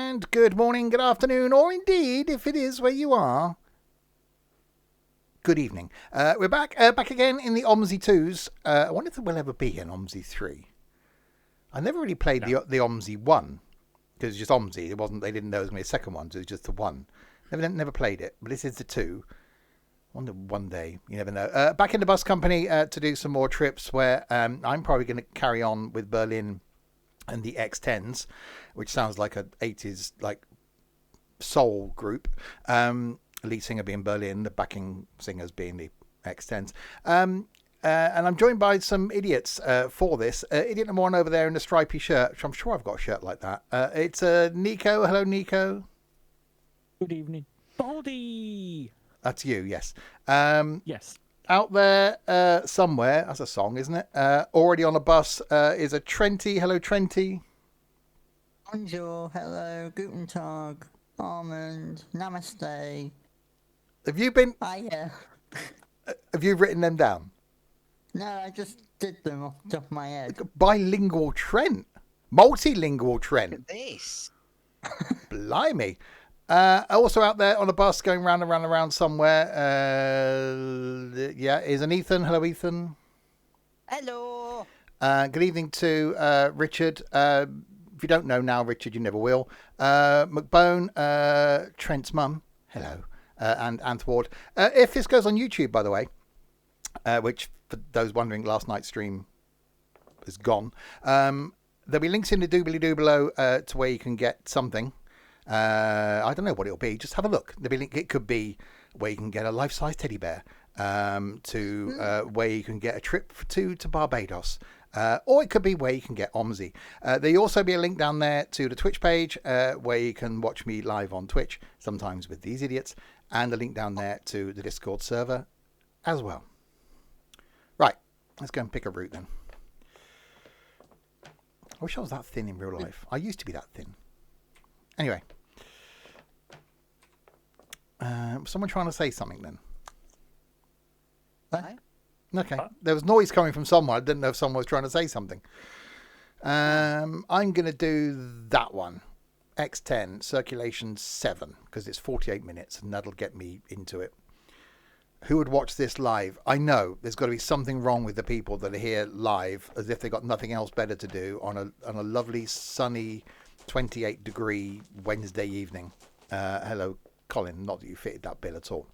And good morning, good afternoon, or indeed, if it is where you are, good evening. We're back again in the OMSI 2s. I wonder if there will ever be an OMSI 3. I never really played the OMSI 1, because it's just OMSI. It wasn't, they didn't know it was going to be a second one, so it was just the 1. Never played it, but this is the 2. I wonder one day, you never know. Back in the bus company to do some more trips where I'm probably going to carry on with Berlin and the X10s, which sounds like an 80s like soul group. Lead singer being Berlin, the backing singers being the X10s. And I'm joined by some idiots for this. Idiot number one over there in the stripy shirt, which I'm sure I've got a shirt like that. It's Nico. Hello, Nico. Good evening. Baldy! That's you, yes. Yes. Out there somewhere, that's a song, isn't it? Already on a bus is a Trenty. Hello, Trenty. Bonjour, hello, guten tag, almond, namaste. Have you been? Hiya. Have you written them down? No, I just did them off the top of my head. Bilingual Trent. Multilingual Trent. Look at this. Blimey. Also out there on a bus going round and round and round somewhere. Is an Ethan. Hello, Ethan. Hello. Good evening to Richard. If you don't know now, Richard, you never will. McBone, Trent's mum. Hello. And Anthward. If this goes on YouTube, by the way, which for those wondering, last night's stream is gone. There'll be links in the doobly-doo below to where you can get something. I don't know what it'll be. Just have a look. It could be where you can get a life-size teddy bear, to where you can get a trip to Barbados, or it could be where you can get OMSI. There'll also be a link down there to the Twitch page where you can watch me live on Twitch, sometimes with these idiots, and a link down there to the Discord server as well. Right, let's go and pick a route then. I wish I was that thin in real life. I used to be that thin. Anyway. Someone trying to say something then? What? Okay. There was noise coming from someone. I didn't know if someone was trying to say something. I'm going to do that one. X10, circulation 7, because it's 48 minutes, and that'll get me into it. Who would watch this live? I know there's got to be something wrong with the people that are here live, as if they've got nothing else better to do on a lovely, sunny, 28-degree Wednesday evening. Hello, Colin. Not that you fitted that bill at all.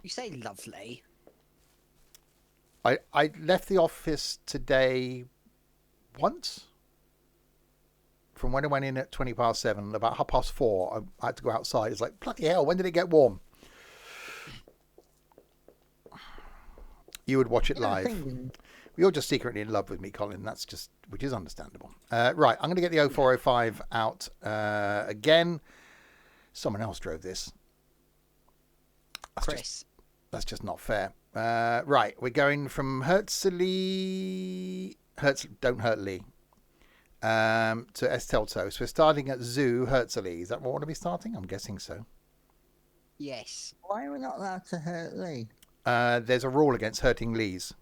You say lovely. I left the office today once. From when I went in at 7:20, about 4:30, I had to go outside. It's like, bloody hell, when did it get warm? You would watch it live. You're just secretly in love with me, Colin. Which is understandable. Right, I'm going to get the 0405 out again. Someone else drove this. Chris. That's just not fair. Right, we're going from Herzli, don't hurt Lee, to Estelto. So we're starting at Zoo Herzli. Is that what we want to be starting? I'm guessing so. Yes. Why are we not allowed to hurt Lee? There's a rule against hurting Lees.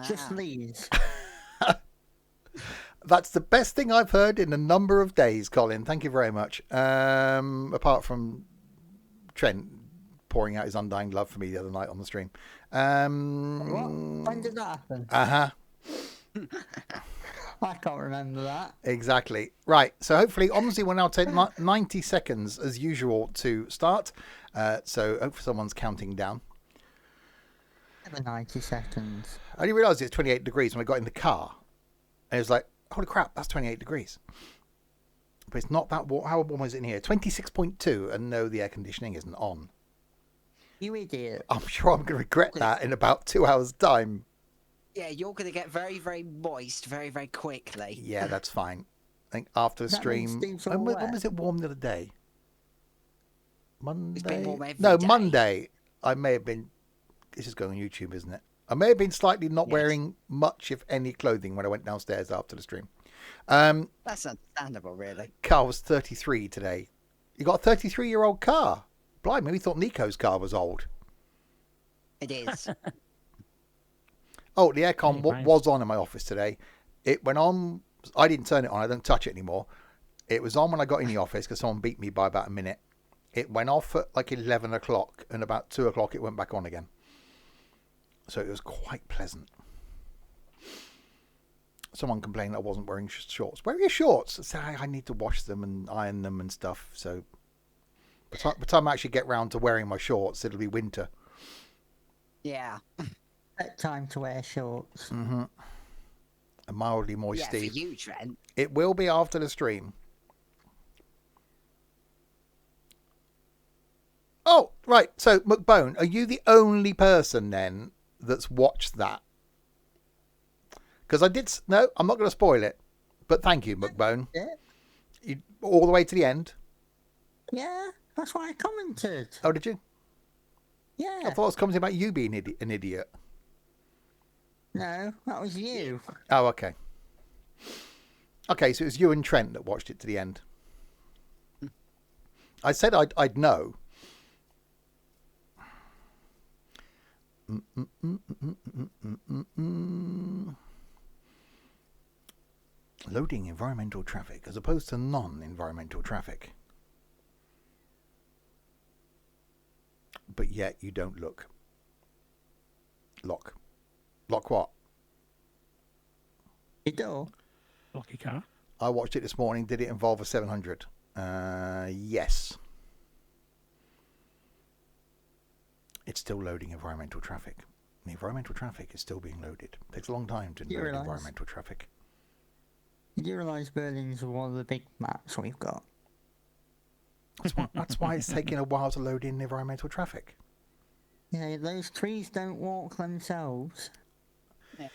Just Lee's. That's the best thing I've heard in a number of days, Colin. Thank you very much. Apart from Trent pouring out his undying love for me the other night on the stream. What? When did that happen? I can't remember that. Exactly. Right. So hopefully OMSI will now take 90 seconds as usual to start. So hopefully someone's counting down. 90 seconds. I only realised it's 28 degrees when I got in the car. And it was like, holy crap, that's 28 degrees. But it's not that warm. How warm is it in here? 26.2. And no, the air conditioning isn't on. You idiot. I'm sure I'm going to regret that in about 2 hours' time. Yeah, you're going to get very, very moist very, very quickly. Yeah, that's fine. I think after the stream. When was it warm the other day? Monday? It's been warm every day. Monday. I may have been. This is going on YouTube, isn't it? I may have been slightly not wearing much, if any, clothing when I went downstairs after the stream. That's understandable, really. Car was 33 today. You got a 33-year-old car. Blimey, we thought Nico's car was old. It is. Oh, the aircon was on in my office today. It went on. I didn't turn it on. I don't touch it anymore. It was on when I got in the office because someone beat me by about a minute. It went off at like 11 o'clock, and about 2 o'clock it went back on again. So it was quite pleasant. Someone complained I wasn't wearing shorts. Where are your shorts? I said, I need to wash them and iron them and stuff. So by the time I actually get round to wearing my shorts, it'll be winter. Yeah. Time to wear shorts. Mm-hmm. A mildly moist Yeah, for Steve. you, Trent. It will be after the stream. Oh, right. So, McBone, are you the only person then that's watched that? Because I did... No, I'm not going to spoil it. But thank you, McBone. Yeah. You, all the way to the end. Yeah, that's why I commented. Oh, did you? Yeah. I thought it was commenting about you being an idiot. No, that was you. Oh, okay. Okay, so it was you and Trent that watched it to the end. I said I'd know. Loading environmental traffic as opposed to non-environmental traffic. But yet you don't look. Lock. Lock what? Your door? Lock your car. I watched it this morning. Did it involve a 700? Yes. It's still loading environmental traffic. The environmental traffic is still being loaded. It takes a long time to You load realise? environmental traffic. Did you realise Berlin's one of the big maps we've got? That's why it's taking a while to load in environmental traffic. Yeah, those trees don't walk themselves. Yeah.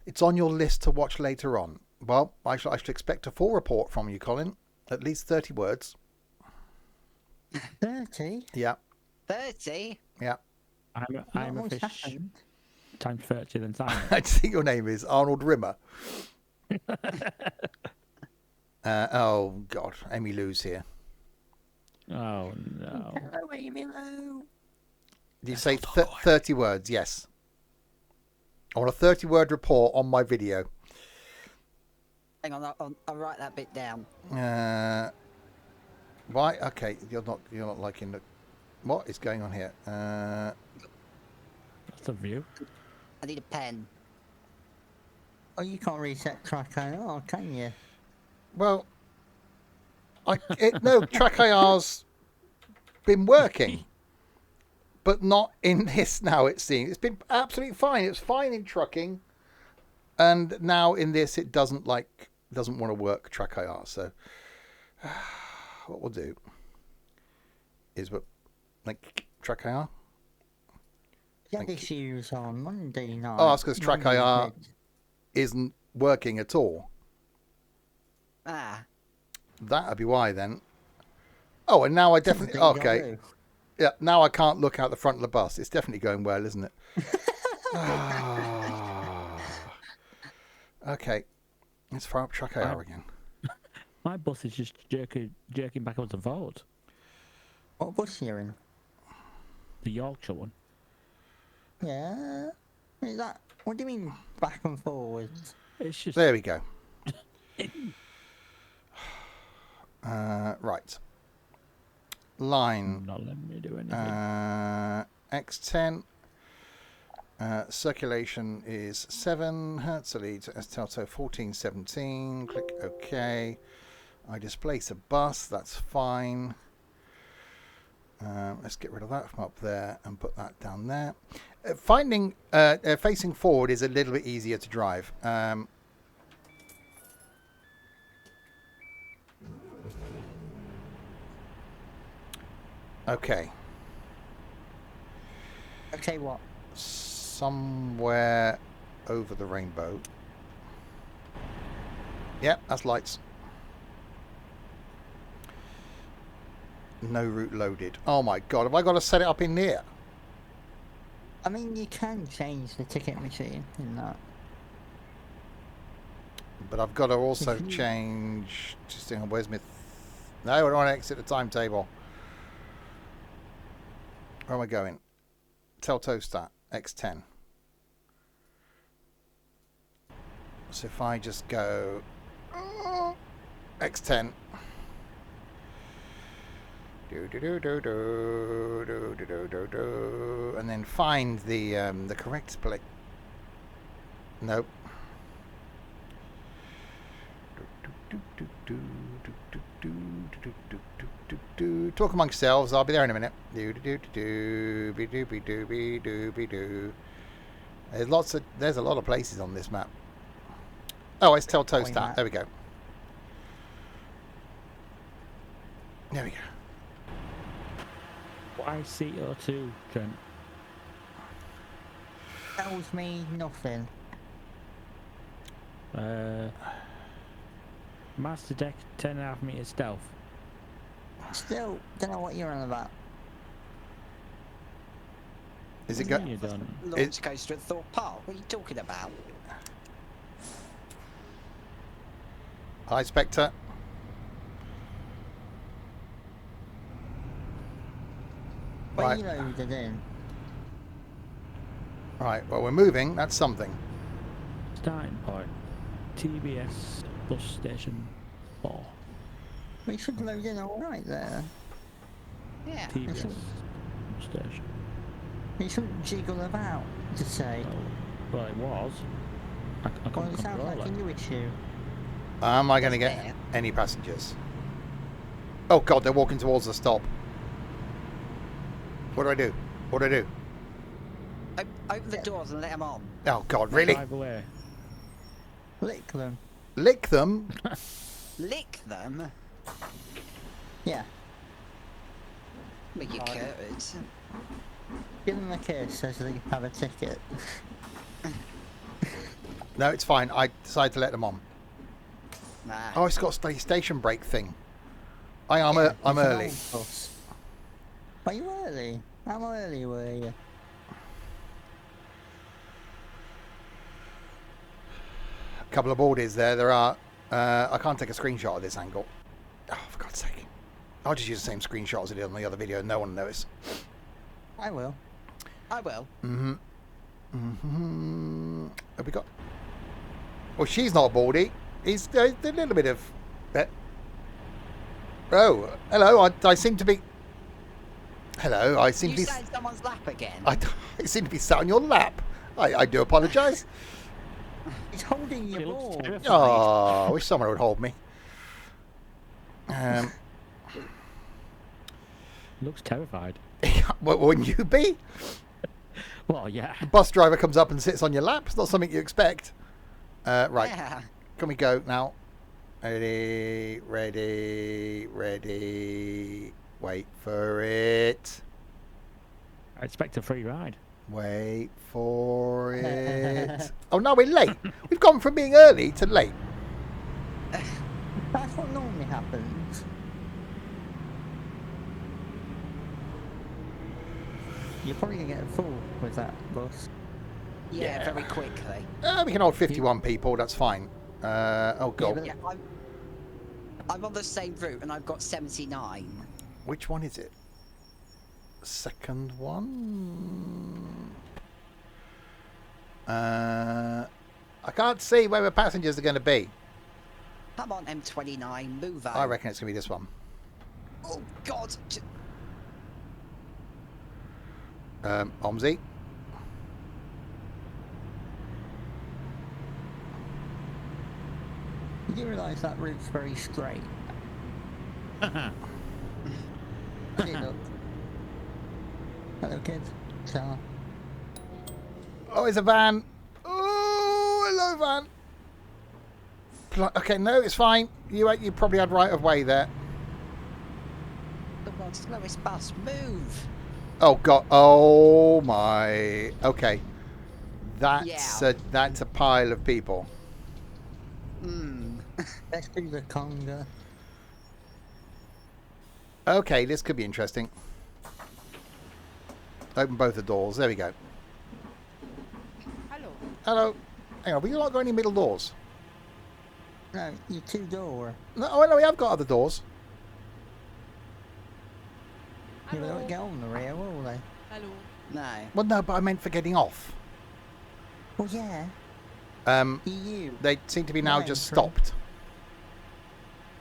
It's on your list to watch later on. Well, I should expect a full report from you, Colin. At least 30 words. 30? Yeah, 30? yeah. I'm a What fish. happened? Times 30 then Simon. I think your name is Arnold Rimmer. Oh, God. Amy Lou's here. Oh no. Hello, Amy Lou. Did you say 30 words? Yes. I want a 30-word report on my video. Hang on, I'll write that bit down. Right, okay. You're not liking the... What is going on here? That's a view. I need a pen. Oh, you can't reset track IR, can you? Well, no, Track IR's been working, but not in this now, it seems. It's been absolutely fine. It's fine in trucking, and now in this it doesn't want to work Track IR. So what we'll do is Track IR. You had issues on Monday night. Oh, that's 'cause Track Monday IR did. isn't working at all. Ah. That'd be why then. Oh, and now I definitely... Something you Okay. gotta do. Yeah, now I can't look out the front of the bus. It's definitely going well, isn't it? Okay. Let's fire up Track IR again. My bus is just jerking backwards and forwards. What bus you in? The Yorkshire one. Yeah. Is that... What do you mean back and forwards? It's just There we go. Right. Line not letting me do anything. X10. Circulation is 7 hertz. I lead to Estelto 1417. Click OK. I displace a bus. That's fine. Let's get rid of that from up there and put that down there. Facing forward is a little bit easier to drive. Okay. Okay, what? Somewhere over the rainbow. Yep, that's lights. No route loaded. Oh my god, have I got to set it up in here? I mean, you can change the ticket machine in that. But I've got to also If you- change... Just hang on, where's my... No, I don't want to exit the timetable. Where am I going? Tell Toaster, X10. So if I just go... X10. And then find the correct place. Nope. Talk amongst yourselves. I'll be there in a minute. There's a lot of places on this map. Oh, it's tell toast that. There we go. There we go. Why CO2, Trent? Tells me nothing. Master deck, 10.5 meter stealth. Still, don't know what you're on about. Is it What go? you done? Launch coaster at Thorpe Park. What are you talking about? Hi, Spectre. But Right. you loaded in. Right. Well, we're moving. That's something. Starting point. TBS bus station 4. We should load in alright there. Yeah. TBS bus station. You shouldn't jiggle about to say. Well, it was. I Well, couldn't it sounds control like it. a new issue. Am I going to That's get fair. any passengers? Oh God, they're walking towards the stop. What do I do? What do I do? Open the doors and let them on. Oh God, really? Drive away. Lick them. Lick them? Lick them. Yeah. Make you curtains. Give them a kiss so they can have a ticket. No, it's fine. I decided to let them on. Nah. Oh, it's got a station break thing. I'm Yeah, I'm it's an early. old bus. Are you early? How early were you? A couple of boardies there. There are. I can't take a screenshot of this angle. Oh, for God's sake! I'll just use the same screenshot as I did on the other video. No one knows. I will. I will. Mm-hmm. Mm-hmm. Have we got? Well, she's not a boardie. He's a little bit of. Oh, hello. I seem to be. Hello. I seem You to be. sat in someone's lap again. I seem to be sat on your lap. I do apologise. He's holding your It looks ball. terrifying. Oh, I wish someone would hold me. Looks terrified. Wouldn't you be? Well, yeah. The bus driver comes up and sits on your lap. It's not something you expect. Right. Yeah. Can we go now? Ready, ready, ready. Wait for it. I expect a free ride. Wait for it. Oh, no, we're late. We've gone from being early to late. That's what normally happens. You're probably gonna get full with that bus. Yeah, very quickly. We can hold 51 people. That's fine. Oh, God. but- Yeah, I'm on the same route and I've got 79. Which one is it? Second one? I can't see where the passengers are going to be. Come on, M29, move out. I reckon it's going to be this one. Oh, God. OMSI. You do realise that route's very straight. Hey, look. Hello, kids. So, Oh, it's a van. Oh, hello, van. Okay, no, it's fine. You probably had right of way there. The world's slowest bus, move. Oh, God. Oh, my. Okay. That's, Yeah. that's a pile of people. let's do the conga. Okay, this could be interesting. Open both the doors. There we go. Hello. Hello. Hang on, we not got any middle doors? No, you two-door. No, oh, no, we have got other doors. Yeah, but they Hello. won't get on the rear, will they? Hello. No. Well, no, but I meant for getting off. Well, yeah. EU. They seem to be now Right, just true. stopped.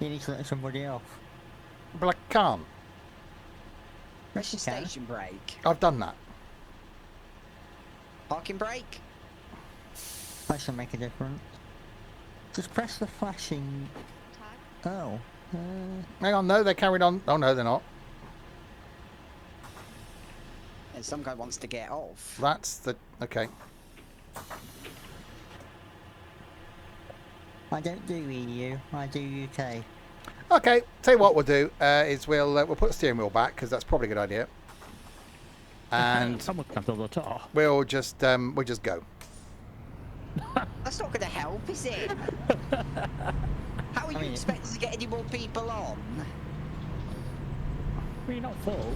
You need to let somebody off. But I can't. Press your Okay. station brake. I've done that. Parking brake. That should make a difference. Just press the flashing. Oh. Hang on, no, they're carried on. Oh, no, they're not. And some guy wants to get off. That's the... Okay. I don't do EU. I do UK. Okay, tell you what we'll do is we'll put the steering wheel back, because that's probably a good idea. And Someone can have the top. we'll just go. That's not going to help, is it? How are you mean- expecting to get any more people on? We're not full.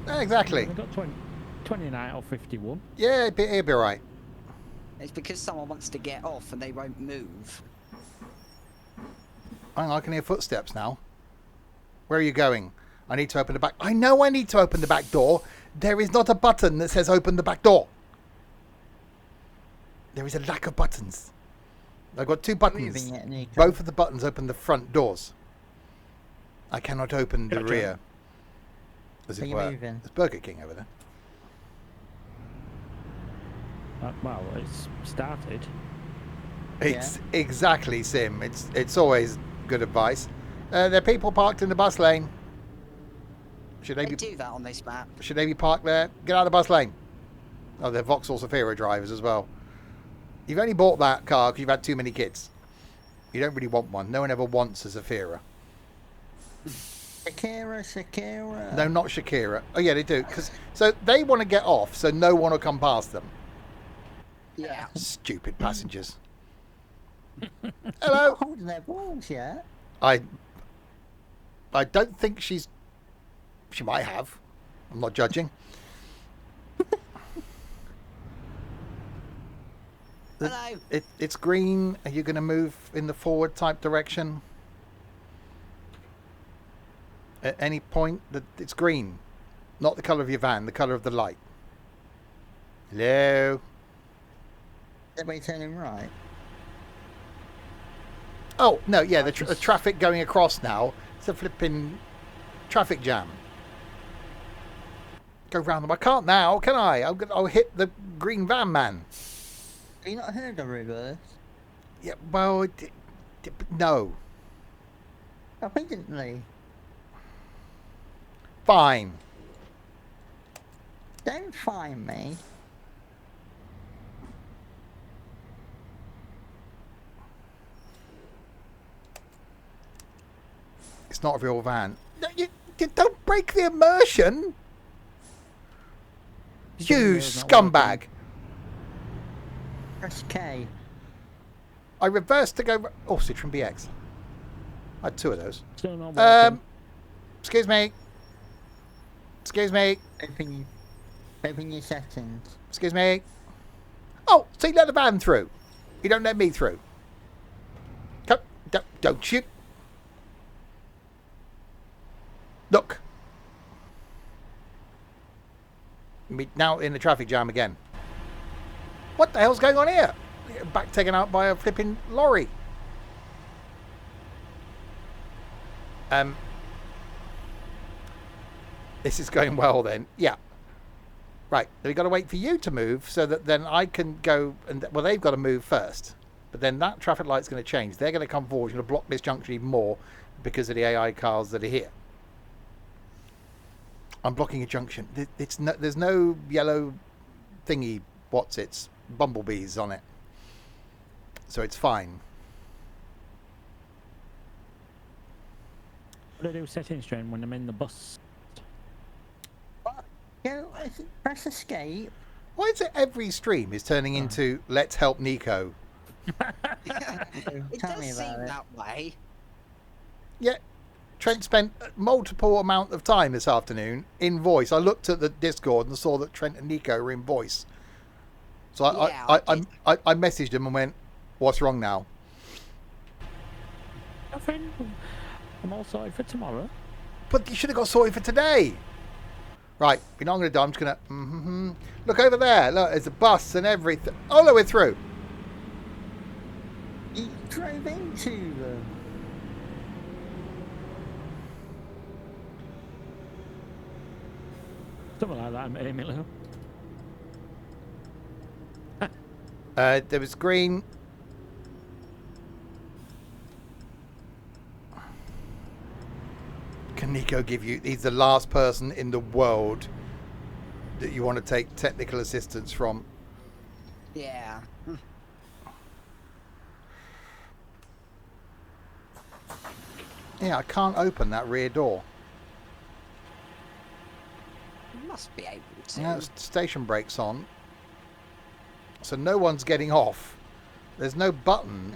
Exactly. We've got 29 or 51. Yeah, it'll be right. It's because someone wants to get off and they won't move. Hang on, I can hear footsteps now. Where are you going? I need to open the back... I know I need to open the back door. There is not a button that says open the back door. There is a lack of buttons. I've got two buttons. Moving it, Nico. Both of the buttons open the front doors. I cannot open the Gotcha. rear. As Are it you were. moving? There's Burger King over there. Well, it's started. It's exactly, Sim. It's always good advice. There are people parked in the bus lane. Should they They be do that on this map. Should they be parked there? Get out of the bus lane. Oh, they're Vauxhall Zafira drivers as well. You've only bought that car because you've had too many kids. You don't really want one. No one ever wants a Zafira. Shakira. No, not Shakira. Oh, yeah, they do. So they want to get off so no one will come past them. Yeah. Stupid passengers. They're Hello. not holding their balls yet. I don't think she might have. I'm not judging. Hello. It's green. Are you going to move in the forward type direction? At any point, it's green. Not the colour of your van, the colour of the light. Hello? Everybody turning right. Oh, no, yeah, the traffic going across now. It's a flipping traffic jam. Go round them. I can't now, can I? I'll hit the green van man. Have you not heard of reverse? Yeah, well, no. Obediently. Fine. Don't find me. It's not a real van. No, you don't break the immersion. You scumbag. Press K. I reversed to go... Oh, Citroen BX. I had two of those. Still not working. Excuse me. Excuse me. Open your settings. Excuse me. Oh, so you let the van through. You don't let me through. Don't shoot. Look. Now in the traffic jam again. What the hell's going on here? Back taken out by a flipping lorry. This is going well then. Yeah. Right. We've got to wait for you to move so that then I can go and... Well, they've got to move first. But then that traffic light's going to change. They're going to come forward. It's going to block this junction even more because of the AI cars that are here. I'm blocking a junction. There's no yellow thingy. It's bumblebees on it. So it's fine. What do I do settings train when I'm in the bus? Go, press escape. Why is it every stream is turning into let's help Nico? It Tell does me seem about it. that way. Yeah. Trent spent multiple amount of time this afternoon in voice. I looked at the Discord and saw that Trent and Nico were in voice. So I messaged him and went, "What's wrong now?" Nothing. I'm all sorted for tomorrow. But you should have got sorted for today. Right, you know what I'm going to do? I'm just going to... Look over there. Look, there's a bus and everything. Oh, no, we're through. You drove into them. Something like that, Emilio. There was green. Can Nico give you... He's the last person in the world that you want to take technical assistance from. Yeah. Yeah, I can't open that rear door. You must be able to. No, station brake's on. So no one's getting off. There's no button.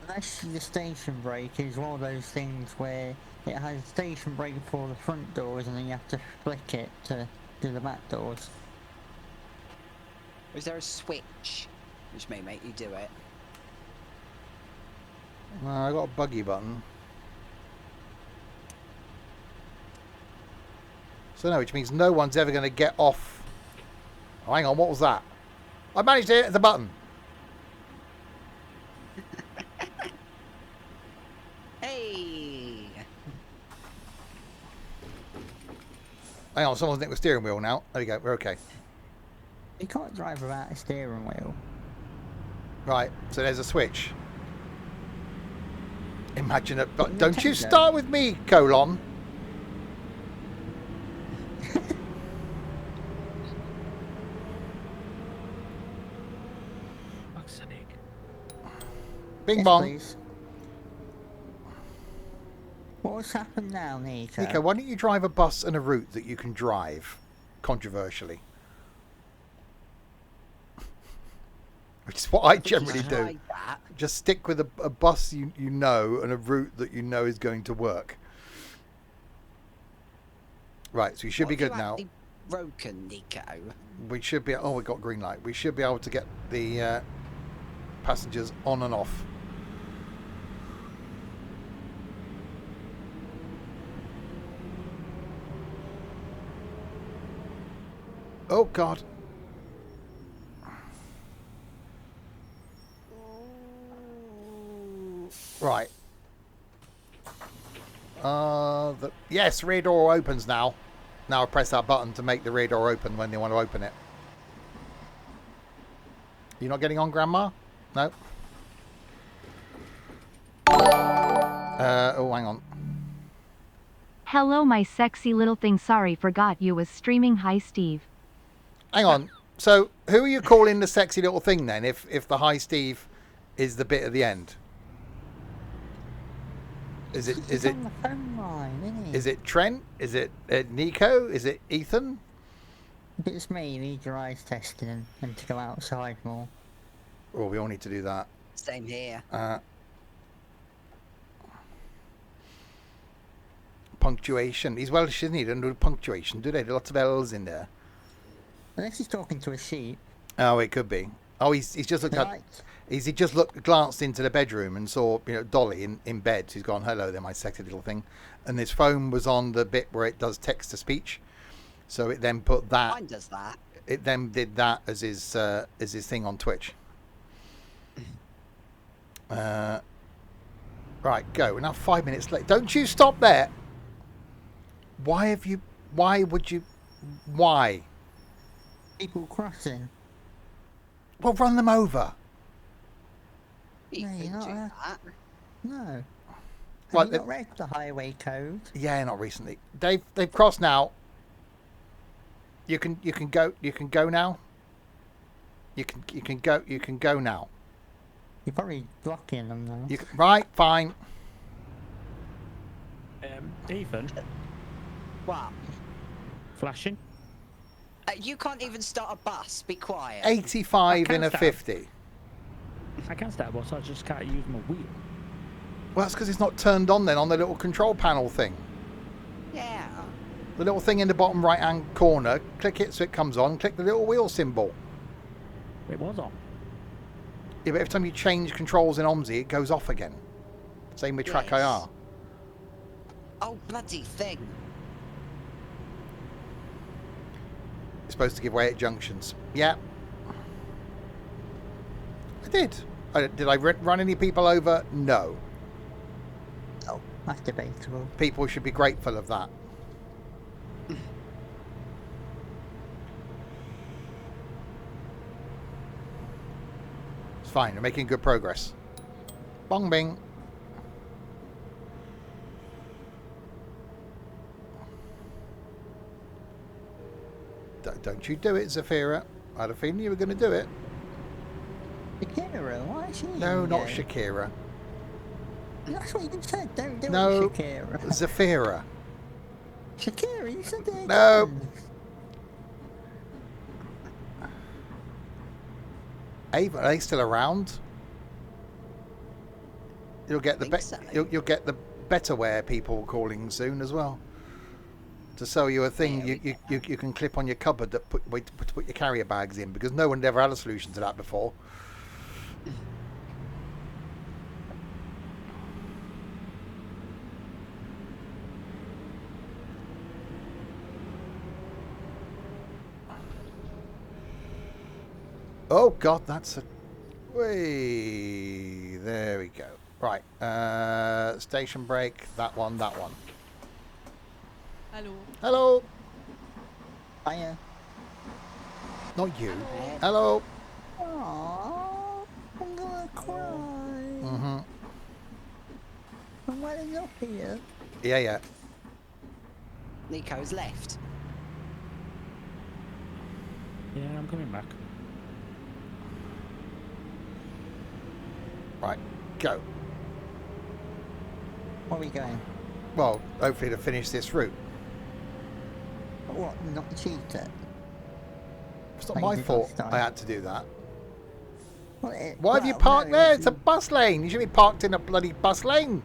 Unless the station brake is one of those things where it has station brake for the front doors and then you have to flick it to do the back doors. Is there a switch which may make you do it? No, I got a buggy button. So no, which means no one's ever going to get off. Oh, hang on, what was that? I managed to hit the button. Hey! Hang on, someone's nicked the steering wheel now. There we go, we're okay. You can't drive without a steering wheel. Right, so there's a switch. Imagine it, but Nintendo. don't you start with me, colon. Fuck's sake. Bing Yes, bong. please. What's happened now, Nico? Nico, why don't you drive a bus and a route that you can drive, controversially? Which is what I generally do. Tried that. Just stick with a bus you know and a route that you know is going to work. Right, so we should be good now. Broken, Nico. We should be... Oh, we got green light. We should be able to get the passengers on and off. Oh, God. Right. Yes, rear door opens now. Now I press that button to make the rear door open when they want to open it. You're not getting on, Grandma? No? Oh, hang on. Hello, my sexy little thing. Sorry, forgot you was streaming. Hi, Steve. Hang on. So, who are you calling the sexy little thing then, if the hi Steve is the bit at the end? Is it He's on the phone line, isn't he? is it Trent? Is it Nico? Is it Ethan? If it's me, you need your eyes tested and to go outside more. Oh, we all need to do that. Same here. Punctuation. He's Welsh, isn't he? They don't do punctuation, do they? There are lots of L's in there. Unless he's talking to a sheep. Oh, it could be. Oh, he's just looked They at. like- He just glanced into the bedroom and saw, Dolly in bed. He's gone, hello there, my sexy little thing. And his phone was on the bit where it does text to speech. So it then put that. Mine does that. It then did that as his thing on Twitch. Right, go. We're now 5 minutes late. Don't you stop there. Why would you? Why? People crossing. Well, run them over. You No, could you're not do allowed- that. No. Right, Have you not read the highway code? Yeah, not recently. They've crossed now. You can go now. You can go now. You're probably blocking them now. Right, fine. Ethan, What? flashing. You can't even start a bus. Be quiet. 85 in a stand. 50. I can start, but I just can't use my wheel. Well, that's because it's not turned on then on the little control panel thing. Yeah. The little thing in the bottom right hand corner. Click it so it comes on. Click the little wheel symbol. It was on. Yeah, but every time you change controls in OMSI, it goes off again. Same with Track Yes. IR. Oh, bloody thing. It's supposed to give way at junctions. Yeah. I did. Did I run any people over? No. Oh, that's debatable. People should be grateful of that. fine. We're making good progress. Bong bing. Don't you do it, Zafira. I had a feeling you were going to do it. Shakira, why is she? No, not Shakira. That's what you said. Don't do No, it, Shakira. Zafira. Shakira, you said it. No. again. Ava, are they still around? You'll get the Think so. you'll get the Betterware people calling soon as well. To sell you a thing There you can clip on your cupboard that put your carrier bags in, because no one had ever had a solution to that before. Oh God, that's a way. There we go. Right, station break. That one. Hello. Hello. Hiya. Not you. Hello. Aww, I'm gonna cry. Mm-hmm. I'm waiting up here. Yeah. Nico's left. Yeah, I'm coming back. Right, go. Where are we going? Well, hopefully to finish this route. What, not cheat it? It's not Like you my did fault last time. I had to do that. Well, Why have you parked there? It's a bus lane. You should be parked in a bloody bus lane.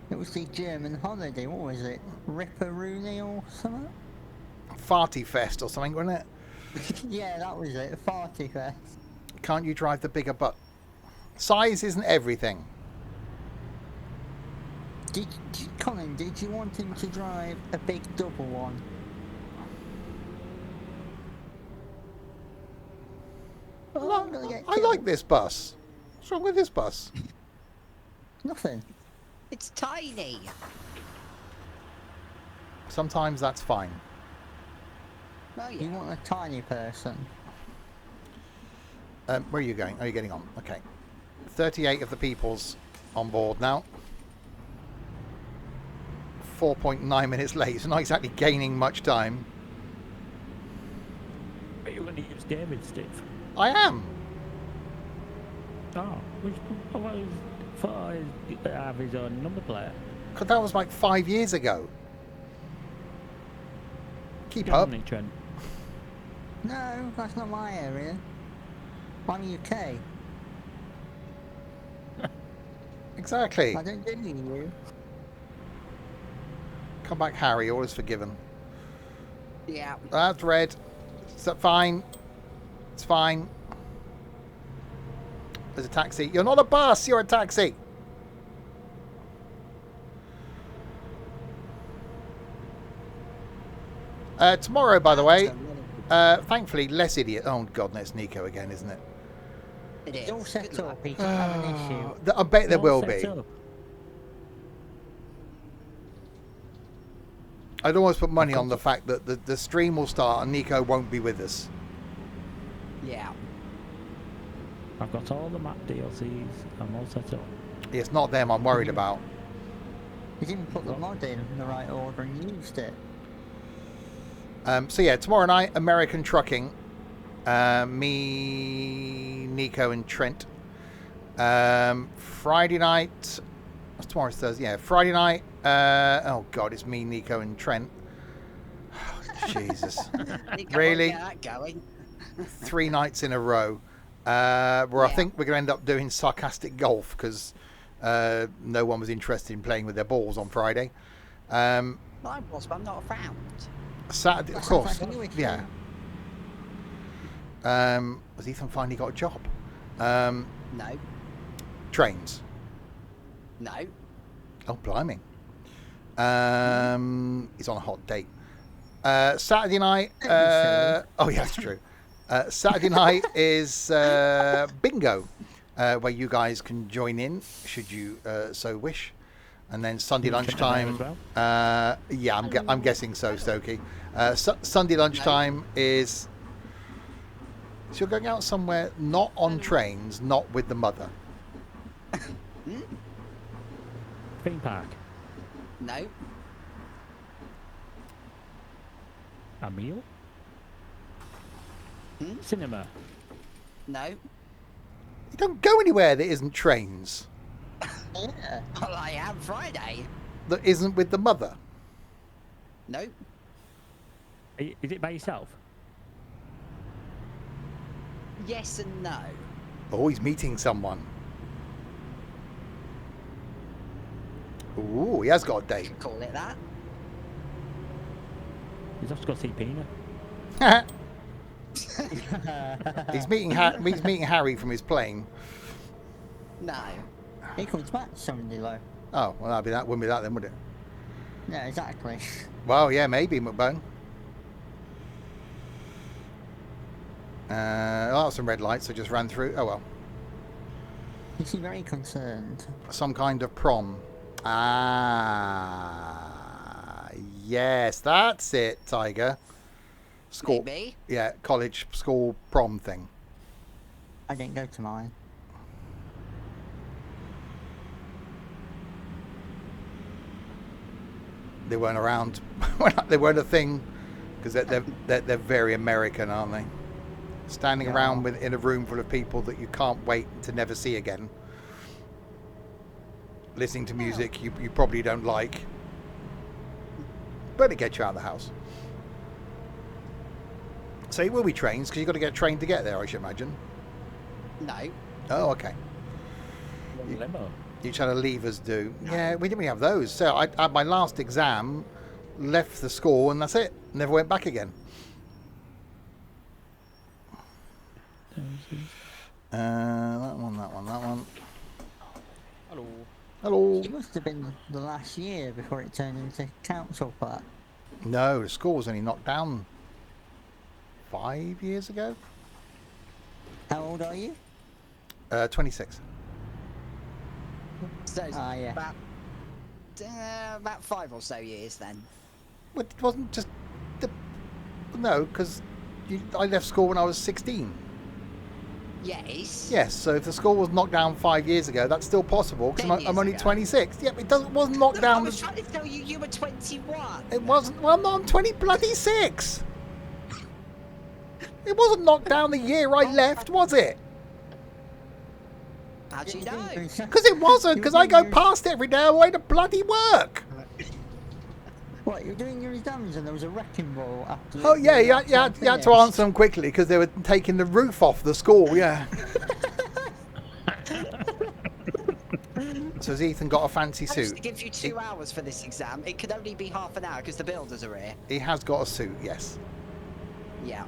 It was the German holiday, what was it? Ripperoonie or something? Farty Fest or something, wasn't it? Yeah, that was it, Farty Fest. Can't you drive the bigger butt? Size isn't everything. Colin, did you want him to drive a big double one? Oh, I'm gonna get I killed. like this bus. What's wrong with this bus? Nothing. It's tiny. Sometimes that's fine. Oh You yeah. want a tiny person. Where are you going? Are you getting on? Okay. 38 of the people's on board now. 4.9 minutes late, so not exactly gaining much time. Are you going to use David, Steve? I am. Oh, which I thought I have his own number plate. Because that was like 5 years ago. Keep Good up. morning, Trent. No, that's not my area. I'm UK. Exactly. I don't do you. Come back, Harry. All is forgiven. Yeah. That's red. Is that fine? It's fine. There's a taxi. You're not a bus. You're a taxi. Tomorrow, by the way, thankfully, less idiot. Oh, God, no, it's Nico again, isn't it? It It's all is. set Good luck. up, he can have an issue. I bet there All will set be. up. I'd almost put money on the fact that the stream will start and Nico won't be with us. Yeah. I've got all the map DLCs. I'm all set up. It's not them I'm worried about. You didn't put the mod in the right order and used it. So yeah, tomorrow night, American Trucking. Me, Nico, and Trent. Friday night. Tomorrow's Thursday. Yeah, Friday night. Oh God, it's me, Nico, and Trent. Jesus, Nico, Really? get that going. 3 nights in a row. Where I Yeah. think we're going to end up doing sarcastic golf because no one was interested in playing with their balls on Friday. I was, but I'm not around. Saturday, of That sounds course. like a new issue. Yeah. Has Ethan finally got a job? No. Trains. No. Oh, blimey. He's on a hot date. Saturday night. Oh, yeah, that's true. Saturday night is bingo, where you guys can join in should you so wish. And then Sunday You can lunchtime. as well? Yeah, I'm guessing so, Stokey. Sunday lunchtime is So you're going out somewhere not on trains, not with the mother. Theme park. No. A meal? Hmm? Cinema. No. You don't go anywhere that isn't trains. Yeah. Well, I am Friday. That isn't with the mother. No. Is it by yourself? Yes and no. Oh, he's meeting someone. Ooh, he has got a You date. could call it that. He's off to go see Pina. He's meeting Harry from his plane. No. He comes back Sunday though. Oh, well, wouldn't be that then, would it? Yeah, exactly. Well, yeah, maybe, McBone. Oh, some red lights I just ran through. Oh, well. You seem very concerned. Some kind of prom. Ah, yes, that's it, Tiger. School. Maybe. Yeah, college, school, prom thing. I didn't go to mine. They weren't around. They weren't a thing because they're very American, aren't they? Standing around in a room full of people that you can't wait to never see again. Listening to music you probably don't like, but it gets you out of the house. So it will be trains because you've got to get a train to get there, I should imagine. No. Oh, okay. Limo. Each had a levers do. Yeah, we didn't really have those. So I had my last exam, left the school, and that's it. Never went back again. That one. Hello. Hello. It must have been the last year before it turned into council park. No, the school was only knocked down 5 years ago. How old are you? 26. So it's Yeah. about 5 or so years then. Well, it wasn't just no, because I left school when I was 16. Yes. Yes, so if the school was knocked down 5 years ago, that's still possible because 10 I'm years only ago. 26. Yeah, but it wasn't knocked Look, I down. was trying to tell you you were 21. It wasn't. Well, I'm 20 bloody 6. It wasn't knocked down the year I left, was it? How do you know? Because it wasn't. Because I go past it every day on the way to bloody work. What, you're doing your exams and there was a wrecking ball after... Oh yeah, you had to finished? answer them quickly because they were taking the roof off the school. Yeah. So has Ethan got a fancy I used suit? to give you 2 hours for this exam. It could only be half an hour because the builders are here. He has got a suit. Yes. Yeah.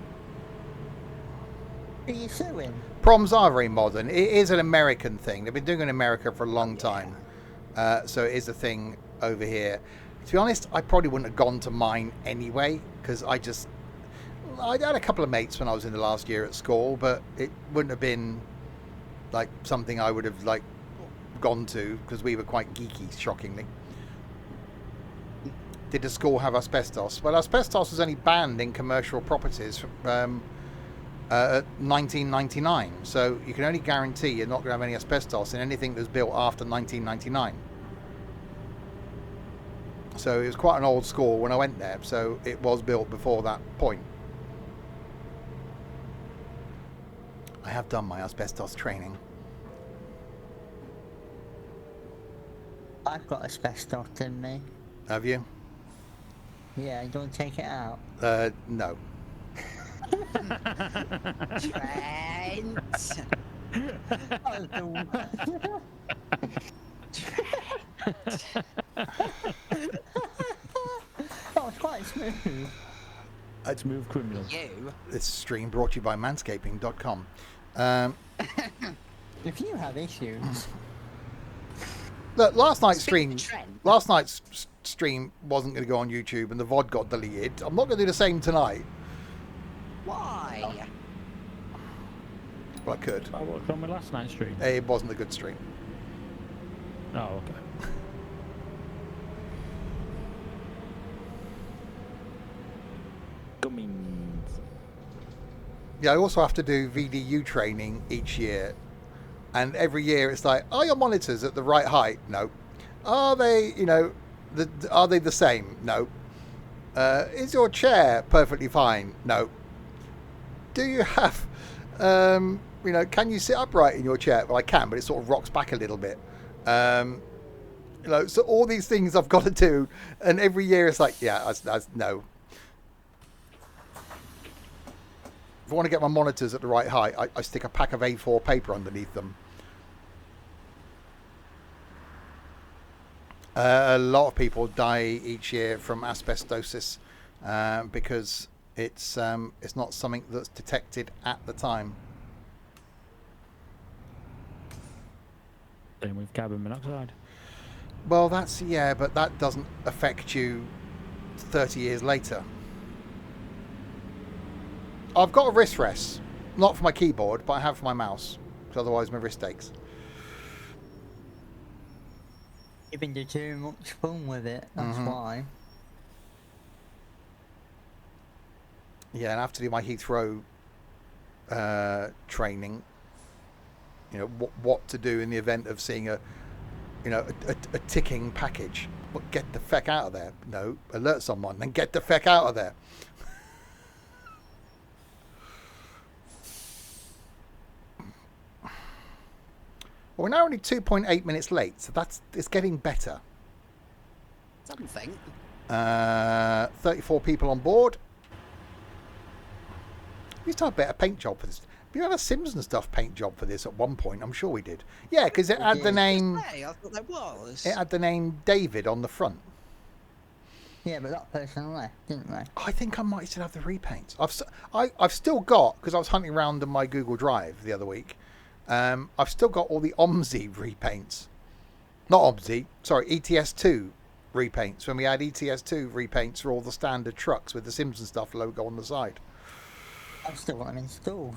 Are you suing? Proms are very modern. It is an American thing. They've been doing it in America for a long time. So it is a thing over here. To be honest, I probably wouldn't have gone to mine anyway because I had a couple of mates when I was in the last year at school, but it wouldn't have been like something I would have like gone to because we were quite geeky, shockingly. Did the school have asbestos? Well, asbestos was only banned in commercial properties 1999, so you can only guarantee you're not going to have any asbestos in anything that's built after 1999. So it was quite an old school when I went there, so it was built before that point. I have done my asbestos training. I've got asbestos in me. Have you? Yeah, you don't take it out. No. Trent. That was quite smooth. Smooth criminal. You. This stream brought to you by manscaping.com. If you have issues, Look, last night's Speaking stream. of Trent. Last night's stream wasn't going to go on YouTube, and the VOD got deleted. I'm not going to do the same tonight. Why? But I could. I watched on my last night's stream. It wasn't a good stream. Oh, okay. Gummings. Yeah, I also have to do VDU training each year. And every year it's like, are your monitors at the right height? No. Are they, are they the same? No. Is your chair perfectly fine? No. Do you have, can you sit upright in your chair? Well, I can, but it sort of rocks back a little bit. So all these things I've got to do, and every year it's like, yeah, no. If I want to get my monitors at the right height, I stick a pack of A4 paper underneath them. A lot of people die each year from asbestosis because it's not something that's detected at the time. Same with carbon monoxide. Well, but that doesn't affect you 30 years later. I've got a wrist rest, not for my keyboard, but I have for my mouse, because otherwise my wrist aches. You've been doing too much fun with it, that's why. Yeah, and I have to do my Heathrow training. What to do in the event of seeing a ticking package. But get the feck out of there. No, alert someone, then get the feck out of there. Well, we're now only 2.8 minutes late, so it's getting better. Something. 34 people on board. We used to have a better paint job for this. We had a Sims and Stuff paint job for this at one point. I'm sure we did. Yeah, because it had the name. Hey, I thought there was. It had the name David on the front. Yeah, but that person left, didn't they? I think I might still have the repaints. I've still got, because I was hunting around on my Google Drive the other week. I've still got all the OMSI repaints. Not OMSI, sorry, ETS2 repaints. When we had ETS2 repaints for all the standard trucks with the Sims and Stuff logo on the side. I've still got them installed.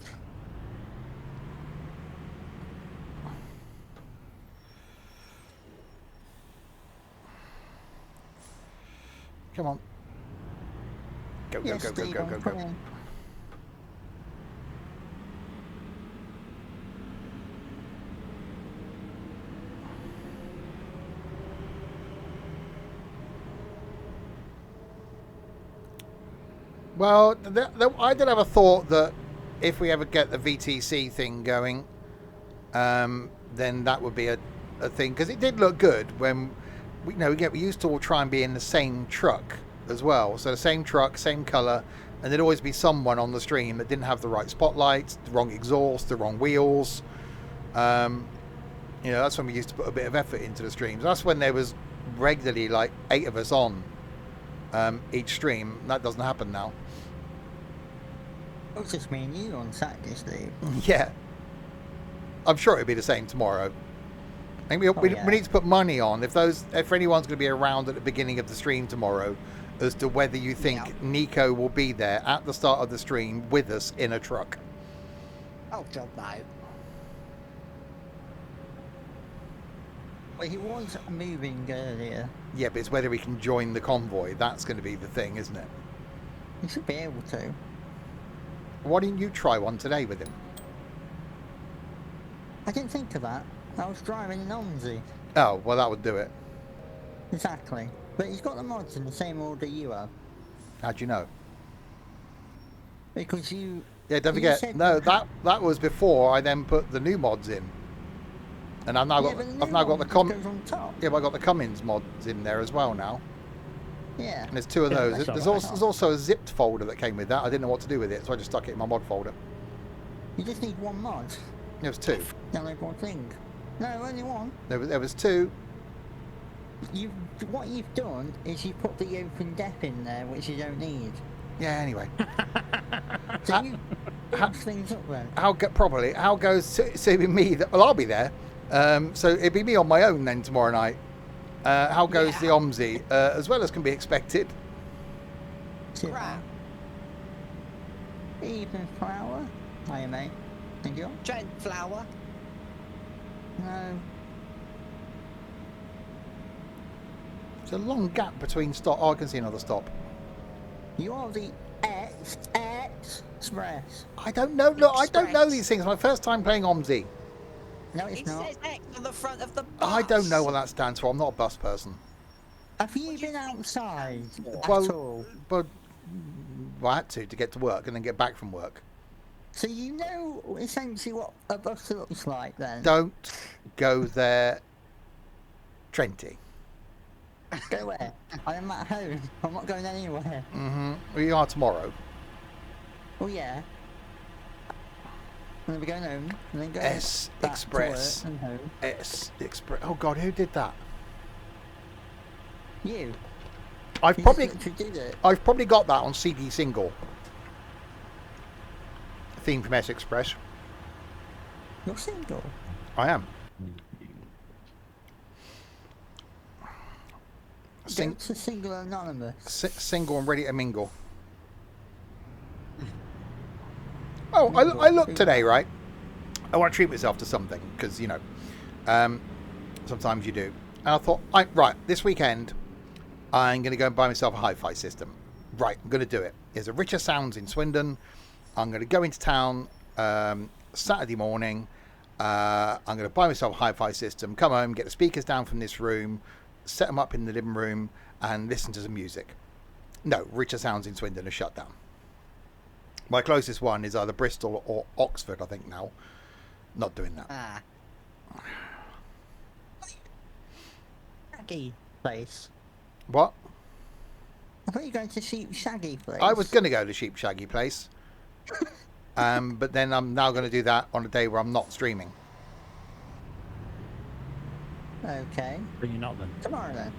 Come on. Go, go, Yes, go, go, Steve, go, I'm go, go. coming. Well, I did have a thought that if we ever get the VTC thing going, then that would be a thing, because it did look good when we used to all try and be in the same truck as well. So the same truck, same colour, and there'd always be someone on the stream that didn't have the right spotlights, the wrong exhaust, the wrong wheels. That's when we used to put a bit of effort into the streams. That's when there was regularly like 8 of us on each stream. That doesn't happen now. It was just me and you on Saturday, Steve. Yeah. I'm sure it'll be the same tomorrow. I think we need to put money on if anyone's going to be around at the beginning of the stream tomorrow, as to whether you think Nico will be there at the start of the stream with us in a truck. Oh God, no. Well, he was moving earlier. Yeah, but it's whether we can join the convoy. That's going to be the thing, isn't it? He should be able to. Why didn't you try one today with him? I didn't think of that. I was driving an OMSI. Oh, well, that would do it. Exactly. But he's got the mods in the same order you have. How'd you know? Because you... Yeah, don't you forget. said- No, that was before I then put the new mods in. And I've now got but the I've new now got the one goes on top. Yeah, but I got the Cummins mods in there as well now. Yeah. And there's 2 of Yeah, those. that's There's all right. also a zipped folder that came with that. I didn't know what to do with it, so I just stuck it in my mod folder. You just need one mod. There was 2. No, like one thing. No, only one. There was 2. What you've done is you put the open dep in there, which you don't need. Yeah. Anyway, So you mix things up then. how goes so be me? Well, I'll be there. So it'd be me on my own then tomorrow night. How goes the OMSI? As well as can be expected. Crap. Evening flower. Hiya, mate. Thank you. Giant flower. No. There's a long gap between stop. Oh, I can see another stop. You are the X10. Express. I don't know. Look, I don't know Express. these things. It's my first time playing OMSI. No, it's It not. says X on the front of the bus. I don't know what that stands for. I'm not a bus person. Have you been outside Well- at all? But I had to get to work and then get back from work. So you know essentially what a bus looks like then? Don't go there, Trenty. Go where? I am at home. I'm not going anywhere. We are tomorrow. Oh yeah. And then we're going home, and then go S back to Express. work and home. S Express. Oh God, who did that? You. I've You probably just literally did it. I've probably got that on CD single. Theme from S Express. You're single. I am. Go to Single Anonymous. Single and ready to mingle. Oh, I looked today, right? I want to treat myself to something because you know, sometimes you do. And I thought, right, this weekend, I'm going to go and buy myself a hi-fi system. Right, I'm going to do it. There's a Richer Sounds in Swindon. I'm going to go into town Saturday morning. I'm going to buy myself a hi-fi system. Come home, get the speakers down from this room, set them up in the living room, and listen to some music. No, Richer Sounds in Swindon are shut down. My closest one is either Bristol or Oxford, I think now. Not doing that. Ah. Shaggy place. What? I thought you were going to Sheep Shaggy place. I was going to go to Sheep Shaggy Place. But then I'm now going to do that on a day where I'm not streaming. Okay. But you're not then. Tomorrow then.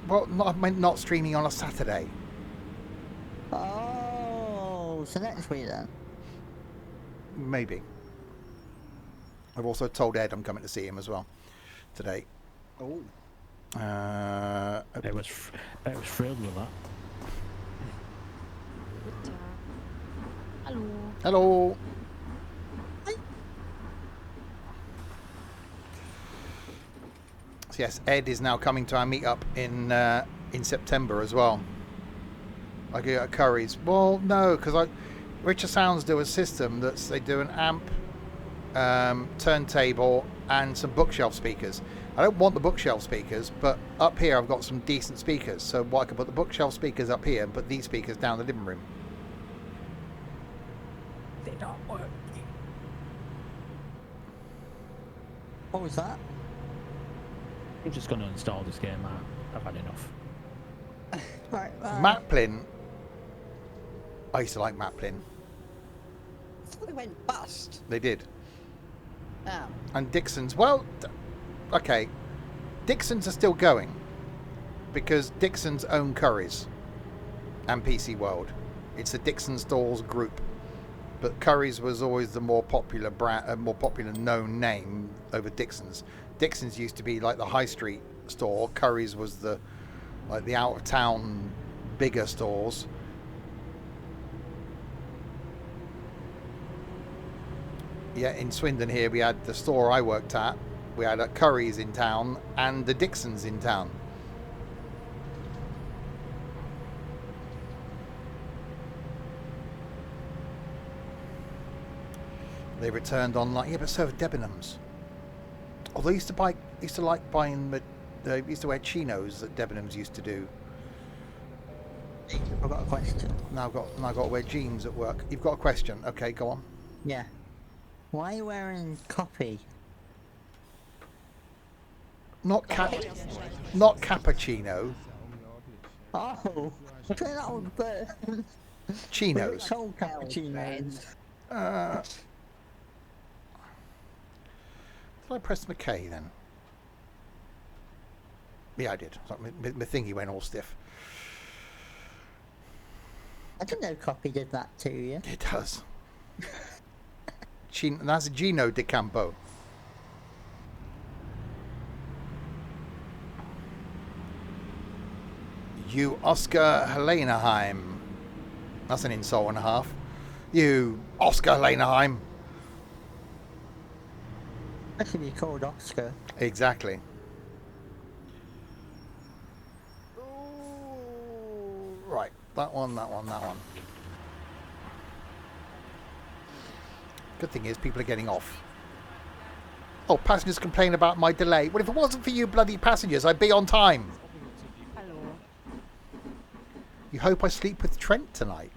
Well, I meant not streaming on a Saturday. Oh, so next week then. Maybe. I've also told Ed I'm coming to see him as well today. Oh. It was thrilled with that. Hello. Hello. So yes, Ed is now coming to our meetup in September as well. I go at Curry's. Well, no, because Richer Sounds do a system they do an amp, turntable, and some bookshelf speakers. I don't want the bookshelf speakers, but up here I've got some decent speakers. So I could put the bookshelf speakers up here and put these speakers down the living room. They don't work. What was that? I'm just going to install this game. I've had enough. Right. Maplin. I used to like Maplin. I thought they went bust. They did. Oh. And Dixon's, well, okay. Dixon's are still going because Dixon's own Curry's and PC World. It's the Dixon Stores group, but Curry's was always the more popular brand, more popular known name over Dixon's. Dixon's used to be like the high street store. Curry's was the out of town bigger stores. Yeah, in Swindon here we had the store I worked at. We had a Curry's in town and the Dixon's in town. They returned online. Yeah, but so have Debenhams. Although I used to like buying the used to wear chinos that Debenhams used to do. I've got a question. Now I've got to wear jeans at work. You've got a question? Okay, go on. Yeah. Why are you wearing copy? Not cappuccino. Oh, look at that old bird. Chinos. Cold cappuccinos. Did I press McKay then? Yeah, I did. My thingy went all stiff. I didn't know copy did that to you. It does. That's Gino de Campo. You Oscar Helenaheim. That's an insult and a half. You Oscar Helenaheim. That should be called Oscar. Exactly. Right, that one. Good thing is people are getting off. Oh, passengers complain about my delay. Well, if it wasn't for you bloody passengers, I'd be on time. Hello. You hope I sleep with Trent tonight?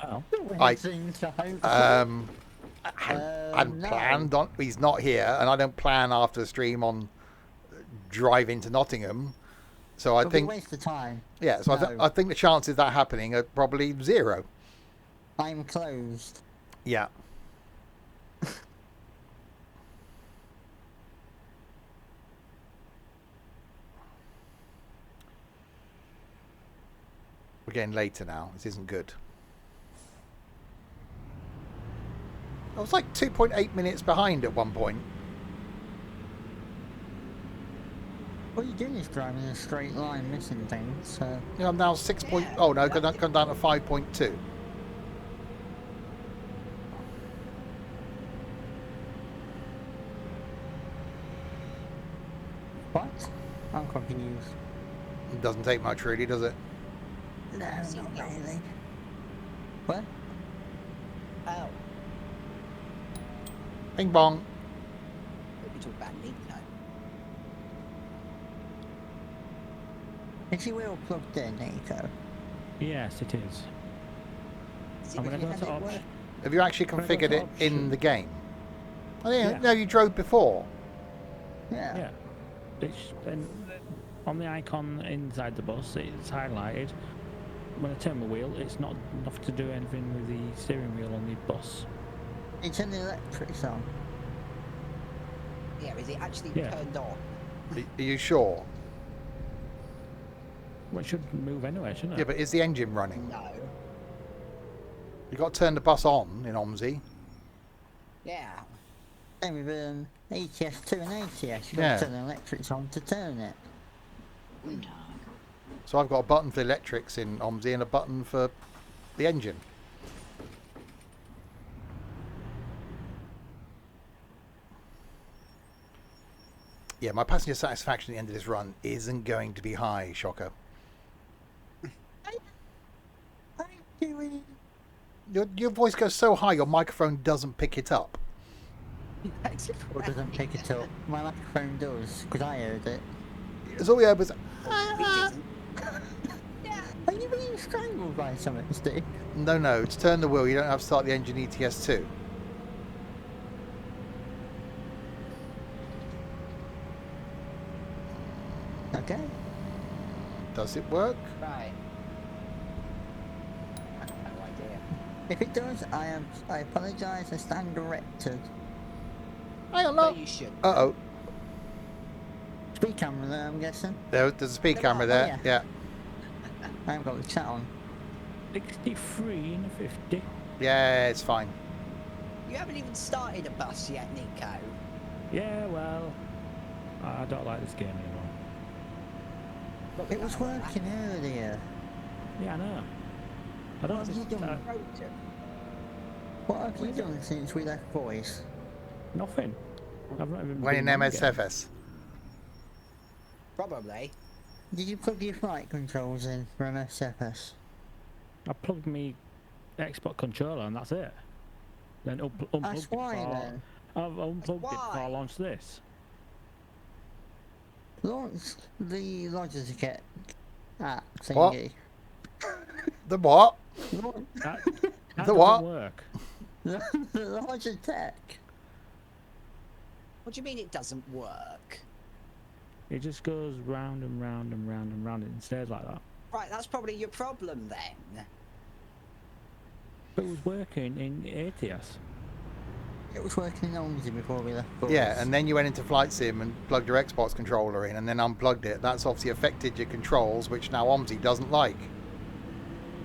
Well, I Seems to hope. hadn't no. planned on. He's not here, and I don't plan after the stream on driving to Nottingham. So I It'll be a think, waste of time. yeah. So No. I think the chances of that happening are probably 0. I'm closed. Yeah. We're getting later now. This isn't good. I was like 2.8 minutes behind at one point. All you're doing is driving in a straight line, missing things, so... You know, I'm now 6. Oh no, come down to 5.2. What? I'm confused. It doesn't take much, really, does it? No, not really. What? Oh. Bing bong. We talk about Nico. Is your wheel plugged in, Nico? yes, it is. Is I'm it going to really go to had it option. Have you actually Can I go configured to it in option? the game? Oh, yeah. Yeah. No, you drove before. Yeah. Yeah. It's been on the icon inside the bus. It's highlighted. When I turn my wheel, it's not enough to do anything with the steering wheel on the bus. It's in the electrics on. Yeah, is it actually Yeah. turned on? Are you sure? Well, it should move anyway, shouldn't Yeah, it? but is the engine running? No. You've got to turn the bus on in OMSI. Yeah. Same with ATS2 and ATS. You've got Yeah. to turn the electrics on to turn it. No. So I've got a button for the electrics in OMSI and a button for the engine. Yeah, my passenger satisfaction at the end of this run isn't going to be high, shocker. I'm doing... Your voice goes so high your microphone doesn't pick it up. Or doesn't pick it up. My microphone does, because I heard it. It's all we heard was, It isn't. Are you being strangled by something, Steve? no, to turn the wheel you don't have to start the engine ETS2. Okay. Does it work? Right. I have no idea. If it does, I apologise. I stand corrected. Hang on, Well, no. you should. Uh-oh. Speed camera there, I'm guessing. There's a speed There camera are, there. oh, Yeah. I haven't got the chat on. 63 and a 50. Yeah, it's fine. You haven't even started a bus yet, Nico. Yeah, well, I don't like this game anymore. It was working earlier. Yeah, I know. I don't What have you understand. done? What have you done since we left voice? Nothing. I've not even When in been on the game. MSFS. Probably. Did you plug your flight controls in for MSFS? I plugged my Xbox controller and that's it. Then unplugged That's it why before. then. I've unplugged it before I why. launched this. Launch the Logitech app What? thingy. The what? Launch That The doesn't what? work. the Logitech. What do you mean it doesn't work? It just goes round and round and round and round. It stays like that. Right, that's probably your problem then. But it was working in ATS. It was working in OMSI before we left voice. Yeah, and then you went into Flight Sim and plugged your Xbox controller in and then unplugged it. That's obviously affected your controls, which now OMSI doesn't like.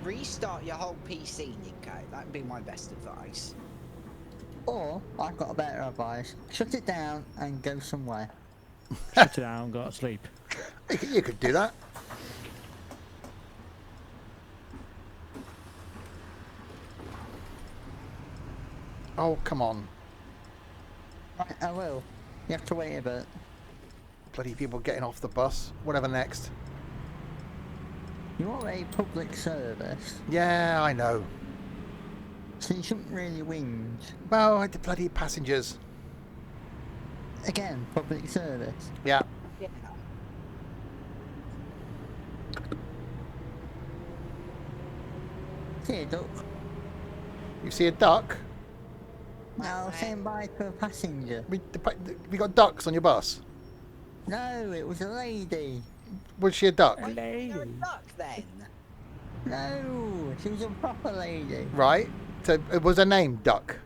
Restart your whole PC, Nico. That'd be my best advice. Or, I've got a better advice. Shut it down and go somewhere. Shut it down, go to sleep. You could do that. Oh, come on. Right, I will. You have to wait a bit. Bloody people getting off the bus. Whatever next. You want a public service? Yeah, I know. So you shouldn't really whinge. Well, the bloody passengers. Again, public service. Yeah. Yeah. See a duck. You see a duck? No, saying bye to a passenger. We got ducks on your bus. No, it was a lady. Was she a duck? Why Lady. you're a duck then? No, she was a proper lady. Right. So it was her name Duck.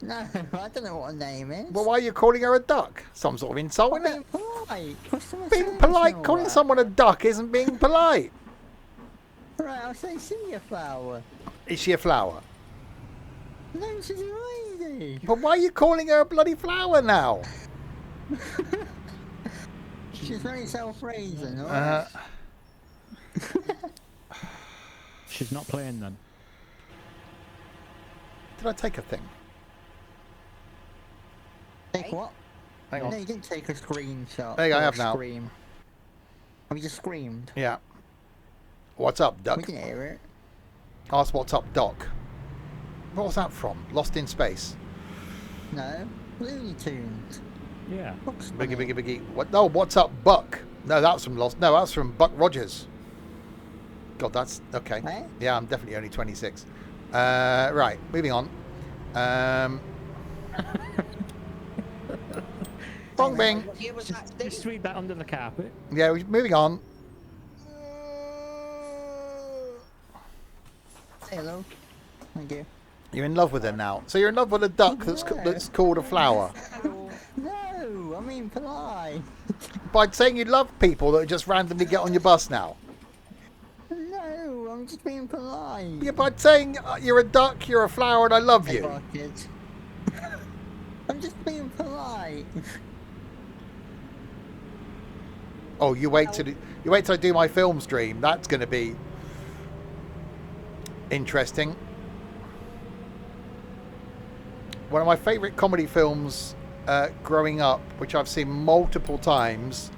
No, I don't know what her name is. Well, why are you calling her a duck? Some sort of insult, I'm isn't being it? polite. Customer Being service polite, and all calling that. someone a duck isn't being polite. Right, I'll say see a flower. Is she a flower? No, she's a lady. But why are you calling her a bloody flower now? She's very self-raising, Uh, alright? She's not playing then. did I take a thing? Take what? Hang No, on. you didn't take a screenshot. There you go, I or have a now. Scream. Have you just screamed? Yeah. What's up, We Duck? can hear it. Ask what's up, Doc. What was that from? Lost in Space. No, Looney Tunes. Yeah. Bugs Biggie, Bunny. biggie, biggie. What? No, what's up, Buck? No, that's from Lost. No, that's from Buck Rogers. God, that's okay. Eh? Yeah, I'm definitely only 26. Right, moving on. Bong bing. What year was that, Just Steve? sweep that under the carpet. Yeah, moving on. Say hello. Thank you. You're in love with her now. So you're in love with a duck that's called a flower. No, I mean polite. By saying you love people that just randomly get on your bus now. No, I'm just being polite. Yeah, by saying you're a duck, you're a flower, and I love Hey, you. Rocket. I'm just being polite. Oh, you wait till I do my film stream. That's going to be interesting. One of my favourite comedy films growing up, which I've seen multiple times,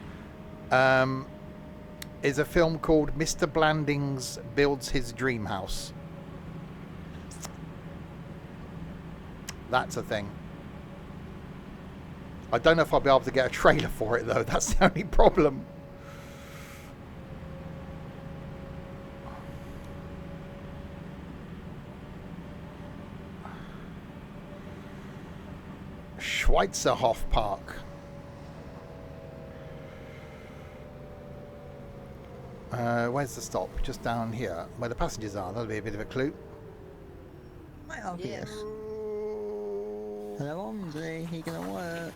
is a film called Mr. Blandings Builds His Dream House. That's a thing. I don't know if I'll be able to get a trailer for it, though. That's the only problem. Schweizerhof Park. Where's the stop? Just down here, where the passengers are. That'll be a bit of a clue. Quite obvious. Hello, OMSI. You gonna work?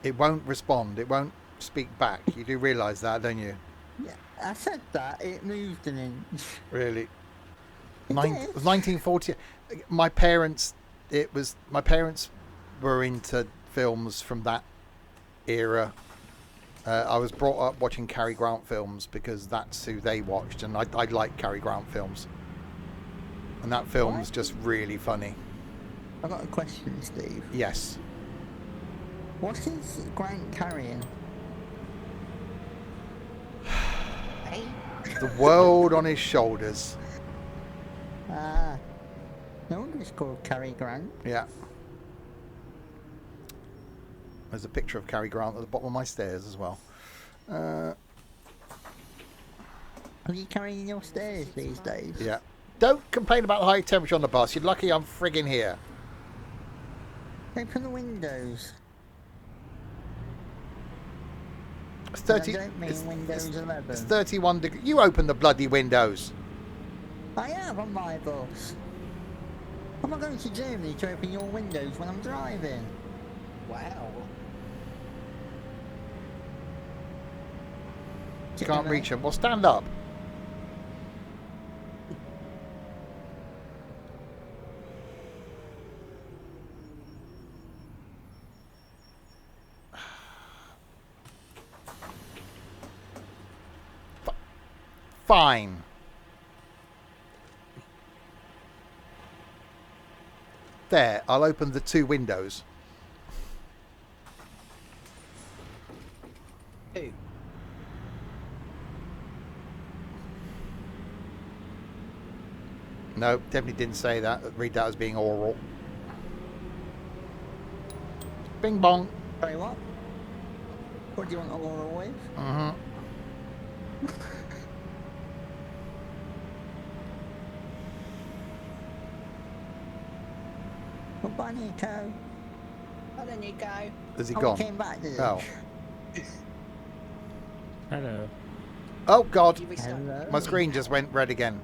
It won't respond. It won't speak back. You do realise that, don't you? Yeah, I said that. It moved an inch. Really? It It did. was 1940. My parents were into films from that era. I was brought up watching Cary Grant films because that's who they watched, and I like Cary Grant films. And that film's What? just really funny. I got a question, Steve. Yes. What is Grant carrying? Hey? The world on his shoulders. Ah, no wonder it's called Cary Grant. Yeah. There's a picture of Cary Grant at the bottom of my stairs as well. Are you carrying your stairs these days? Yeah. Don't complain about the high temperature on the bus. You're lucky I'm frigging here. Open the windows. It's And I 30. don't mean Windows 11. It's 31 degrees. You open the bloody windows. I have on my bus. I'm not going to Germany to open your windows when I'm driving. Wow. You can't reach them. Well, stand up. Fine. There, I'll open the two windows. Who? No, definitely didn't say that. Read that as being oral. Bing bong. Sorry, what? What do you want a oral with? Mm-hmm. Goodbye, Nico. Oh, there you go. Has he Oh, gone? he came back, did he? Oh. Hello. Oh, God. You restart. Hello. My screen just went red again.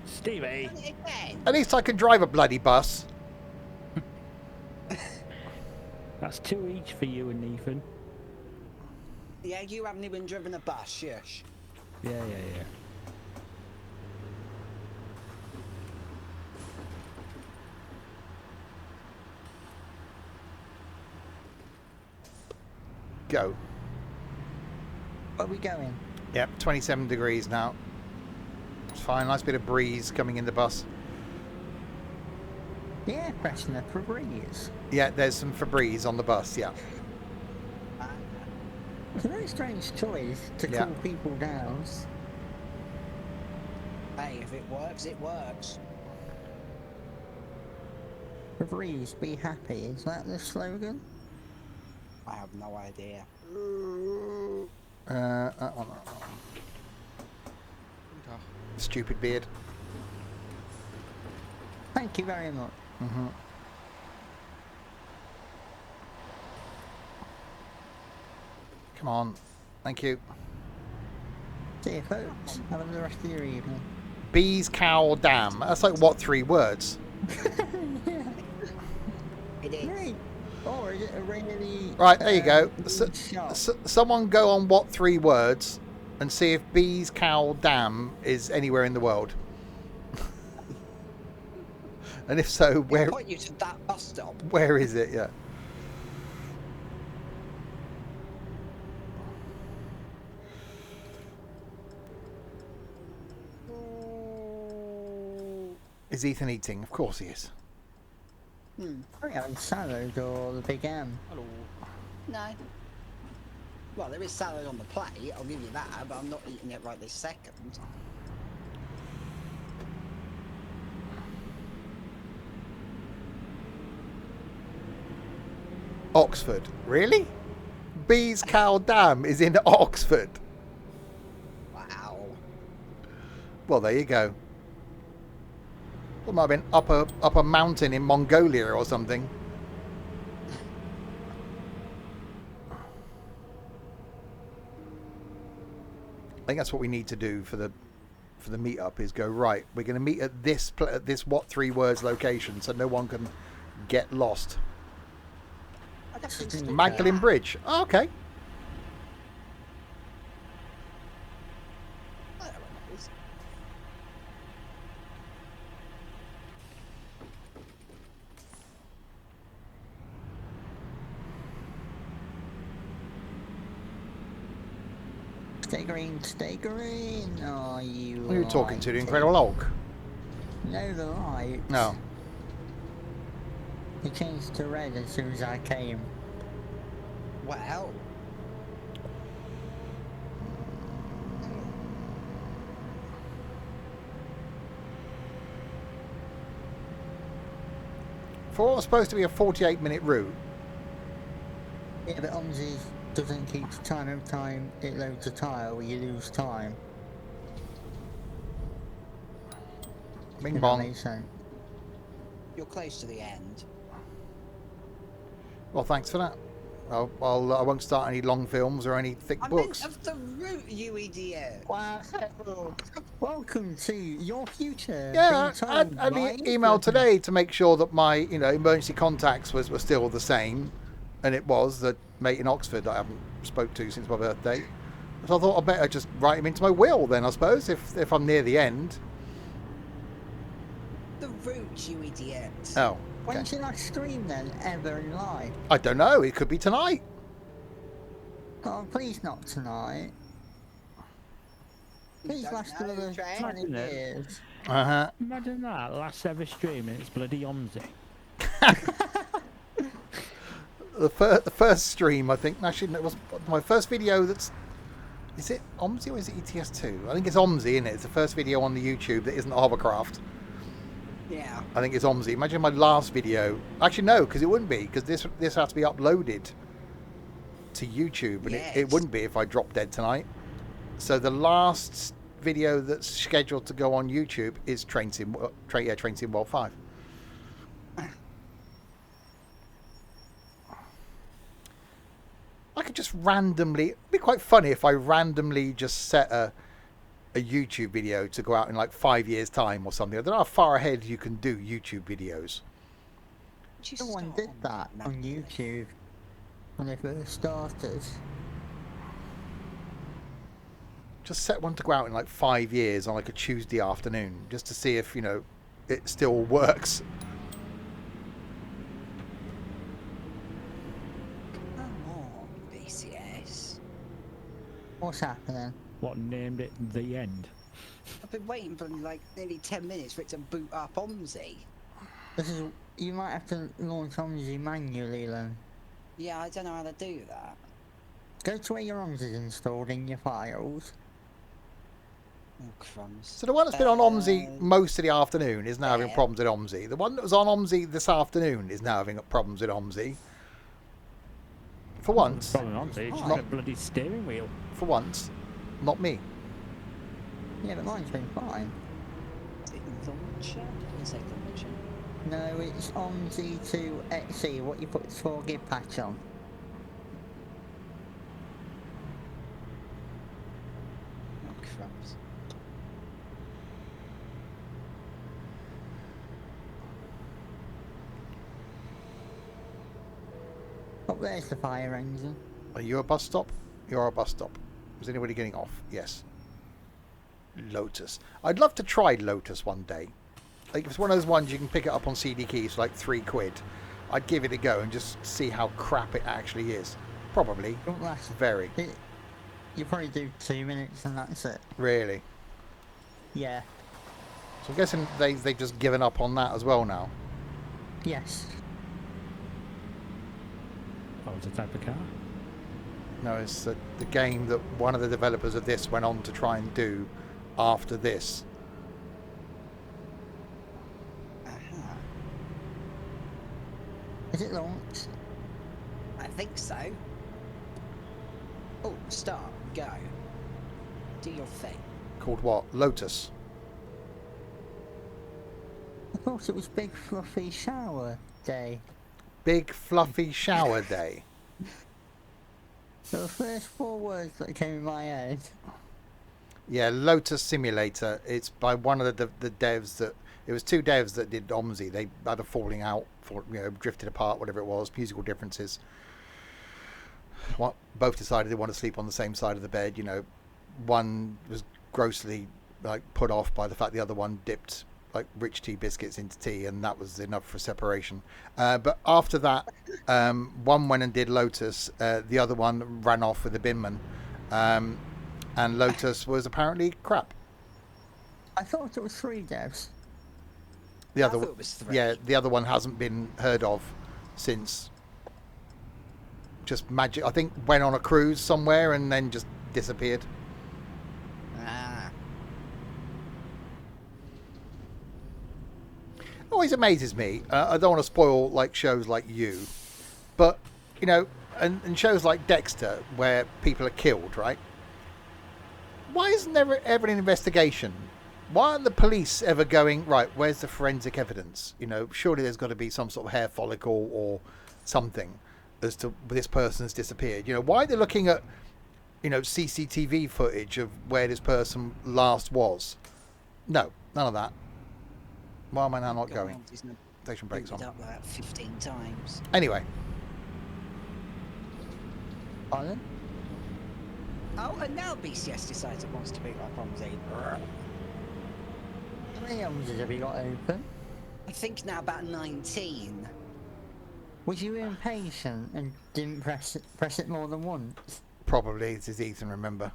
Stevie. Done it again. At least I can drive a bloody bus. That's 2 each for you and Ethan. Yeah, you haven't even driven a bus, shush. Yeah. Go. Where are we going? Yep, 27 degrees now. It's fine. Nice bit of breeze coming in the bus. Yeah, pressing a breeze. Yeah, there's some Febreze on the bus, yeah. It's a very strange choice to Yeah. cool people down. Hey, if it works, it works. Breeze, be happy. Is that the slogan? I have no idea. That one. Stupid beard. Thank you very much. Mm-hmm. Come on. Thank you. See you folks. Have a good rest of your evening. Bees, cow, dam. That's like, what, 3 words? It is. Great. Or is it a really... Right, there you go. good shot? Someone go on what 3 words and see if bees, cow, dam is anywhere in the world. And if so, I'll point you to that bus stop. where is it? Yeah. Is Ethan eating? Of course he is. Are we having salad or the big M? Hello. No. Well, there is salad on the plate, I'll give you that, but I'm not eating it right this second. Oxford. Really? Bees, cow, dam is in Oxford. Wow. Well, there you go. It might have been up a mountain in Mongolia or something. I think that's what we need to do for the meetup is go, right, we're going to meet at this what 3 words location so no one can get lost. I definitely stick Magdalen that. Bridge. Oh, okay. I don't know what it is. Stay green, stay green. Oh, you. Who are you talking to? The light. Incredible Hulk? No, the light. No. He changed to red as soon as I came. Well, For what was supposed to be a 48-minute route. Yeah, but OMSI doesn't keep time. Every time it loads a tile, you lose time. Bing If that bong. makes sense. you're close to the end. Well, thanks for that. I won't start any long films or any thick I books. meant of the route, you idiot. Wow. Welcome to your future. Yeah, being I told had by an email Ethan. today to make sure that my emergency contacts were still the same, and it was the mate in Oxford that I haven't spoke to since my birthday. So I thought I'd better just write him into my will then, I suppose, if I'm near the end. The route, you idiot. Oh, When's okay. your last stream then, ever in life? I don't know. It could be tonight. Oh, please not tonight. You Please don't last know, another Trent. 20 Isn't it? years. Uh-huh. Imagine that, last ever stream and it's bloody OMSI. The first stream, I think, actually, it was my first video that's Is it OMSI or is it ETS2? I think it's OMSI, isn't it? It's the first video on the YouTube that isn't a hovercraft. Yeah. I think it's OMSI. Imagine my last video. Actually, no, because it wouldn't be, because this has to be uploaded to YouTube, and Yes. it wouldn't be if I dropped dead tonight. So the last video that's scheduled to go on YouTube is Train Sim World 5. I could just randomly... It'd be quite funny if I randomly just set a YouTube video to go out in like 5 years' time or something. I don't know how far ahead you can do YouTube videos. Someone did that on YouTube when they first started. Just set one to go out in like 5 years on like a Tuesday afternoon, just to see if, you know, it still works. Come on, BCS. What's happening? What named it The End? I've been waiting for like nearly 10 minutes for it to boot up OMSI. This is. You might have to launch OMSI manually then. Yeah, I don't know how to do that. Go to where your OMSI is installed in your files. Oh, crumbs. So the one that's been on OMSI most of the afternoon is now having yeah. problems with OMSI. The one that was on OMSI this afternoon is now having problems with OMSI. For once. Problem on, it's just Not- a bloody steering wheel. For once. Not me. Yeah, but mine's been fine. Is it launcher? Didn't say launcher. No, it's OMSI to XE, what you put the 4 gig patch on. Oh, crumbs. Oh, there's the fire engine. Are you a bus stop? You're a bus stop. Is anybody getting off? Yes. Lotus. I'd love to try Lotus one day. Like, if it's one of those ones you can pick it up on CD keys for like £3, I'd give it a go and just see how crap it actually is. Probably. Don't last. Very. You probably do 2 minutes and that's it. Really. Yeah. So I'm guessing they've just given up on that as well now. Yes. What was the type of car? No, it's the game that one of the developers of this went on to try and do after this. Aha. Is it launched? I think so. Oh, start, go. Do your thing. Called what? Lotus. I thought it was Big Fluffy Shower Day. Big Fluffy Shower Day. So the first 4 words that came in my head. Yeah, Lotus Simulator. It's by one of the devs that... It was 2 devs that did OMSI. They had a falling out, drifted apart, whatever it was, musical differences. Both decided they want to sleep on the same side of the bed. You know, one was grossly put off by the fact the other one dipped rich tea biscuits into tea, and that was enough for separation. But after that, one went and did Lotus. The other one ran off with the binman, and Lotus was apparently crap. I thought it was 3 devs. The I other, thought it was 3. yeah, the other one hasn't been heard of since. Just magic. I think went on a cruise somewhere and then just disappeared. Ah. Always amazes me. I don't want to spoil shows like You, but you know, and shows like Dexter where people are killed, right? Why isn't there ever an investigation? Why aren't the police ever going, right, where's the forensic evidence? You know, surely there's got to be some sort of hair follicle or something as to this person's disappeared. You know, why are they looking at, CCTV footage of where this person last was? No, none of that. Why am I now not going? Station brakes on. Up like 15 times. Anyway, Pardon? Oh, and now BCS decides it wants to be like OMSI. How many OMSIs have you got open? I think now about 19. Was you impatient and didn't press it more than once? probably this is Ethan, remember?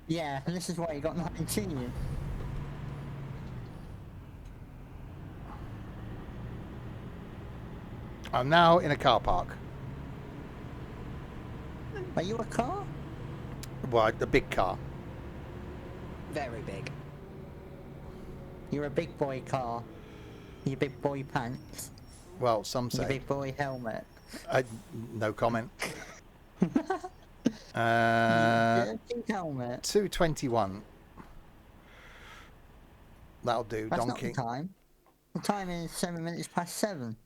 Yeah, and this is why you got 19. I'm now in a car park. Are you a car? Well, the big car. Very big. You're a big boy car. Your big boy pants. Well, some Your say. big boy helmet. No comment. Your big helmet. 2:21. That'll do, That's donkey. not the time. The time is 7 minutes past 7.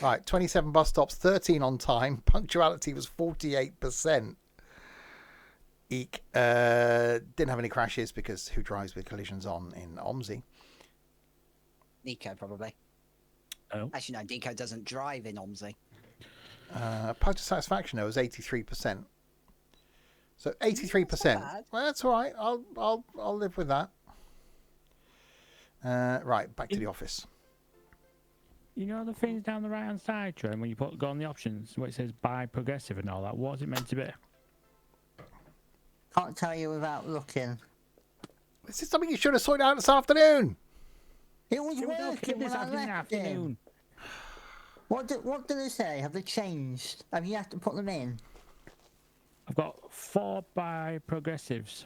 Right, 27 bus stops, 13 on time. Punctuality was 48%. Eek. Didn't have any crashes because who drives with collisions on in OMSI? Nico, probably. Oh. Actually, no, Nico doesn't drive in OMSI. Puncture satisfaction though was 83%. So 83%. That's not bad. Well, that's all right. I'll live with that. Right, back to the office. You know the things down the right hand side, Trent, when you go on the options where it says buy progressive and all that, what's it meant to be? Can't tell you without looking. This is something you should have sorted out this afternoon. It was It was okay working this when I left him. afternoon. What do they say? Have they changed? Have you had to put them in? I've got 4 buy progressives.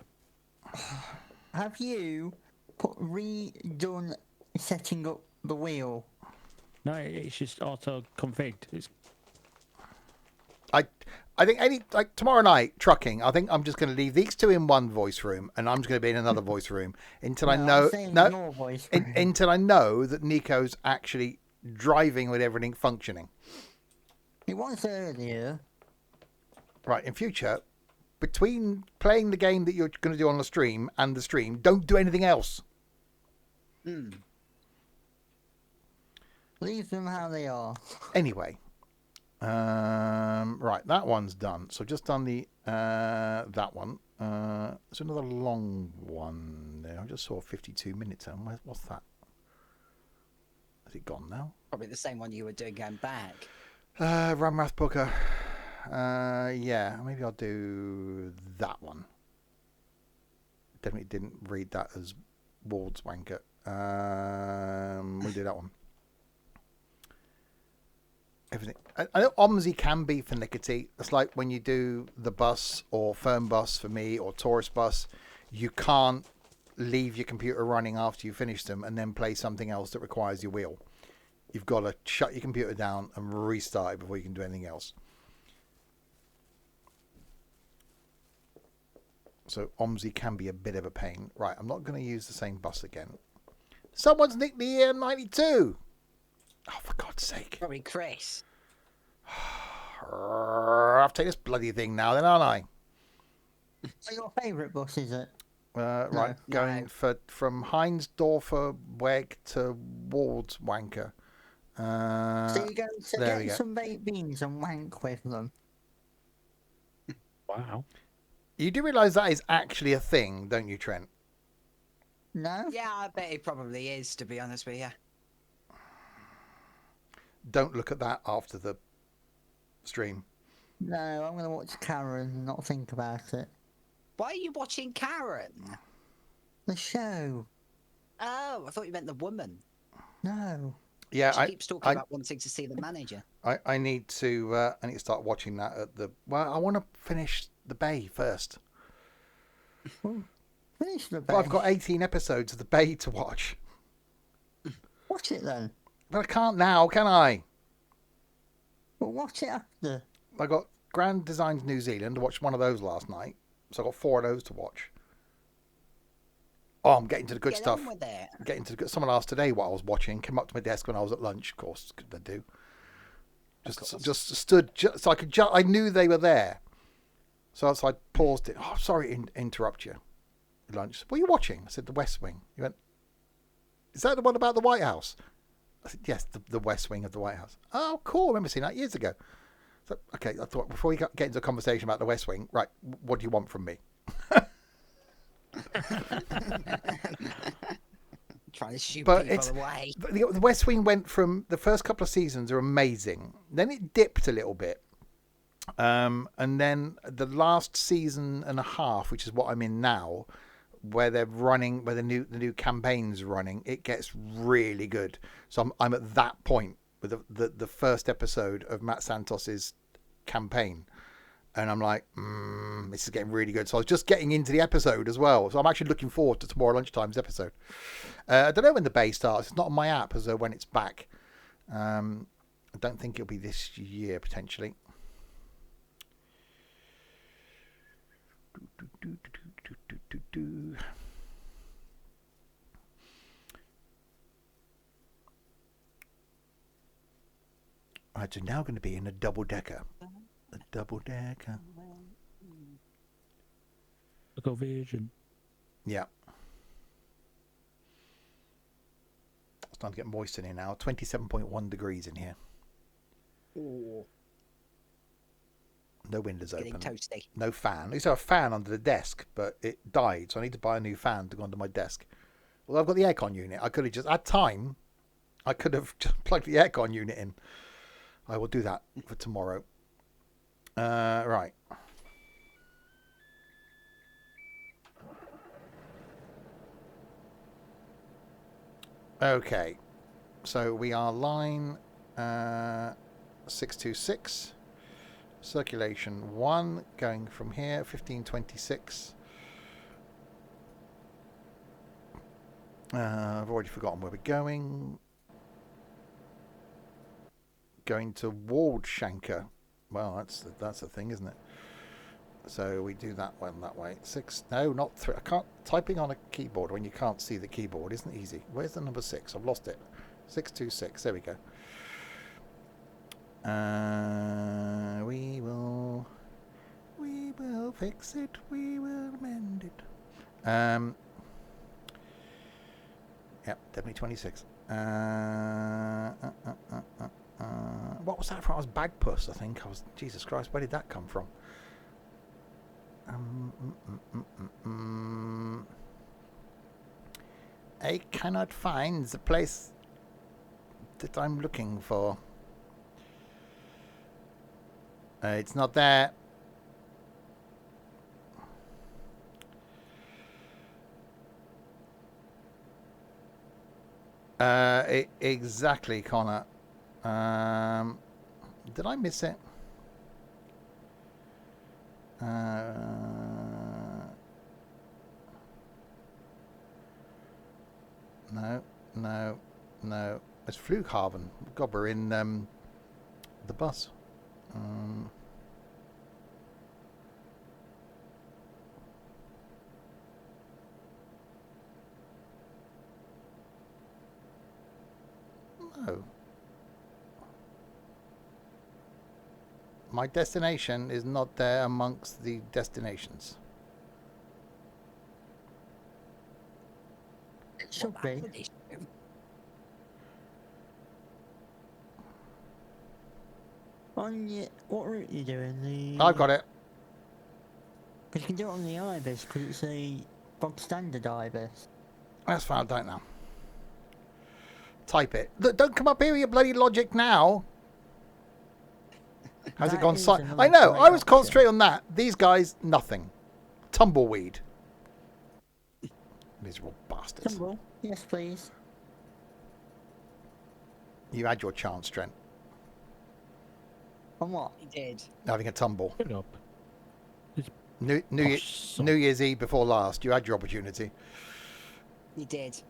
Have you redone setting up the wheel? No, it's just auto configured. It's I think tomorrow night trucking. I think I'm just going to leave these two in one voice room, and I'm just going to be in another voice room until I know your voice room. until I know that Nico's actually driving with everything functioning. It was earlier. Right, in future, between playing the game that you're going to do on the stream and the stream, don't do anything else. Leave them how they are. Anyway, right, that one's done. So just done the that one. There's another long one there. I just saw 52 minutes. What's that? Is it gone now? Probably the same one you were doing going back. Ramrath Booker. Yeah, maybe I'll do that one. Definitely didn't read that as Ward's wanker. We'll do that one. Everything. I know OMSI can be finicky. It's like when you do the bus or Fern bus for me or Taurus bus, you can't leave your computer running after you finish them and then play something else that requires your wheel. You've got to shut your computer down and restart it before you can do anything else. So OMSI can be a bit of a pain. Right, I'm not going to use the same bus again. Someone's nicked the 92. Oh, for God's sake. Probably Chris. I'll take this bloody thing now then, aren't I? So your favourite bus is it? Right, going from Heinsdorfer Weg to Ward's wanker. So you're going to there we get go. some baked beans and wank with them? wow. You do realise that is actually a thing, don't you, Trent? No? Yeah, I bet it probably is, to be honest with you. Don't look at that after the stream. No, I'm going to watch Karen and not think about it. Why are you watching Karen? The show. Oh, I thought you meant the woman. No. Yeah, She keeps talking about wanting to see the manager. I need to start watching that at the. Well, I want to finish the Bay first. Well, finish the But I've got 18 episodes of the Bay to watch. Watch it then. But I can't now, can I? Well, watch it after. I got Grand Designs New Zealand. I watched one of those last night, so I got 4 of those to watch. Oh, I'm getting to the good Get stuff. on with it. Getting to the good. Someone asked today what I was watching. Came up to my desk when I was at lunch. Of course, they do. Just stood. So I could. I knew they were there. So I paused it. Oh, sorry to interrupt you. Lunch. What are you watching? I said The West Wing. You went. Is that the one about the White House? I said yes, the West Wing of the White House. Oh, cool. I remember seeing that years ago. So okay, I thought before we get into a conversation about the West Wing, right? What do you want from me? Trying to shoot But people away. The West Wing went from the first couple of seasons are amazing. Then it dipped a little bit. And then the last season and a half, which is what I'm in now, where they're running, where the new campaign's running, it gets really good. So I'm at that point with the first episode of Matt Santos's campaign. And I'm like, this is getting really good. So I was just getting into the episode as well. So I'm actually looking forward to tomorrow lunchtime's episode. I don't know when the bay starts. It's not on my app as when it's back. I don't think it'll be this year, potentially. Right, so now going to be in a double-decker. A double-decker. Look at vision. Yeah. It's starting to get moist in here now. 27.1 degrees in here. Ooh, No windows getting open. toasty. No fan. I used to have a fan under the desk, but it died, so I need to buy a new fan to go under my desk. Well, I've got the aircon unit. I could have just, at time, I could have just plugged the aircon unit in. I will do that for tomorrow. Right. Okay. So we are line 626. Circulation 1 going from here, 1526. I've already forgotten where we're going. Going to Waldshanker. Well, that's the thing, isn't it? So we do that one that way. 6. No, not 3. I can't. Typing on a keyboard when you can't see the keyboard isn't easy. Where's the number 6? I've lost it. 626. There we go. We will fix it. We will mend it. Yep, definitely 26. What was that from? I was Bagpuss, I think. Jesus Christ, where did that come from? I cannot find the place that I'm looking for. It's not there. Exactly, Connor. Did I miss it? No. It's Flughaven. God, we're in the bus. No. My destination is not there amongst the destinations. It should be. What route are you doing? I've got it. Because you can do it on the Ibis, because it's a bog standard Ibis. That's fine, I don't know. Type it. Look, don't come up here with your bloody logic now. Has it That gone is silent? another I know, great I was option. concentrating on that. These guys, nothing. Tumbleweed. Miserable bastards. Tumble. Yes, please. You had your chance, Trent. On what? He did. Having a tumble. Get up. New son. Year's Eve before last. You had your opportunity. He did.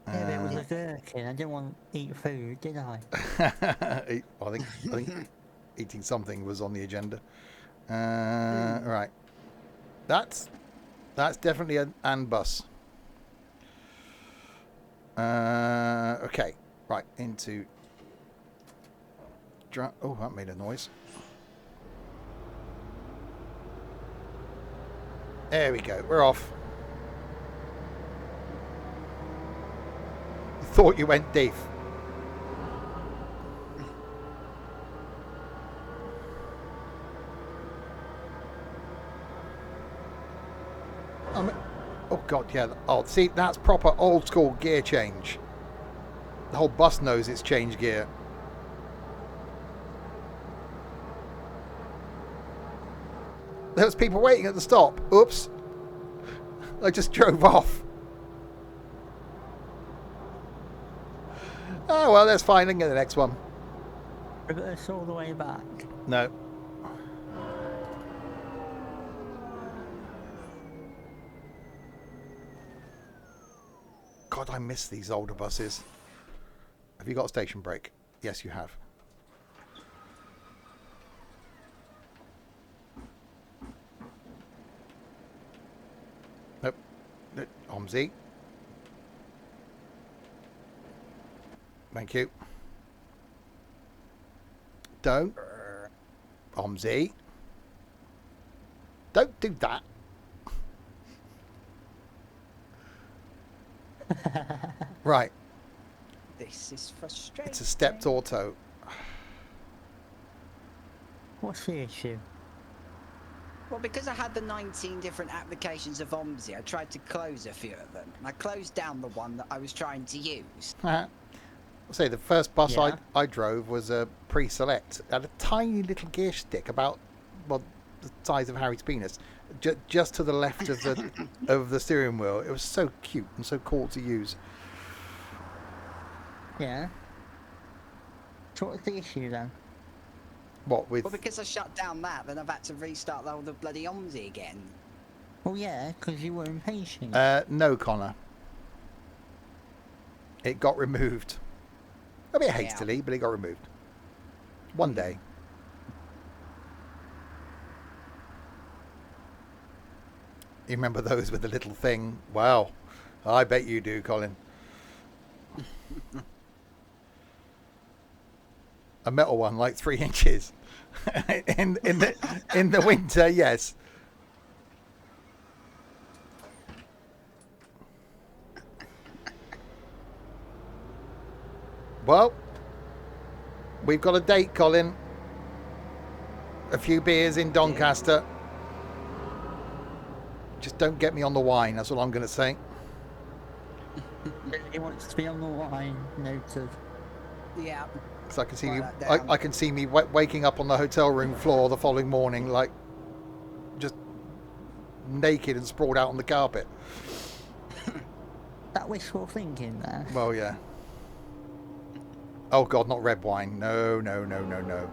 Yeah, but it was a gherkin. I didn't want to eat food, did I? I think eating something was on the agenda. Right. That's definitely an bus. Okay. Right, into... Oh, that made a noise. There we go. We're off. Thought you went deep. Oh god, yeah. Oh, see, that's proper old school gear change. The whole bus knows it's changed gear. There was people waiting at the stop. Oops. I just drove off. Oh, well, that's fine. I can get the next one. Reverse all the way back. No. God, I miss these older buses. Have you got a station brake? Yes, you have. Nope. OMSI. Thank you. Don't. OMSI. Don't do that. Right. This is frustrating. It's a stepped auto. What's the issue? Well, because I had the 19 different applications of OMSI, I tried to close a few of them. And I closed down the one that I was trying to use. I'll say the first bus Yeah. I drove was a pre-select. It had a tiny little gear stick about, well, the size of Harry's penis, just to the left of the of the steering wheel. It was so cute and so cool to use. Yeah. So what's the issue then? What with? Well, because I shut down that, then I've had to restart the whole bloody OMSI again. Well, yeah, because you were impatient. No, Connor. It got removed. A bit hastily, but it got removed. One day. You remember those with the little thing? Wow. I bet you do, Colin. A metal one, like 3 inches. in the winter, yes. Well, we've got a date, Colin. A few beers in Doncaster. Just don't get me on the wine, that's all I'm going to say. He wants to be on the line, noted. Yeah. So I can see Write me, that down. I can see me waking up on the hotel room floor the following morning, like just naked and sprawled out on the carpet. That wishful thinking there. Well, yeah. Oh God, not red wine. No, no, no, no, no.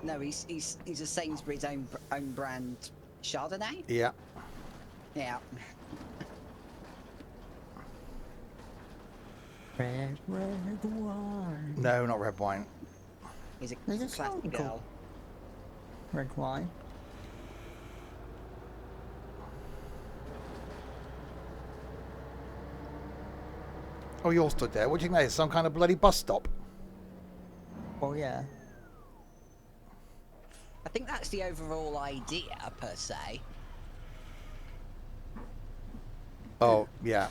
No, he's a Sainsbury's own brand Chardonnay. Yeah. Yeah. Red wine. No, not red wine. He's a There's a song classy called girl. Red wine. Oh, you're stood there. What do you think that is? Some kind of bloody bus stop? Well, yeah. I think that's the overall idea per se. Oh, yeah.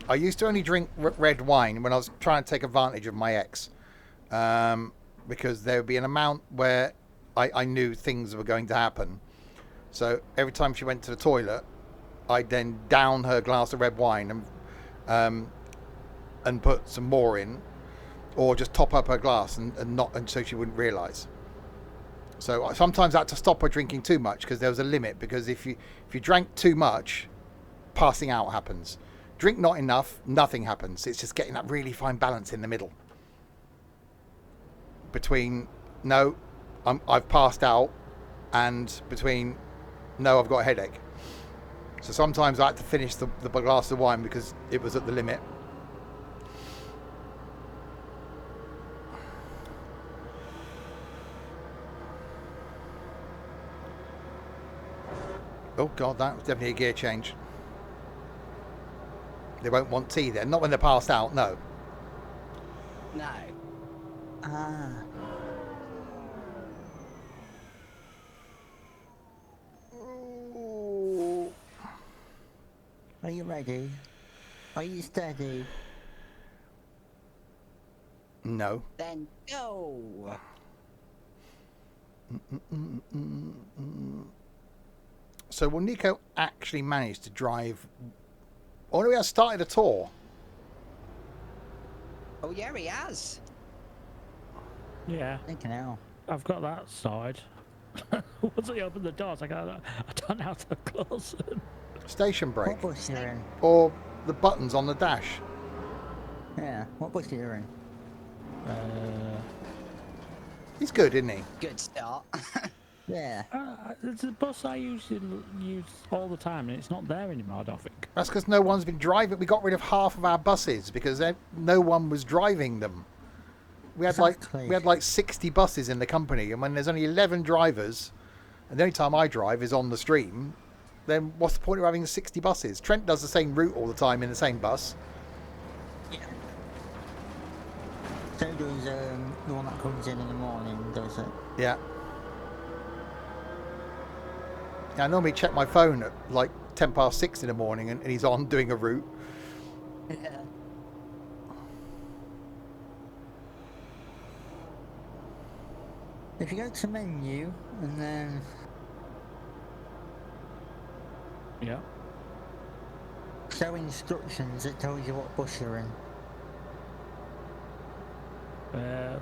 I used to only drink red wine when I was trying to take advantage of my ex. Because there would be an amount where I knew things were going to happen. So every time she went to the toilet, I'd then down her glass of red wine and put some more in, or just top up her glass and so she wouldn't realise. So sometimes I had to stop her drinking too much because there was a limit. Because if you drank too much, passing out happens. Drink not enough, nothing happens. It's just getting that really fine balance in the middle between no, I've passed out, and between no, I've got a headache. So sometimes I had to finish the glass of wine because it was at the limit. Oh God, that was definitely a gear change. They won't want tea then, not when they're passed out, no. No. Ah. Ooh. Are you ready? Are you steady? No. Then go. So will Nico actually manage to drive? Oh no, he has started a tour. Oh yeah, he has. Yeah, Thinking now. I've got that side. Once I open the doors, I don't know how to close them. Station brake. What bus you in? Or the buttons on the dash. Yeah. What bus you in? He's good, isn't he? Good start. Yeah. It's a bus I usually use all the time, and it's not there anymore, I don't think. That's because no one's been driving. We got rid of half of our buses because no one was driving them. Exactly. We had like 60 buses in the company, and when there's only 11 drivers, and the only time I drive is on the stream, then what's the point of having 60 buses? Trent does the same route all the time in the same bus. Yeah. So does the one that comes in the morning, does it? Yeah. I normally check my phone at like 10 past 6 in the morning, and he's on doing a route. Yeah. If you go to menu and then Yeah. show instructions, it tells you what bus you're in.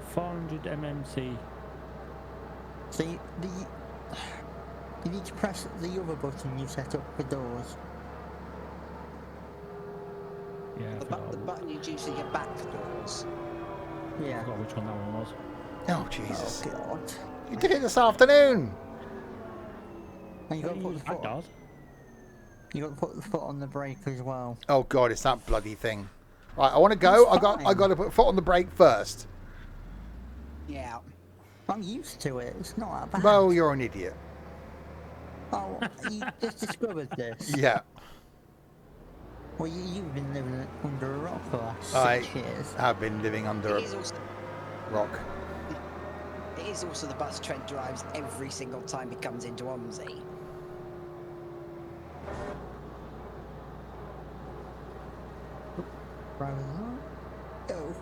400 MMC. So you need to press the other button you set up for doors. Yeah, I The forgot, button you use for your back doors. I Yeah. forgot which one that one was. Oh, Jesus. Oh god. You did it this afternoon. And you got to put the I foot. did. You got to put the foot on the brake as well. Oh, God, it's that bloody thing. Right, I want to go. It's I got to put foot on the brake first. Yeah. I'm used to it. It's not that bad. Well, you're an idiot. Oh, you just discovered this. Yeah. Well, you've been living under a rock for the last I 6 years. have been living under It a is also rock. it is also the bus Trent drives every single time he comes into OMSI. Right. Oh.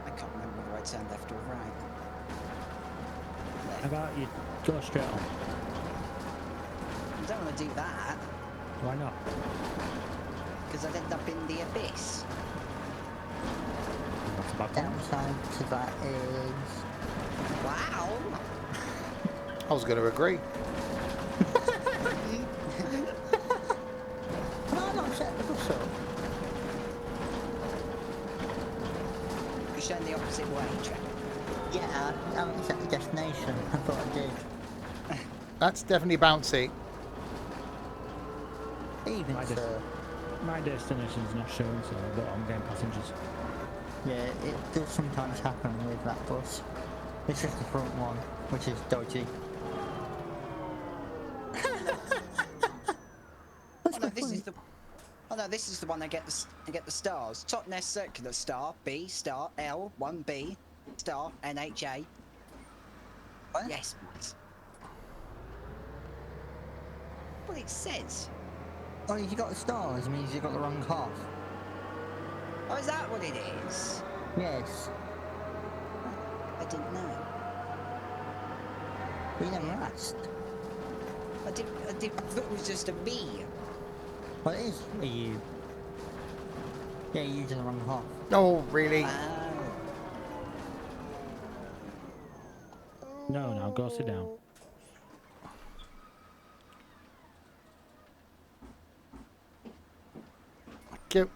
I can't remember whether I turned left or right. How about you go straight on? I don't want to do that Why not? because I'd end up in the abyss. That's about time. Downside to that is... Wow. I was going to agree. Can I not set the bus up? You're showing the opposite way, Trent. Yeah, I haven't set the destination. I thought I did. That's definitely bouncy. Even I so. just- My destination's not showing, so but I'm getting passengers. Yeah, it does sometimes happen with that bus. It's just the front one, which is dodgy. Oh no, this is the. Oh no, this is the one I get the stars. Totnes circular star B star L 1B star NHA. What? Yes, please. Well, it says. Oh, if you got the stars, it means you got the wrong half. Oh, is that what it is? Yes. I didn't know. We never asked. I thought it was just a B. Well, it is a U. Yeah, you're using the wrong half. Oh, really? Wow. No, now go sit down. Cute.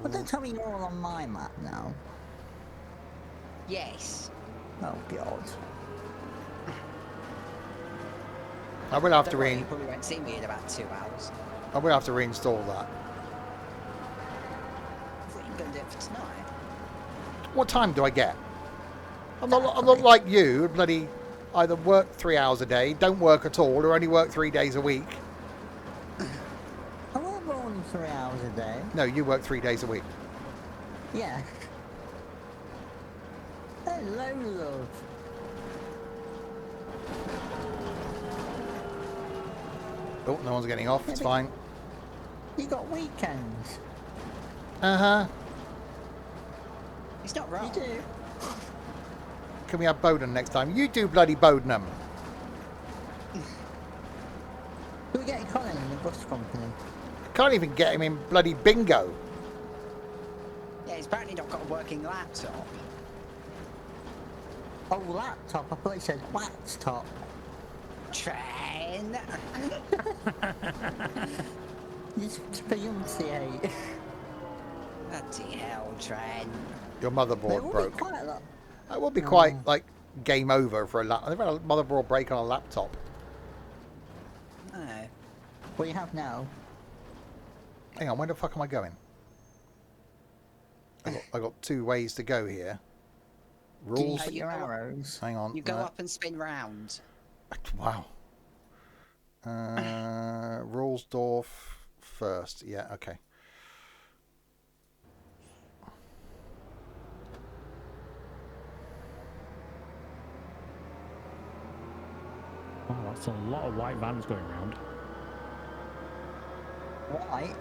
But don't tell me you're all on my map now. Yes. Oh, God. I will have to Don't worry, you probably won't see me in about 2 hours. I will have to reinstall that. I thought you were going to do it for tonight. What time do I get? I'm not like you, bloody either work 3 hours a day, don't work at all, or only work 3 days a week. I won't go on 3 hours a day. No, you work 3 days a week. Yeah. Hello, love. Oh, no one's getting off, it's fine. You got weekends. Uh-huh. He's not wrong. You do. Can we have Bowden next time? You do bloody Bowdenham. We're getting Colin in the bus company. Can't even get him in bloody bingo. Yeah, he's apparently not got a working laptop. Oh, laptop. I thought he said wax top. Train. You just pronunciate. Bloody hell, Train. Your There motherboard will broke. be quite a lot. That would be quite like game over for a lap. I've had a motherboard break on a laptop. No. What do you have now? Hang on, where the fuck am I going? I got 2 ways to go here. Do you Rules. hit you your go up- arrows? Hang on. You go no. up and spin round. Wow. Rulesdorf first. Yeah, okay. Oh, that's a lot of white vans going around. White?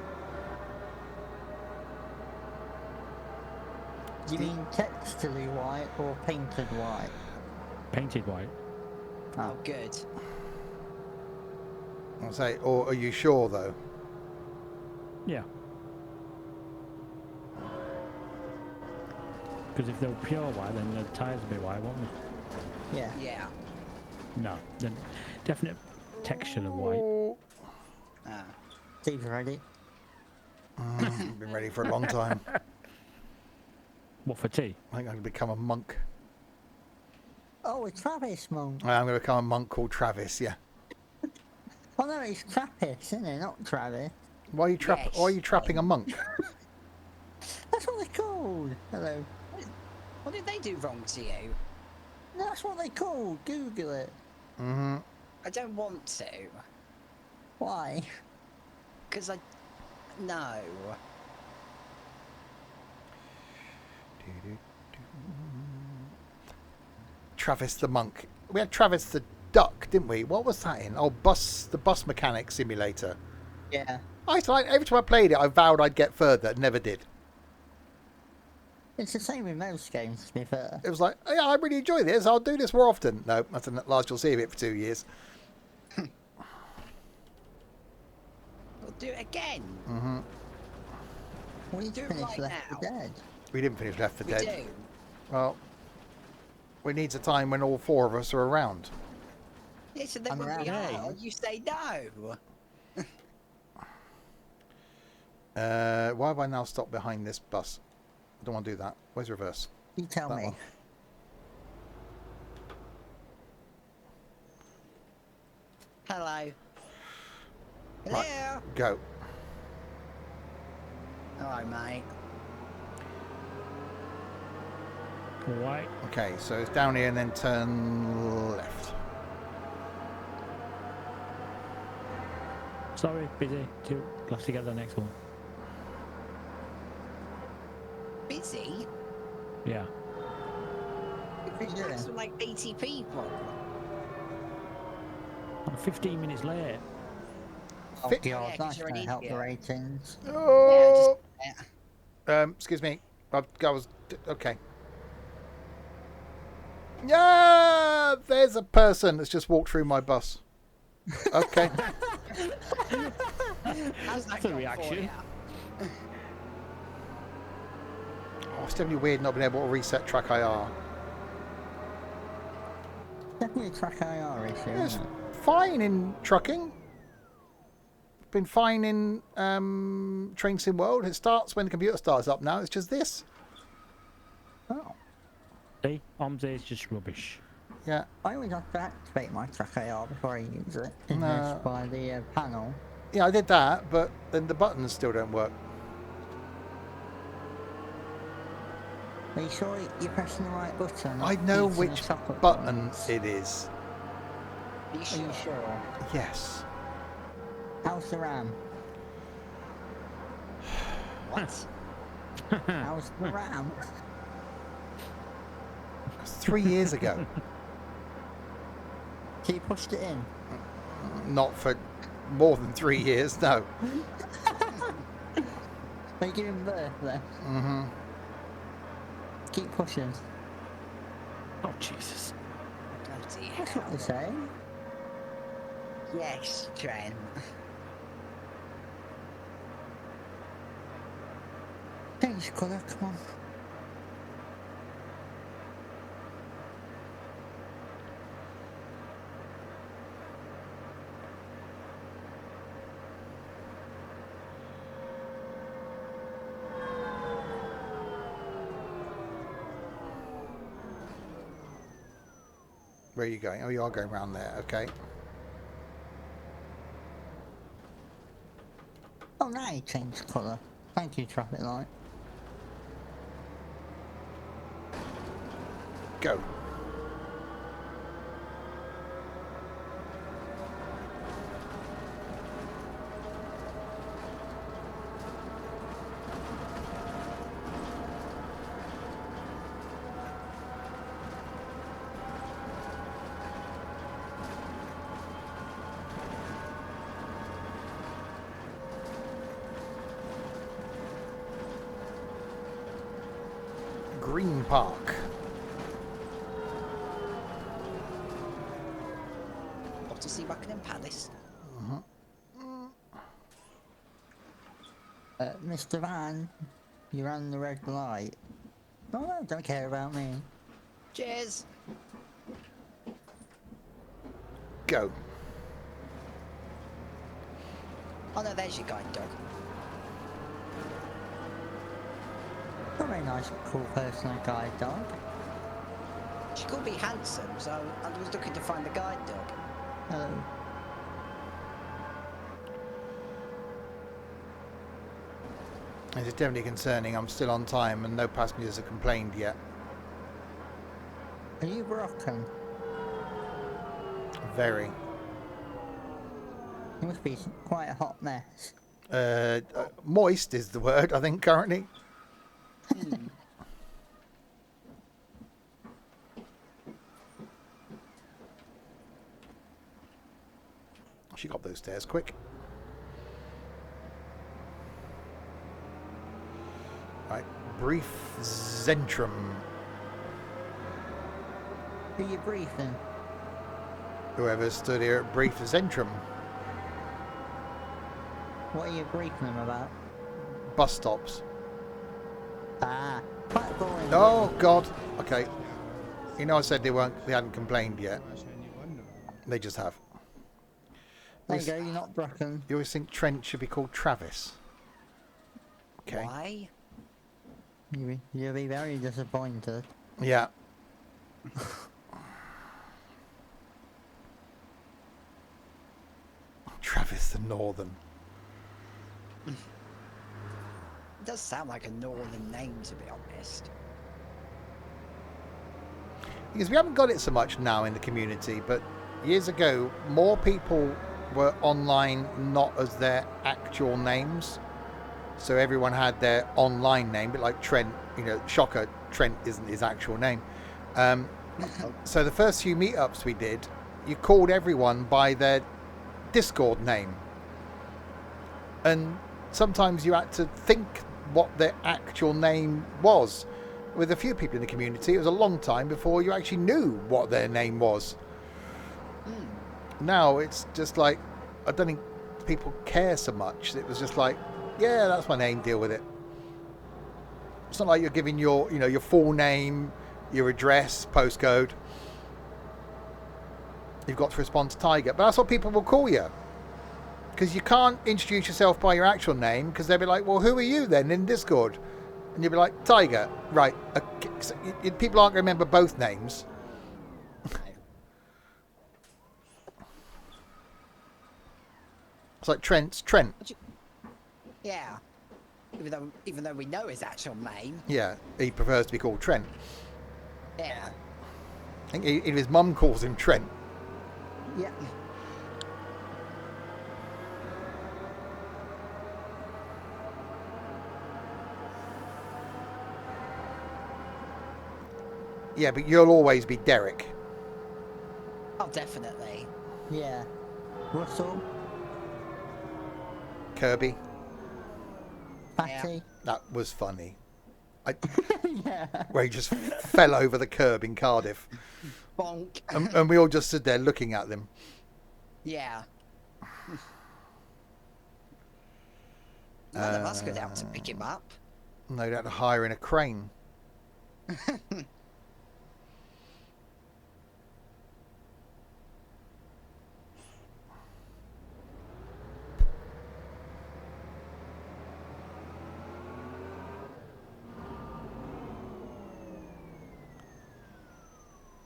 Do you mean texturally white or painted white? Painted white. Oh, good. I'll say, or are you sure though? Yeah. Because if they were pure white, then the tyres would be white, won't they? Yeah. Yeah. No. The definite texture of white. Oh, Ah. Steve's ready. been ready for a long time. What for tea? I think I'm going to become a monk. Oh, it's Travis, Monk. I'm going to become a monk called Travis. Yeah. Oh no, it's Trappist, isn't it? Not Travis. Why are you Yes. Why are you trapping a monk? That's what they're called. Hello. What did they do wrong to you? That's what they called. Google it. Mm-hmm. I don't want to. Why? Because I... No. Travis the monk. We had Travis the duck, didn't we? What was that in? Oh, the bus mechanic simulator. Yeah. I used to like, every time I played it, I vowed I'd get further. Never did. It's the same with most games, to be fair. It was like, yeah, I really enjoy this. I'll do this more often. No, that's a large. You'll see of it for 2 years. We'll do it again. Mm-hmm. We need Do to it finish right Left 4 now. Dead. We didn't finish Left 4 We Dead. do. Well, we need a time when all 4 of us are around. Yeah, so then I'm when we around. are, you say no. Why have I now stopped behind this bus? I don't want to do that. Where's reverse? You tell That me. one. Hello. Hello. Right, go. Hello, mate. White. Okay, so it's down here and then turn left. Sorry, busy. Two. Let's get the next one. Busy? Yeah. We've Yeah. with like 80 people. I'm 15 minutes late. Oh Fit- god, Yeah, 'cause that's you're an gonna help the idiot. ratings. Oh! Yeah, Excuse me. I was okay. Yeah, there's a person that's just walked through my bus. Okay. How's that That's a gone for reaction. ya? Oh, it's definitely weird not being able to reset track IR. Definitely a track IR issue, It's isn't it? fine in trucking. Been fine in Train Sim World. It starts when the computer starts up now. It's just this. Oh. See, OMSI is just rubbish. Yeah. I always have to activate my track IR before I use it. In No. this by the panel. Yeah, I did that, but then the buttons still don't work. Are you sure you're pressing the right button? I know Eating the which chocolate button ones? it is. Are you Are sure? you sure? Yes. How's the RAM? What? How's the RAM? It's 3 years ago. So you pushed it in? Not for more than 3 years, no. Are you giving birth then? Mm-hmm. Keep pushing. Oh, Jesus. Bloody That's hell. what they say. Yes, Trent. Change colour, come on. Where are you going? Oh, you are going around there. Okay. Oh, now you changed colour. Thank you, traffic light. Go. Green Park. Off to see Buckingham Palace. Mr. Van, you ran the red light. Oh, no, don't care about me. Cheers. Go. Oh no, there's your guide dog. A very nice, cool person, a guide dog. She could be handsome, so I was looking to find the guide dog. Hello. This is definitely concerning. I'm still on time and no passengers have complained yet. Are you broken? Very. You must be quite a hot mess. Moist is the word, I think, currently. She got those stairs quick. Right, brief Zentrum. Who you briefing? Whoever stood here at brief Zentrum. What are you briefing them about? Bus stops. Ah, quite boring. Oh God. Okay. You know I said they hadn't complained yet. They just have. There you go, you're not broken. You always think Trent should be called Travis. Okay. Why? You'll be very disappointed. Yeah. Travis the Northern. It does sound like a northern name, to be honest. Because we haven't got it so much now in the community, but years ago, more people were online not as their actual names. So everyone had their online name, but like Trent, you know, shocker, Trent isn't his actual name. So the first few meetups we did, you called everyone by their Discord name. And sometimes you had to think what their actual name was. With a few people in the community, it was a long time before you actually knew what their name was. Now it's just like, I don't think people care so much. It was just like, yeah, that's my name, deal with it. It's not like you're giving your, you know, your full name, your address, postcode. You've got to respond to Tiger, but that's what people will call you. Because you can't introduce yourself by your actual name, because they'll be like, well, who are you then in Discord? And you'll be like, Tiger. Right. Okay. So people aren't going to remember both names. It's like Trent's Trent. Yeah. Even though we know his actual name. Yeah, he prefers to be called Trent. Yeah. I think even his mum calls him Trent. Yeah. Yeah, but you'll always be Derek. Oh, definitely. Yeah. Russell, Kirby. Patty. That was funny. Yeah. Where he just fell over the curb in Cardiff. Bonk. And we all just stood there looking at them. Yeah. None of us could help to pick him up. No, you had to hire in a crane.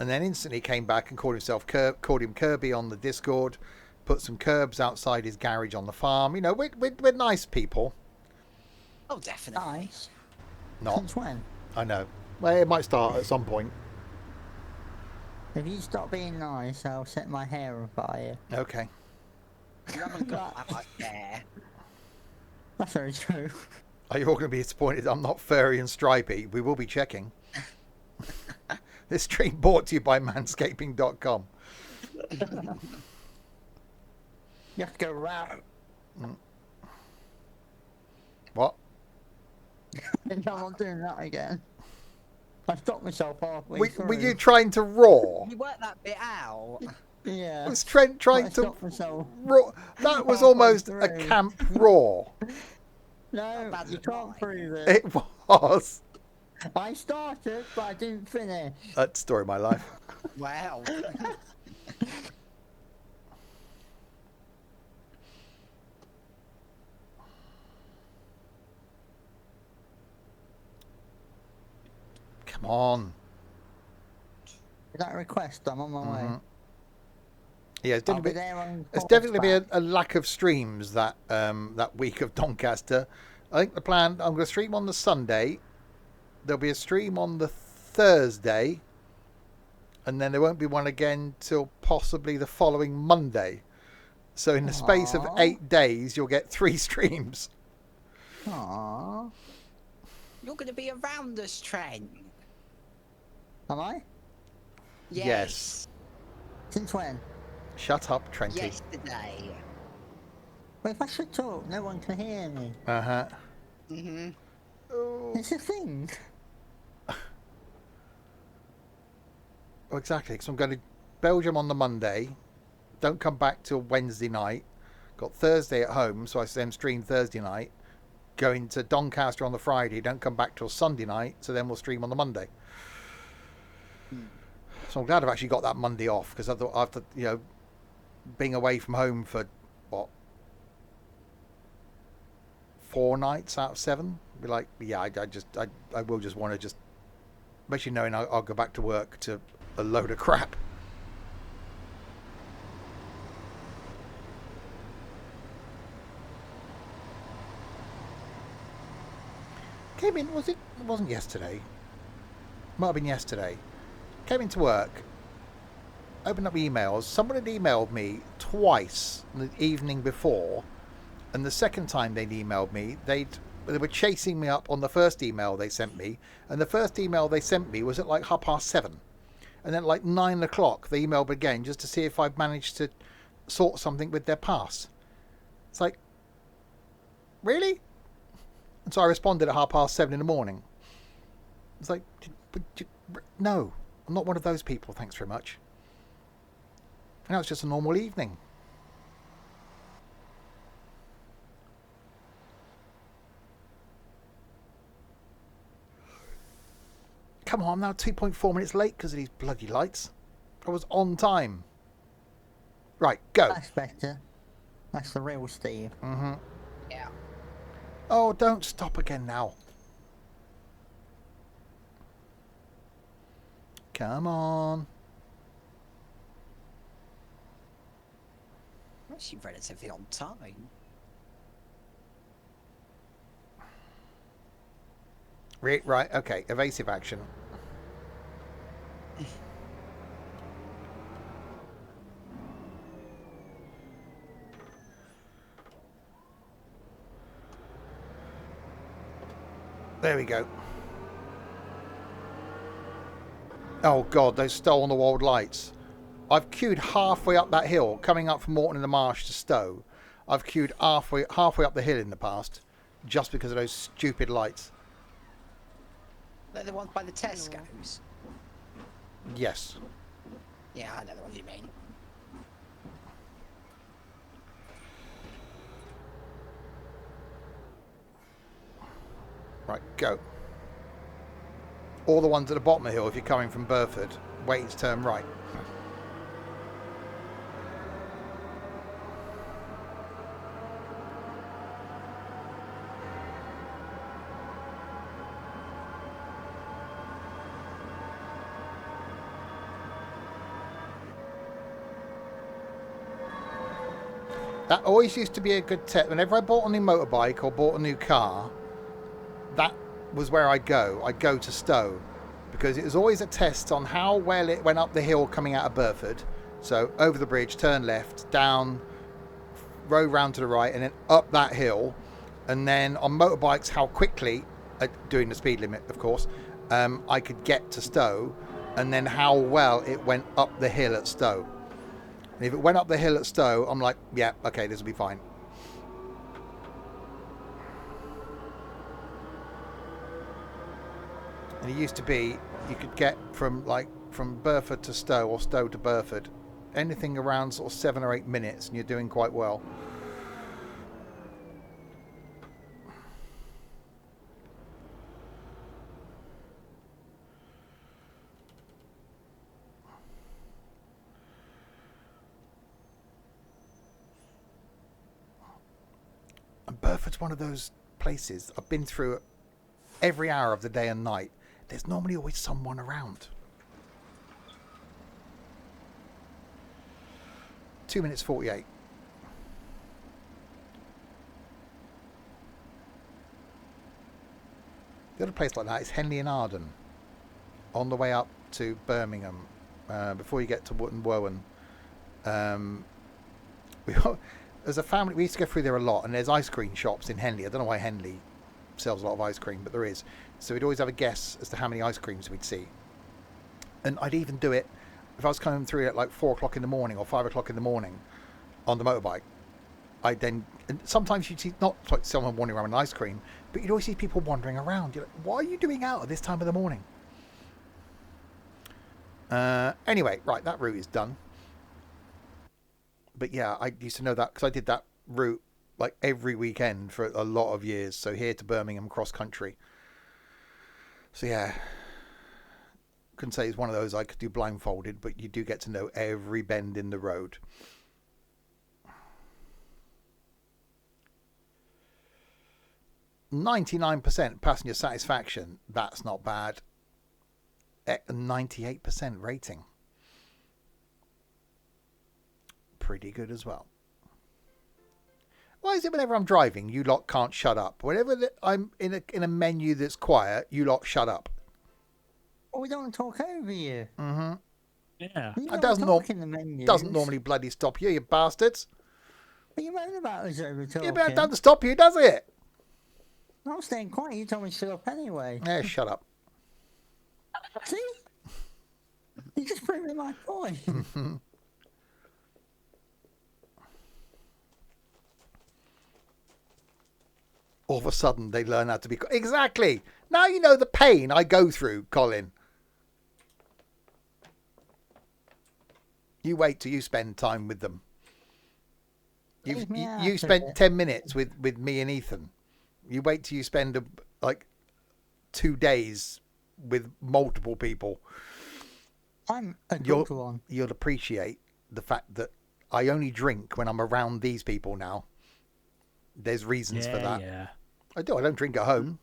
and then instantly came back and called him Kirby on the Discord, put some curbs outside his garage on the farm. You know, we're nice people. Oh, definitely. Nice. Not. Since when? I know. Well, it might start at some point. If you stop being nice, I'll set my hair on fire. Okay. You haven't got that much hair. That's very true. Are you all going to be disappointed I'm not furry and stripy? We will be checking. This stream brought to you by manscaping.com. You have to go round. What? No, I'm not doing that again. I stopped myself halfway through. Were you trying to roar? You worked that bit out. Yeah. Was Trent trying to stop myself. roar? That was Halfway almost a through. camp roar. No, That's you can't right. prove it. It was. I started, but I didn't finish. That's the story of my life. Wow. Come on. Is that a request? I'm on my way. Yeah, it's I'll be definitely, there on there's definitely be horseback. a lack of streams that that week of Doncaster. I think the plan, I'm going to stream on the Sunday. There'll be a stream on the Thursday. And then there won't be one again till possibly the following Monday. So in the space of Aw. 8 days, you'll get 3 streams. Aww. You're going to be around us, Trent. Am I? Yes. Since when? Shut up, Trenty. Yesterday. Well, if I should talk, no one can hear me. Uh-huh. Mm-hmm. Oh, It's a thing. exactly, because I'm going to Belgium on the Monday. Don't come back till Wednesday night. Got Thursday at home, so I then stream Thursday night. Going to Doncaster on the Friday. Don't come back till Sunday night, so then we'll stream on the Monday. So I'm glad I've actually got that Monday off, because I thought after, you know, being away from home for, what, 4 nights out of 7? Be like, yeah, I will just want to just, especially knowing I'll go back to work to a load of crap. Came in, it wasn't yesterday. Might have been yesterday. Came into work, opened up emails. Someone had emailed me twice the evening before, and the second time they'd emailed me, they were chasing me up on the first email they sent me, and the first email they sent me was at like 7:30, and then at like 9 o'clock they emailed again just to see if I'd managed to sort something with their pass. It's like, really? And so I responded at 7:30 in the morning. It's like, no, I'm not one of those people, thanks very much. And that was just a normal evening. Come on, I'm now 2.4 minutes late because of these bloody lights. I was on time. Right, go. That's better. That's the real Steve. Mm-hmm. Yeah. Oh, don't stop again now. Come on. Actually, relatively on time. Right, okay. Evasive action. There we go. Oh god, those stole-on-the-world lights. I've queued halfway up that hill, coming up from Morton in the Marsh to Stowe. I've queued halfway up the hill in the past, just because of those stupid lights. They're the ones by the Tesco's. Yes. Yeah, I know the ones you mean. Right, go. All the ones at the bottom of the hill if you're coming from Burford. Wait to turn right. That always used to be a good test. Whenever I bought a new motorbike or bought a new car, that was where I'd go. I'd go to Stowe because it was always a test on how well it went up the hill coming out of Burford. So over the bridge, turn left, down, road round to the right, and then up that hill. And then on motorbikes, how quickly, doing the speed limit, of course, I could get to Stowe, and then how well it went up the hill at Stowe. And if it went up the hill at Stowe, I'm like, yeah, okay, this will be fine. And it used to be, you could get from Burford to Stowe or Stowe to Burford, anything around sort of 7 or 8 minutes, and you're doing quite well. And Burford's one of those places I've been through every hour of the day and night. There's normally always someone around. 2 minutes 48. The other place like that is Henley and Arden, on the way up to Birmingham, before you get to Wootton Wowan. As a family, we used to go through there a lot, and there's ice cream shops in Henley. I don't know why Henley sells a lot of ice cream, but there is. So we'd always have a guess as to how many ice creams we'd see. And I'd even do it if I was coming through at like 4 o'clock in the morning or 5 o'clock in the morning on the motorbike. And sometimes you'd see not like someone wandering around with an ice cream, but you'd always see people wandering around. You're like, what are you doing out at this time of the morning? Anyway, right, that route is done. But yeah, I used to know that because I did that route like every weekend for a lot of years. So here to Birmingham, cross country. So yeah, couldn't say it's one of those I could do blindfolded, but you do get to know every bend in the road. "99% passenger satisfaction." That's not bad. 98% rating. Pretty good as well. Why is it whenever I'm driving, you lot can't shut up? Whenever I'm in a menu that's quiet, you lot shut up. Well, we don't want to talk over you. Mm-hmm. Yeah. You It don't doesn't normally bloody stop you, you bastards. What are you moaning about us over talking? Yeah, but it doesn't stop you, does it? I'm staying quiet. You told me to shut up anyway. Yeah, shut up. See? You just proving my point. All of a sudden, they learn how to be... Exactly! Now you know the pain I go through, Colin. You wait till you spend time with them. You spent 10 minutes with me and Ethan. You wait till you spend like 2 days with multiple people. I'm a good one. You'll appreciate the fact that I only drink when I'm around these people now. There's reasons for that. Yeah. I don't drink at home.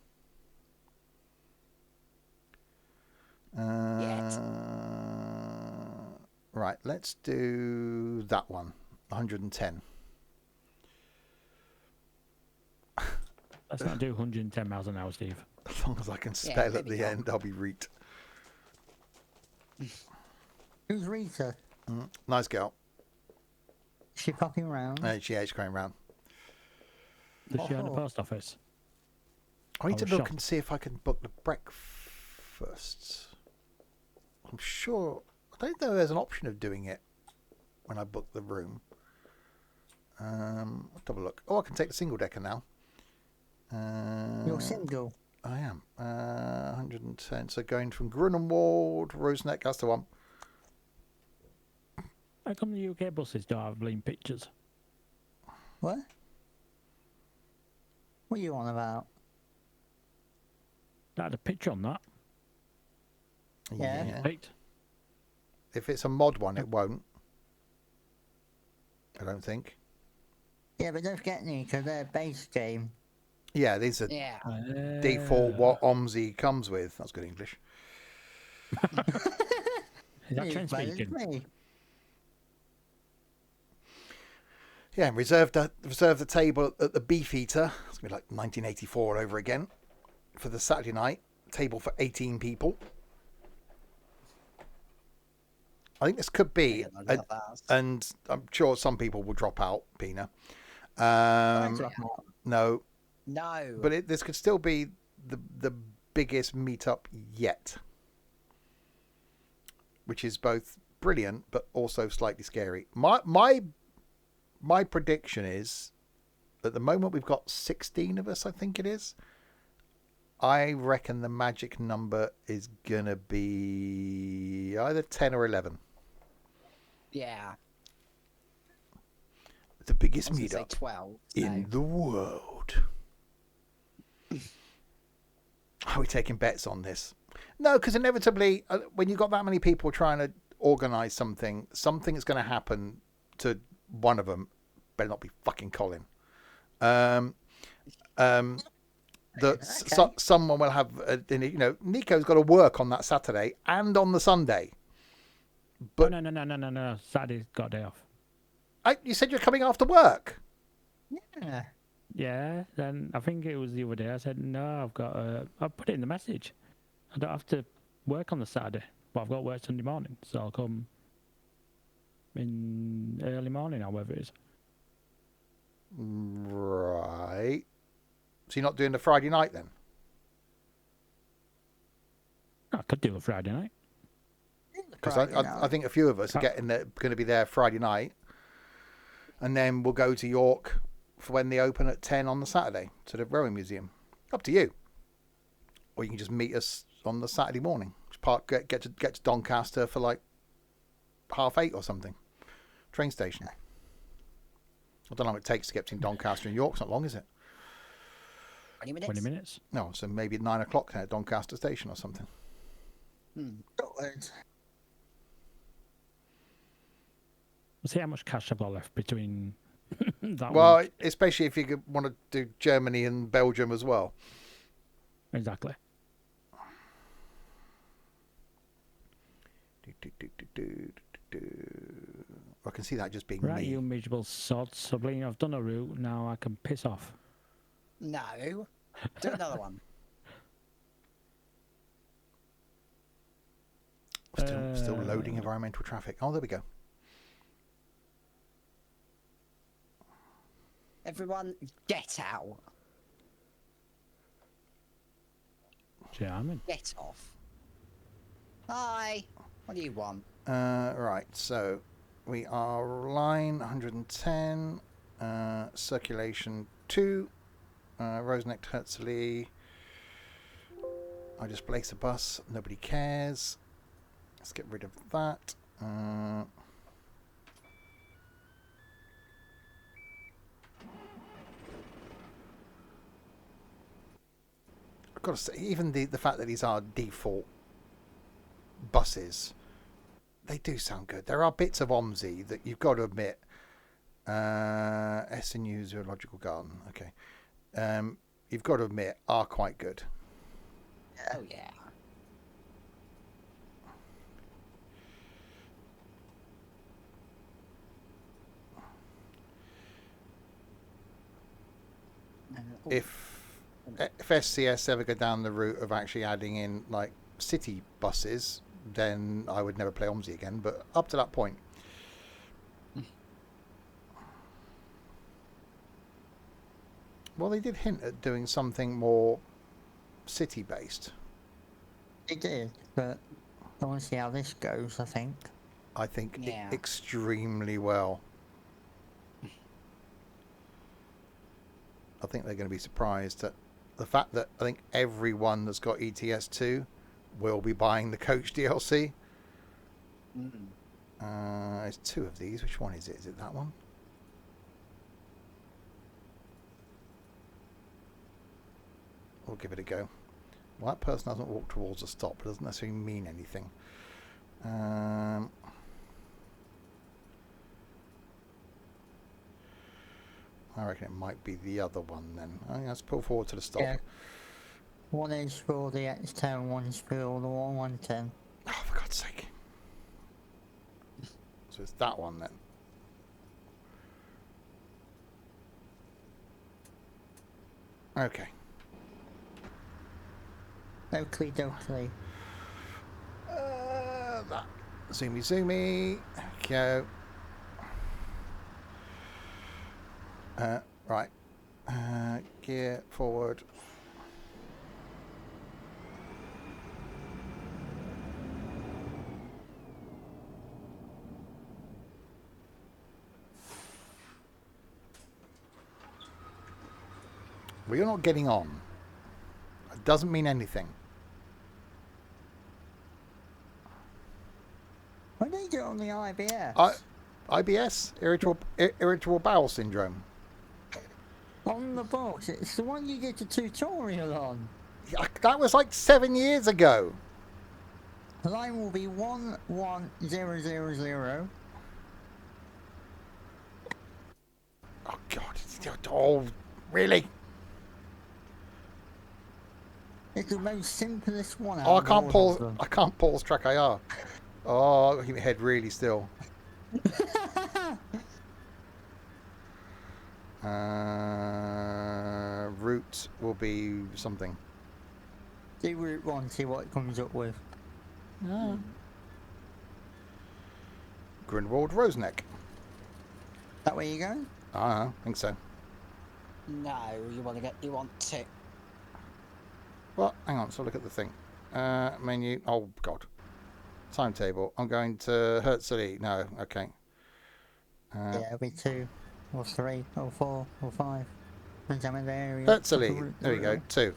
Right, let's do that one. 110. Let's not do 110 miles an hour, Steve. As long as I can spell at the end, I'll be reet. Who's Rita? Nice girl. Is she popping around? She's going around. Does she have the post office? I need to Or look shop? and see if I can book the breakfast. I'm sure. I don't know there's an option of doing it when I book the room. Let's have a look. Oh, I can take the single decker now. You're single. I am. 110. So going from Grunenwald, Roseneck, that's the one. How come the UK buses don't have bleeding pictures? What? What are you on about? That had a picture on that. Yeah. Right. If it's a mod one, it won't. I don't think. Yeah, but don't forget, Nico, they're base game. Yeah, these are default what OMSI comes with. That's good English. Is that You're Trent as bad as speaking? me. Yeah, and reserve the table at the Beefeater. It's going to be like 1984 all over again for the Saturday night. Table for 18 people. I think this could be, and I'm sure some people will drop out, Pina. No, but this could still be the biggest meetup yet, which is both brilliant but also slightly scary. My prediction is, at the moment we've got 16 of us, I think it is. I reckon the magic number is gonna be either 10 or 11. Yeah. The biggest meetup 12, in the world. Are we taking bets on this? No, because inevitably, when you've got that many people trying to organise something is going to happen to one of them. Better not be fucking Colin. Someone will have, Nico's got to work on that Saturday and on the Sunday. But no. Saturday's got a day off. You said you're coming after work. Yeah. Yeah, then I think it was the other day. I said, no, I've got, I put it in the message. I don't have to work on the Saturday, but I've got work Sunday morning, so I'll come in early morning or whatever it is. Right. So you're not doing the Friday night then? I could do a Friday night. Because I think a few of us are going to be there Friday night, and then we'll go to York for when they open at 10 on the Saturday to the rowing museum. Up to you. Or you can just meet us on the Saturday morning. Just get to Doncaster for like 8:30 or something. Train station. I don't know how it takes to get between Doncaster and York. It's not long, is it? 20 minutes? 20 minutes. No, so maybe 9 o'clock at Doncaster station or something. We'll see how much cash I've got left between that week. Especially if you want to do Germany and Belgium as well. Exactly. I can see that just being Right, me. you miserable sods. I've done a route, now I can piss off. No. Do another one. Still loading environmental traffic. Oh, there we go. Everyone, get out. German. Get off. Hi. What do you want? Right, so we are line 110, circulation 2, Roseneck Herzley. I just place a bus, nobody cares. Let's get rid of that. I've got to say, even the fact that these are default buses, they do sound good. There are bits of OMSI that you've got to admit. SNU Zoological Garden, okay. You've got to admit are quite good. Oh yeah. If SCS ever go down the route of actually adding in like city buses, then I would never play OMSI again. But up to that point, well, they did hint at doing something more city-based. They did, but I want to see how this goes. I think Extremely well. I think they're going to be surprised at the fact that I think everyone that's got ETS2 will be buying the coach DLC. There's 2 of these. Which one is it? Is it that one? We'll give it a go. Well, that person hasn't walked towards a stop. It doesn't necessarily mean anything. I reckon it might be the other one then. I think let's pull forward to the stop. Yeah. One is for the X10, one is for the 110. Oh, for God's sake. So it's that one then. Okay. Oakley dokley. That. Zoomy. There we go. Right. Gear forward. Well, you're not getting on. It doesn't mean anything. Why don't you do it on the IBS? IBS? Irritable bowel syndrome. On the box. It's the one you did the tutorial on. That was like 7 years ago. The line will be 11000. Oh, God. Oh, really? It's the most simplest one out Oh, of all of them. I can't pause track IR. Oh, I'll keep my head really still. Route will be something. Do route 1, see what it comes up with. Grindelwald Roseneck. That way you go? I think so. No, you want to. Well, hang on, so look at the thing. Menu. Oh, God. Timetable. I'm going to Herzli. No, okay. Yeah, it'll be 2 or 3 or 4 or 5. Depends how many area. Herzli. There we go. 2.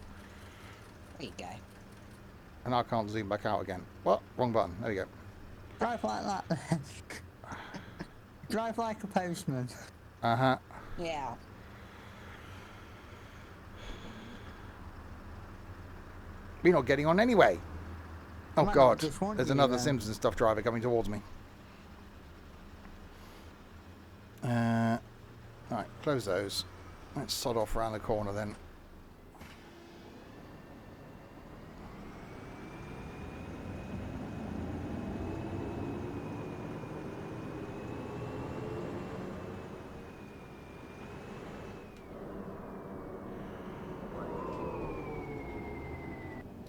There you go. And I can't zoom back out again. What? Wrong button. There we go. Drive like that then. Drive like a postman. Uh-huh. Yeah. We're not getting on anyway. Oh, Might God. not just want There's you another then. Simpsons stuff driver coming towards me. Right, close those. Let's sod off around the corner then.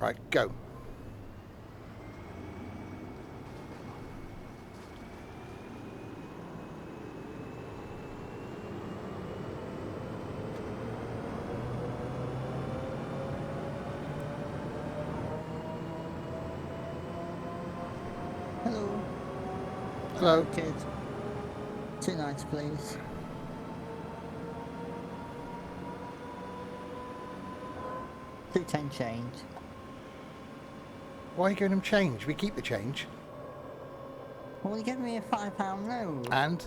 Right, go. Hello. Hello. Kid. 2 nights, please. $2.10 change. Why are you giving them change? We keep the change. Well, you gave me a £5 note. And?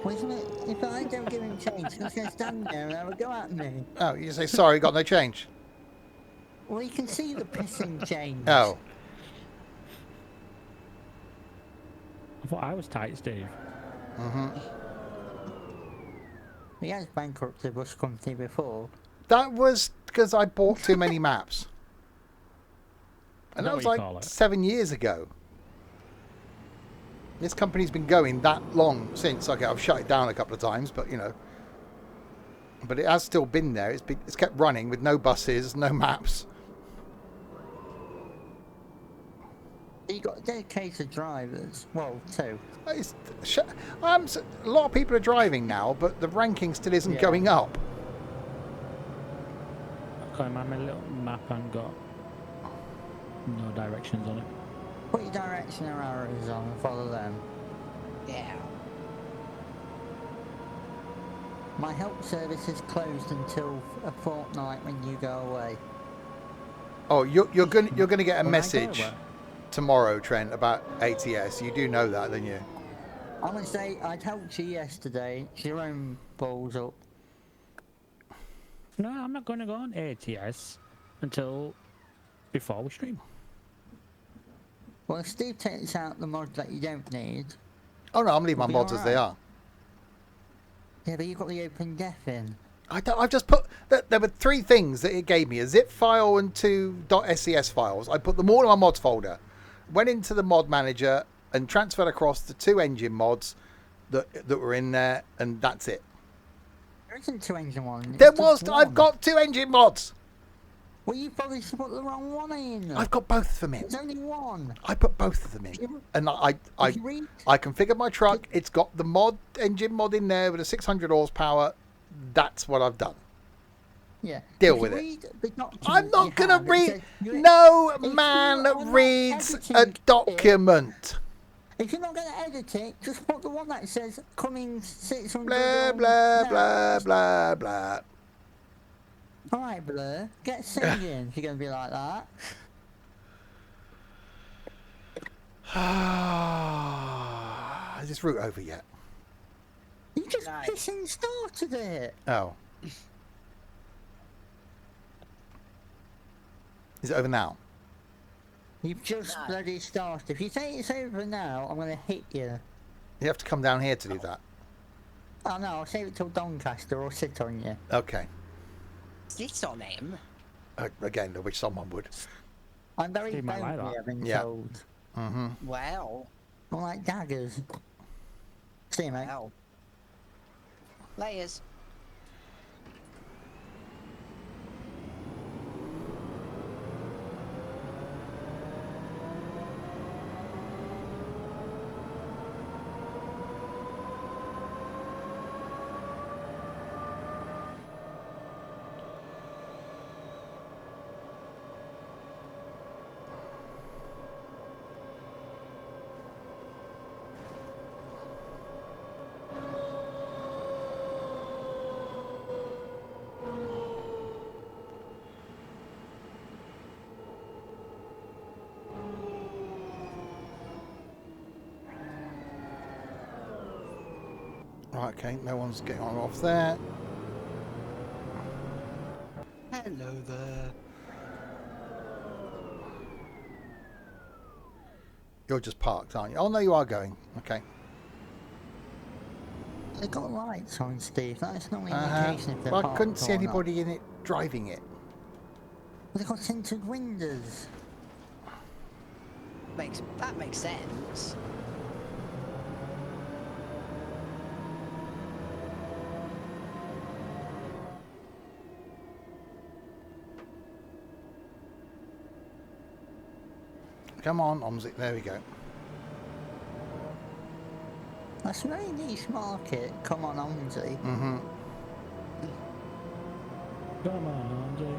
Well, isn't it? If I don't give him change, he's going to stand there and have a go at me. Oh, you say, sorry, got no change. Well, you can see the pissing change. Oh. I thought I was tight, Steve. Mm-hmm. He has bankrupted bus company before. That was because I bought too many maps. And Is that that was what you like call it? 7 years ago. This company's been going that long since. Okay, I've shut it down a couple of times, but you know. But it has still been there. It's kept running with no buses, no maps. You got dedicated drivers. Well, 2. A lot of people are driving now, but the ranking still isn't Yeah. going up. Okay, my little map and got no directions on it. Put your directional arrows on and follow them. Yeah. My help service is closed until a fortnight when you go away. Oh, you're gonna get a When I go message away. tomorrow, Trent, about ATS. You do know that, don't you? I'm going to say I'd helped you yesterday. It's your own balls up. No, I'm not going to go on ATS until before we stream. Well, if Steve takes out the mods that you don't need. Oh no, I'm leaving my We'll be mods as they alright. are. Yeah, but you've got the open def in. I've just put there were 3 things that it gave me: a zip file and 2 .scs files. I put them all in my mods folder, went into the mod manager and transferred across the 2 engine mods that were in there, and that's it. There isn't 2 engine one. There it's just was. I've one. got 2 engine mods. Well, you probably put the wrong one in. I've got both of them in. There's only one. I put both of them in, and I configured my truck. It's got the engine mod in there with a 600 horsepower. That's what I've done. Yeah. Deal with it. I'm not gonna read. If No you man are not reads a editing it- document. If you're not going to edit it, just put the one that says coming 600. Blah blah blah blah blah. All right, Blur. Get singing if you're going to be like that. Is this route over yet? You just No. pissing started it. Oh. Is it over now? You've just No. bloody started. If you say it's over now, I'm going to hit you. You have to come down here to do that. Oh no, I'll save it till Doncaster or sit on you. Okay. Sit on him. Again, I wish someone would. I'm very He might like bouncy, that. I've been Yeah. told. Mm-hmm. Well, I like daggers. See you, mate. well. Layers. Right, okay, no one's getting on off there. Hello there. You're just parked, aren't you? Oh, no, you are going. Okay. They got lights on, Steve. That's not an Uh-huh. indication if they're Well, I parked couldn't see or not. anybody in it driving it. They got tinted windows. That makes sense. Come on, OMSI. There we go. That's a very niche market. Come on, OMSI. Mm-hmm. Come on, Andy.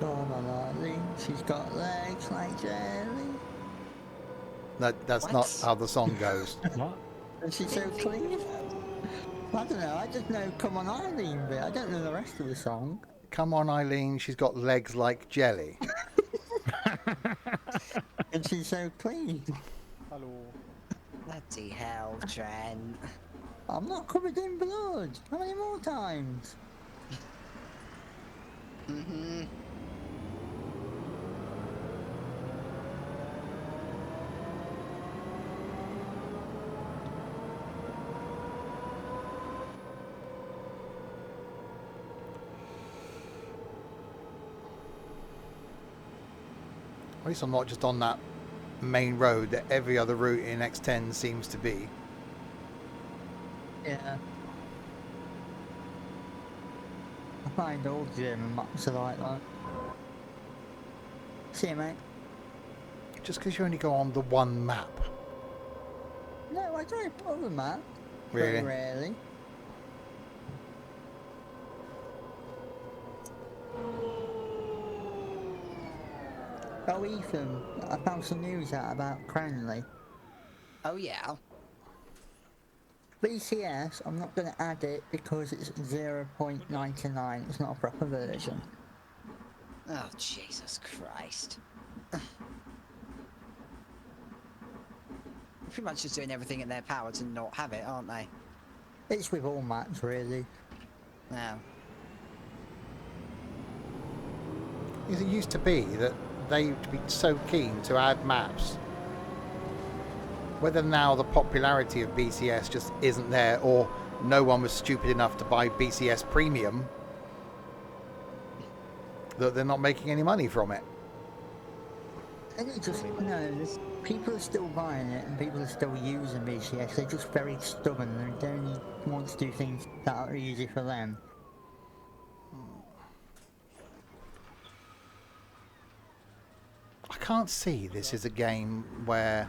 Come on, Arlene. She's got legs like jelly. That's What? not how the song goes. What? And she's so clean. I don't know. I just know "Come on, Arlene" bit. I don't know the rest of the song. Come on, Eileen. She's got legs like jelly. And she's so clean. Bloody hell, Trent. I'm not covered in blood. How many more times? Mm-hmm. At least I'm not just on that main road that every other route in X10 seems to be. Yeah. I find all German maps are like that. See you, mate. Just because you only go on the one map. No, I drive other map. Really? Very rarely. Oh, Ethan, I found some news out about Cranley. Oh, yeah. BCS, I'm not going to add it because it's 0.99. It's not a proper version. Oh, Jesus Christ. Pretty much just doing everything in their power to not have it, aren't they? It's with all maps, really. No. It used to be that they'd be so keen to add maps. Whether now the popularity of BCS just isn't there, or no one was stupid enough to buy BCS Premium, that they're not making any money from it. And it just, no, People are still buying it and people are still using BCS. They're just very stubborn and they only want to do things that are easy for them. I can't see this is a game where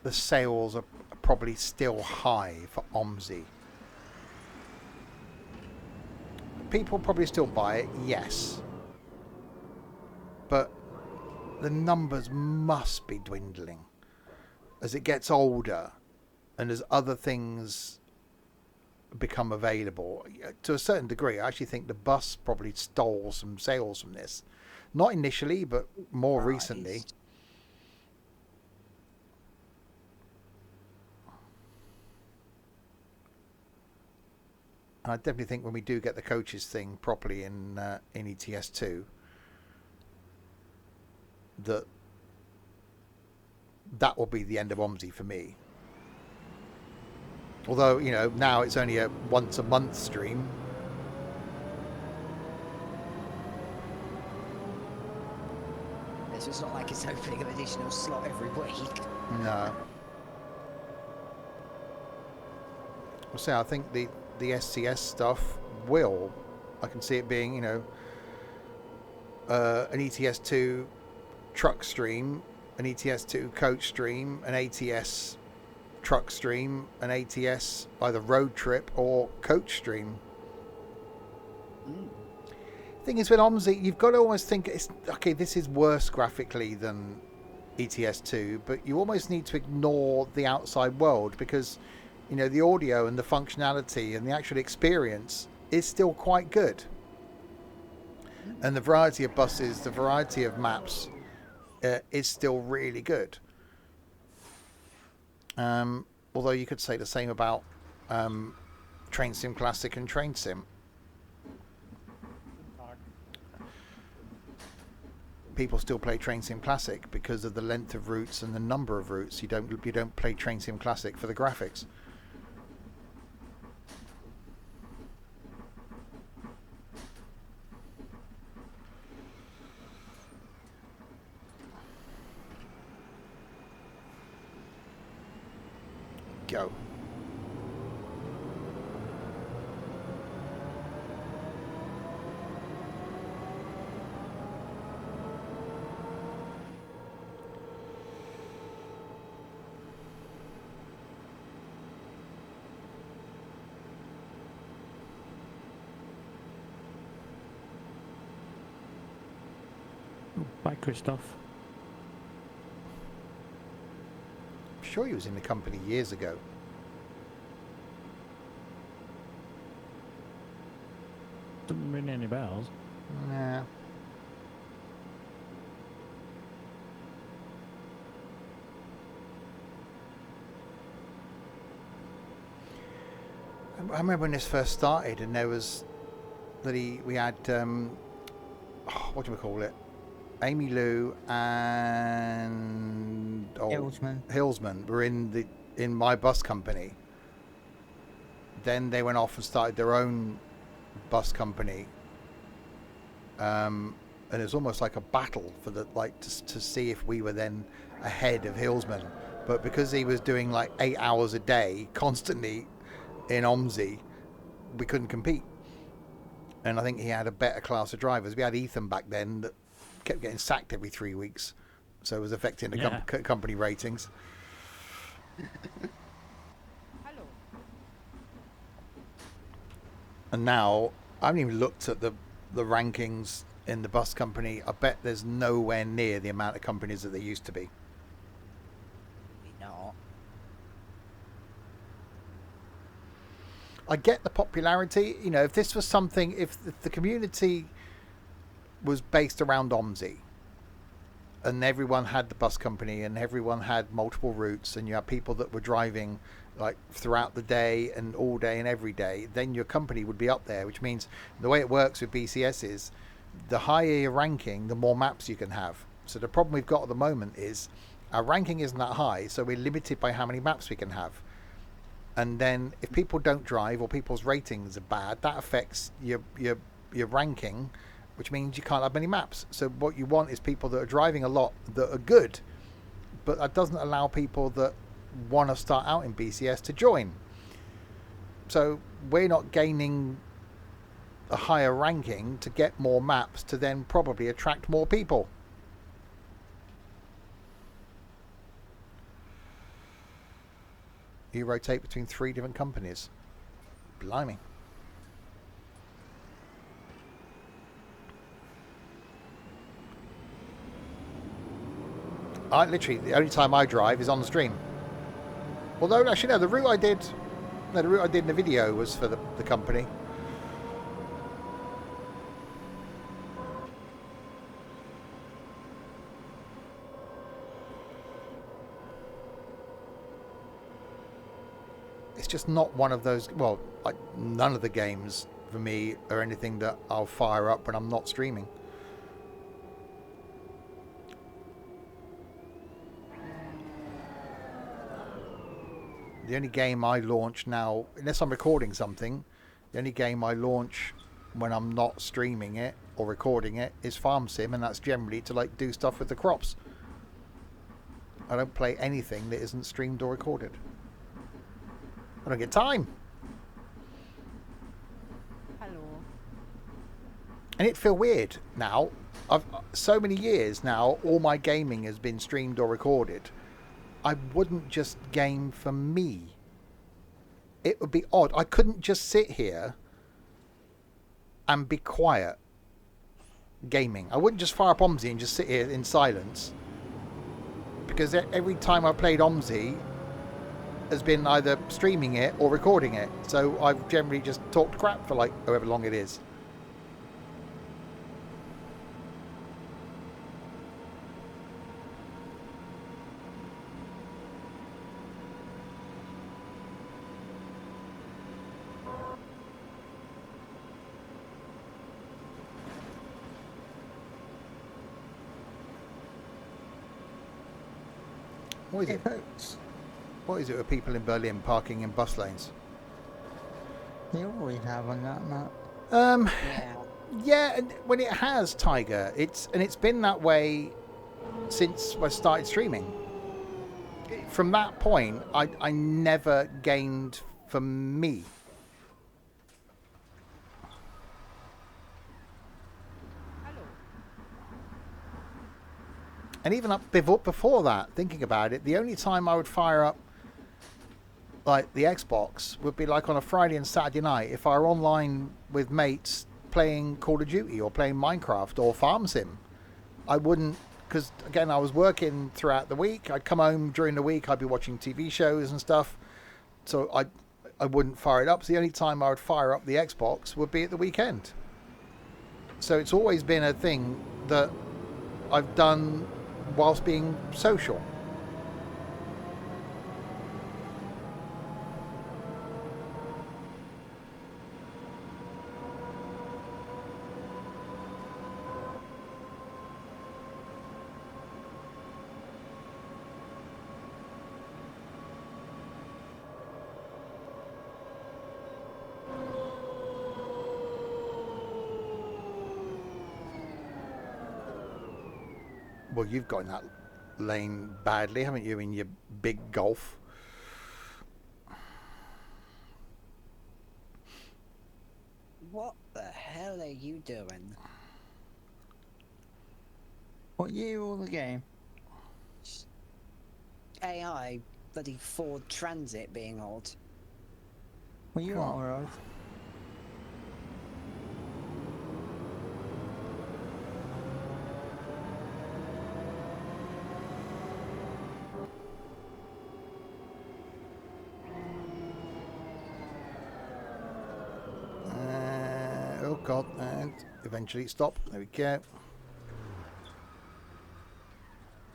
the sales are probably still high for OMSI. People probably still buy it, yes. But the numbers must be dwindling as it gets older and as other things become available. To a certain degree, I actually think the bus probably stole some sales from this. Not initially, but more recently. I definitely think when we do get the coaches thing properly in ETS2, that will be the end of OMSI for me. Although, you know, now it's only a once a month stream. So it's not like it's opening an additional slot every week. No. Well, see, I think the SCS stuff will. I can see it being, you know, an ETS2 truck stream, an ETS2 coach stream, an ATS truck stream, an ATS either road trip or coach stream. Thing is, with OMSI, you've got to almost think, it's okay, this is worse graphically than ETS2, but you almost need to ignore the outside world because, you know, the audio and the functionality and the actual experience is still quite good. And the variety of buses, the variety of maps is still really good. Although you could say the same about Train Sim Classic and Train Sim. People still play Train Sim Classic because of the length of routes and the number of routes. You don't play Train Sim Classic for the graphics. Go. Bye, Christoph. I'm sure he was in the company years ago. Doesn't ring any bells. Nah. I remember when this first started, and there was that we had what do we call it? Amy Lou and Hillsman were in my bus company. Then they went off and started their own bus company, and it was almost like a battle for to see if we were then ahead of Hillsman. But because he was doing like 8 hours a day constantly in OMSI, we couldn't compete. And I think he had a better class of drivers. We had Ethan back then that kept getting sacked every 3 weeks, so it was affecting the company ratings. Hello. And now I haven't even looked at the rankings in the bus company. I bet there's nowhere near the amount of companies that there used to be. Not. I get the popularity. You know, if this was something, if the community was based around OMSI and everyone had the bus company and everyone had multiple routes and you had people that were driving like throughout the day and all day and every day, then your company would be up there, which means the way it works with BCS is the higher your ranking, the more maps you can have. So the problem we've got at the moment is our ranking isn't that high, so we're limited by how many maps we can have. And then if people don't drive or people's ratings are bad, that affects your ranking, which means you can't have many maps. So what you want is people that are driving a lot, that are good, but that doesn't allow people that want to start out in BCS to join. So we're not gaining a higher ranking to get more maps to then probably attract more people. You rotate between 3 different companies. Blimey. Literally, the only time I drive is on the stream. Although, actually, no, the route I did in the video was for the company. It's just not one of those. Well, none of the games for me are anything that I'll fire up when I'm not streaming. The only game I launch now, unless I'm recording something, the only game I launch when I'm not streaming it or recording it is Farm Sim, and that's generally to like do stuff with the crops. I don't play anything that isn't streamed or recorded. I don't get time. Hello. And it feel weird now. I've so many years now, all my gaming has been streamed or recorded. I wouldn't just game for me. It would be odd. I couldn't just sit here and be quiet gaming. I wouldn't just fire up OMSI and just sit here in silence. Because every time I played OMSI has been either streaming it or recording it. So I've generally just talked crap for like however long it is. What is it? What is it with people in Berlin parking in bus lanes? They always have on that map. Yeah. Yeah, and when it has, Tiger, it's been that way since I started streaming. From that point, I never gained for me. And even up before that, thinking about it, the only time I would fire up like the Xbox would be like on a Friday and Saturday night if I were online with mates playing Call of Duty or playing Minecraft or Farm Sim. I wouldn't, because again, I was working throughout the week. I'd come home during the week, I'd be watching TV shows and stuff. So I wouldn't fire it up. So the only time I would fire up the Xbox would be at the weekend. So it's always been a thing that I've done whilst being social. Well, you've got in that lane badly, haven't you, in your big Golf? What the hell are you doing? What year or the game? AI, bloody Ford Transit being odd. Well, you are alright. Oh God, and eventually stop. There we go.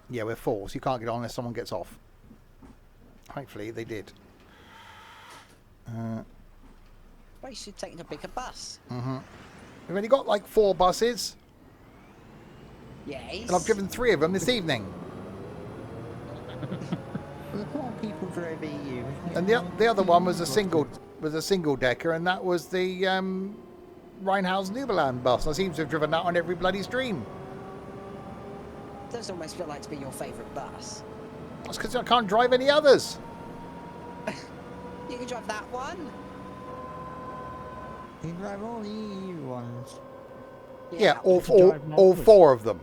Yeah, we're full, so you can't get on unless someone gets off. Thankfully, they did. Well, you should have taken a bigger bus. We've only got like 4 buses, Yes. and I've driven 3 of them this evening. Look what people drove EU. And the other one was a single decker, and that was the Rheinhausen-Überland bus. I seem to have driven that on every bloody stream. Does almost feel like to be your favourite bus. That's because I can't drive any others. You can drive that one. You can drive all the EU ones. Yeah, You can drive all others. 4 of them.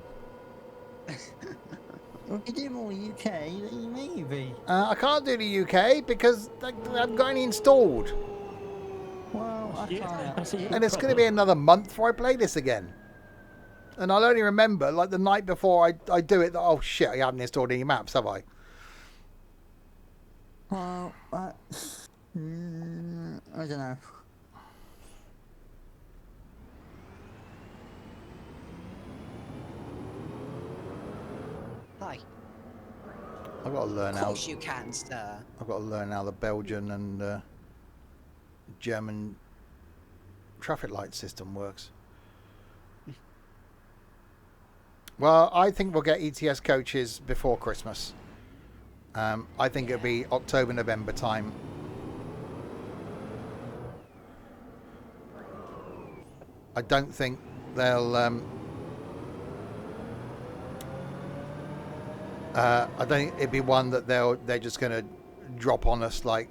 Well, if you do more UK, then maybe. I can't do the UK because I haven't got any installed. Well, I can't. That's a And it's going to be another month before I play this again. And I'll only remember, like, the night before I do it, that, oh shit, I haven't installed any maps, have I? Well, I don't know. Hi. I've got to learn Of how. course you can, sir. I've got to learn how the Belgian and German traffic light system works. Well, I think we'll get ETS coaches before Christmas. I think it'll be October, November time. I don't think they'll. I don't think it'd be one that they're just going to drop on us, like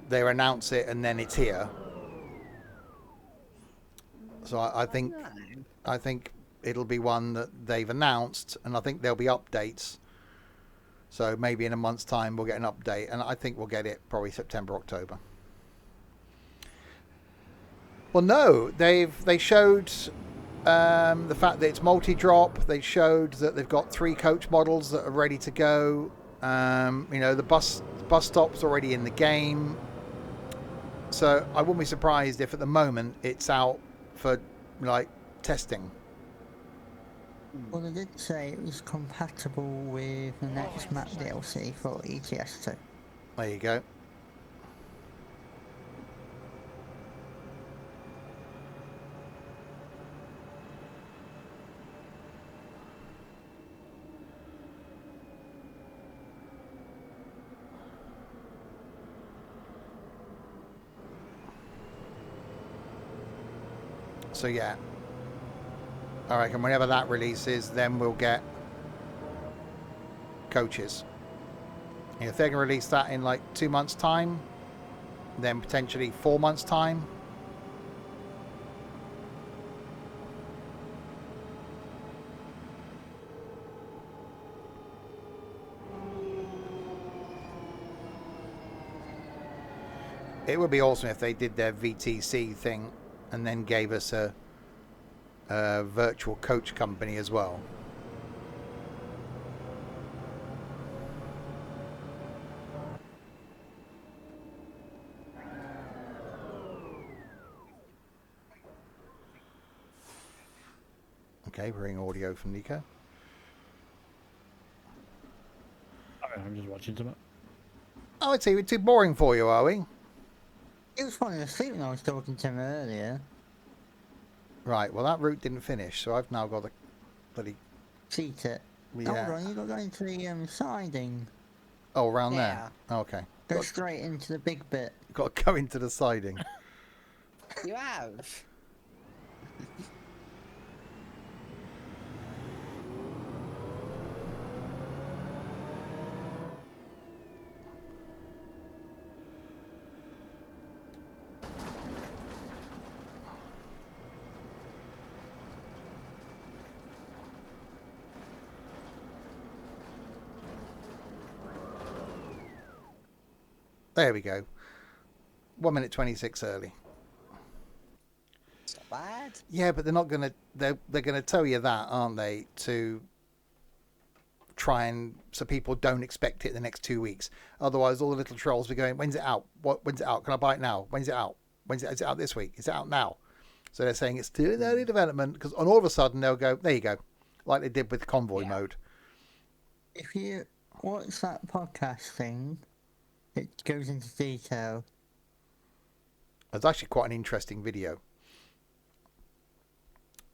they announce it and then it's here. So I think it'll be one that they've announced, and I think there'll be updates. So maybe in a month's time we'll get an update, and I think we'll get it probably September, October. Well, no, they showed the fact that it's multi-drop. They showed that they've got 3 coach models that are ready to go. You know, the bus stop's already in the game. So I wouldn't be surprised if at the moment it's out for like testing. Well, they did say it was compatible with the next map DLC for ETS2. There you go. So yeah, I reckon whenever that releases, then we'll get coaches. And if they're going to release that in like 2 months' time, then potentially 4 months' time. It would be awesome if they did their VTC thing and then gave us a virtual coach company as well. Okay, we're hearing audio from Nico. I'm just watching something. Oh, I see. We're too boring for you, are we? He was falling asleep when I was talking to him earlier. Right, well that route didn't finish, so I've now got to bloody... Cheat it. Yeah. Hold on, you got to go into the siding. Oh, around Yeah. there? Okay. Go straight into the big bit. Got to go into the siding. You have. There we go. 1 minute 26 early. It's not bad. Yeah, but they're not gonna. They're gonna tell you that, aren't they? To try and so people don't expect it the next 2 weeks. Otherwise, all the little trolls will be going, "When's it out? When's it out? Can I buy it now? When's it out? Is it out this week? Is it out now?" So they're saying it's still in early development because, and all of a sudden they'll go, "There you go," like they did with convoy mode. If you watch that podcast thing, it goes into detail. It's actually quite an interesting video.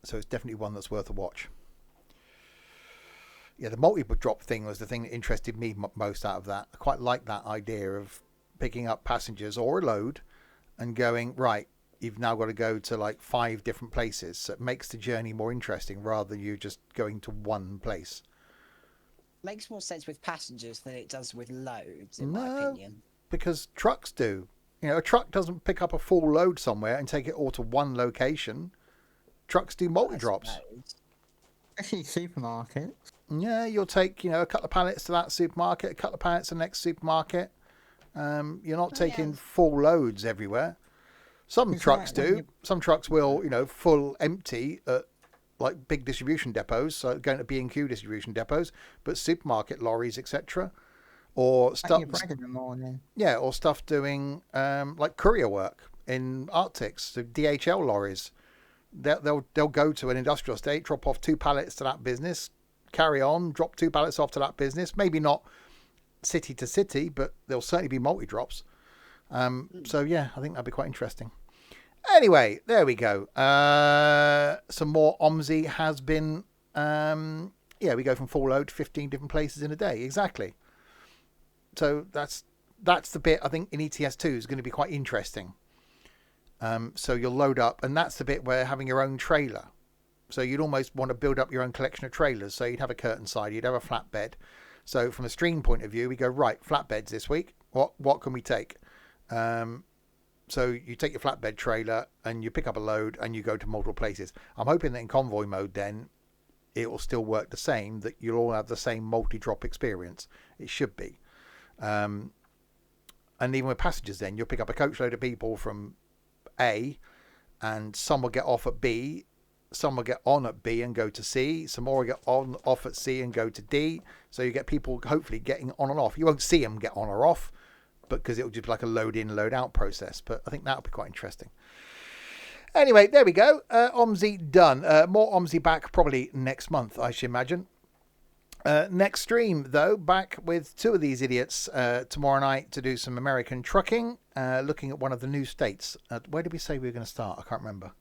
So it's definitely one that's worth a watch. Yeah, the multi-drop thing was the thing that interested me most out of that. I quite like that idea of picking up passengers or a load and going, right, you've now got to go to like 5 different places. So it makes the journey more interesting rather than you just going to one place. Makes more sense with passengers than it does with loads, in my opinion. Because trucks do. You know, a truck doesn't pick up a full load somewhere and take it all to one location. Trucks do multi-drops. Especially supermarkets. Yeah, you'll take, a couple of pallets to that supermarket, a couple of pallets to the next supermarket. You're not taking full loads everywhere. Some trucks do. Some trucks will, full empty at like big distribution depots, so going to B&Q distribution depots, but supermarket lorries, etc. Or stuff. Your bread in the morning. Yeah, or stuff doing like courier work in Arctics, so DHL lorries. They'll go to an industrial estate, drop off 2 pallets to that business, carry on, drop 2 pallets off to that business. Maybe not city to city, but there'll certainly be multi-drops. So yeah, I think that'd be quite interesting. Anyway, there we go. Some more OMSI has been. We go from full load to 15 different places in a day. Exactly. So that's the bit I think in ETS2 is going to be quite interesting. So you'll load up, and that's the bit where having your own trailer. So you'd almost want to build up your own collection of trailers. So you'd have a curtain side, you'd have a flatbed. So from a stream point of view, we go, right, flatbeds this week. What can we take? So you take your flatbed trailer and you pick up a load and you go to multiple places. I'm hoping that in convoy mode then it will still work the same, that you'll all have the same multi-drop experience. It should be. And even with passengers then, you'll pick up a coachload of people from A, and some will get off at B, some will get on at B and go to C, some more will get off at C and go to D. So you get people hopefully getting on and off. You won't see them get on or off, because it'll just be like a load in, load out process. But I think that'll be quite interesting. Anyway, there we go. OMSI done. More OMSI back probably next month, I should imagine. Next stream, though, back with 2 of these idiots tomorrow night to do some American trucking, looking at one of the new states. Where did we say we were going to start? I can't remember.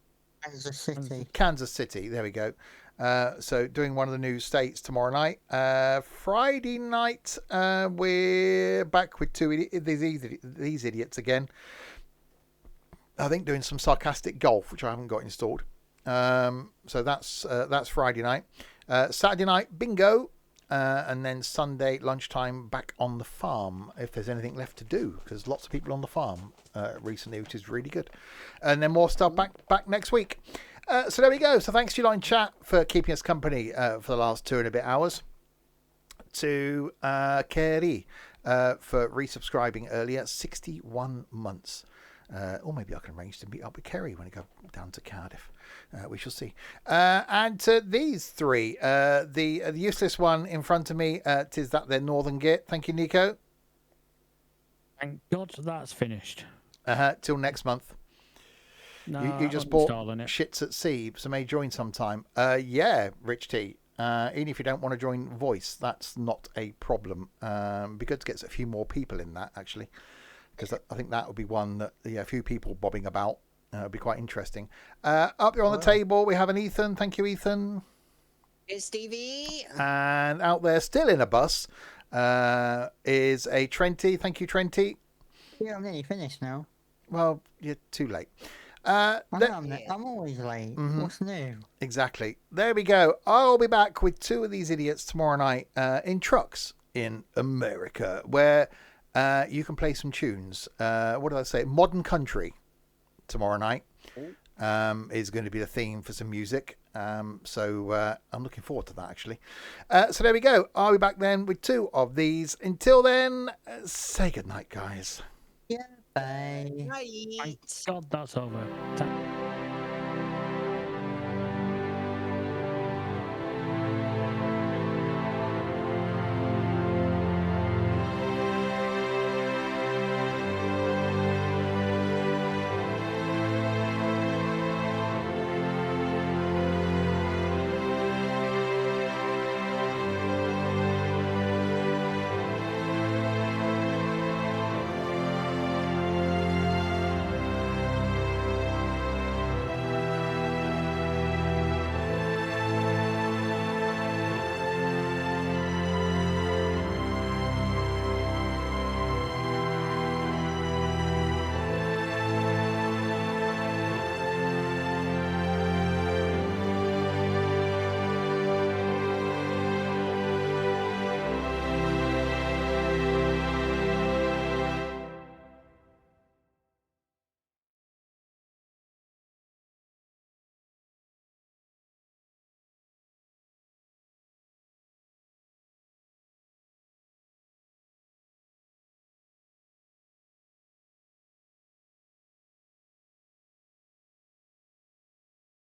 Kansas City. There we go. So doing one of the new states tomorrow night. Friday night, we're back with 2 these idiots again. I think doing some sarcastic golf, which I haven't got installed. So that's Friday night. Saturday night, bingo. And then Sunday lunchtime back on the farm, if there's anything left to do, because lots of people on the farm recently, which is really good. And then more stuff back next week. So there we go. So thanks to you lot in chat for keeping us company for the last 2 and a bit hours. To Kerry for resubscribing earlier, 61 months. Or maybe I can arrange to meet up with Kerry when I go down to Cardiff. We shall see. And to these 3, the useless one in front of me, tis that their Northern Git. Thank you, Nico. Thank God that's finished. Till next month. No, you just bought Shits at Sea, so may join sometime. Yeah, Rich T. Even if you don't want to join voice, that's not a problem. Be good to get a few more people in that, actually. Because I think that would be one that a few people bobbing about would be quite interesting. Up there on the table, we have an Ethan. Thank you, Ethan. It's Stevie. And out there, still in a bus, is a Trenty. Thank you, Trenty. Yeah, I'm nearly finished now. Well, you're too late. I'm always late. Mm-hmm. What's new? Exactly. There we go. I'll be back with 2 of these idiots tomorrow night in trucks in America, where you can play some tunes. What did I say? Modern Country tomorrow night is going to be the theme for some music. So I'm looking forward to that, actually. So there we go. I'll be back then with 2 of these. Until then, say goodnight, guys. Yeah, bye. Right. Thank God that's over.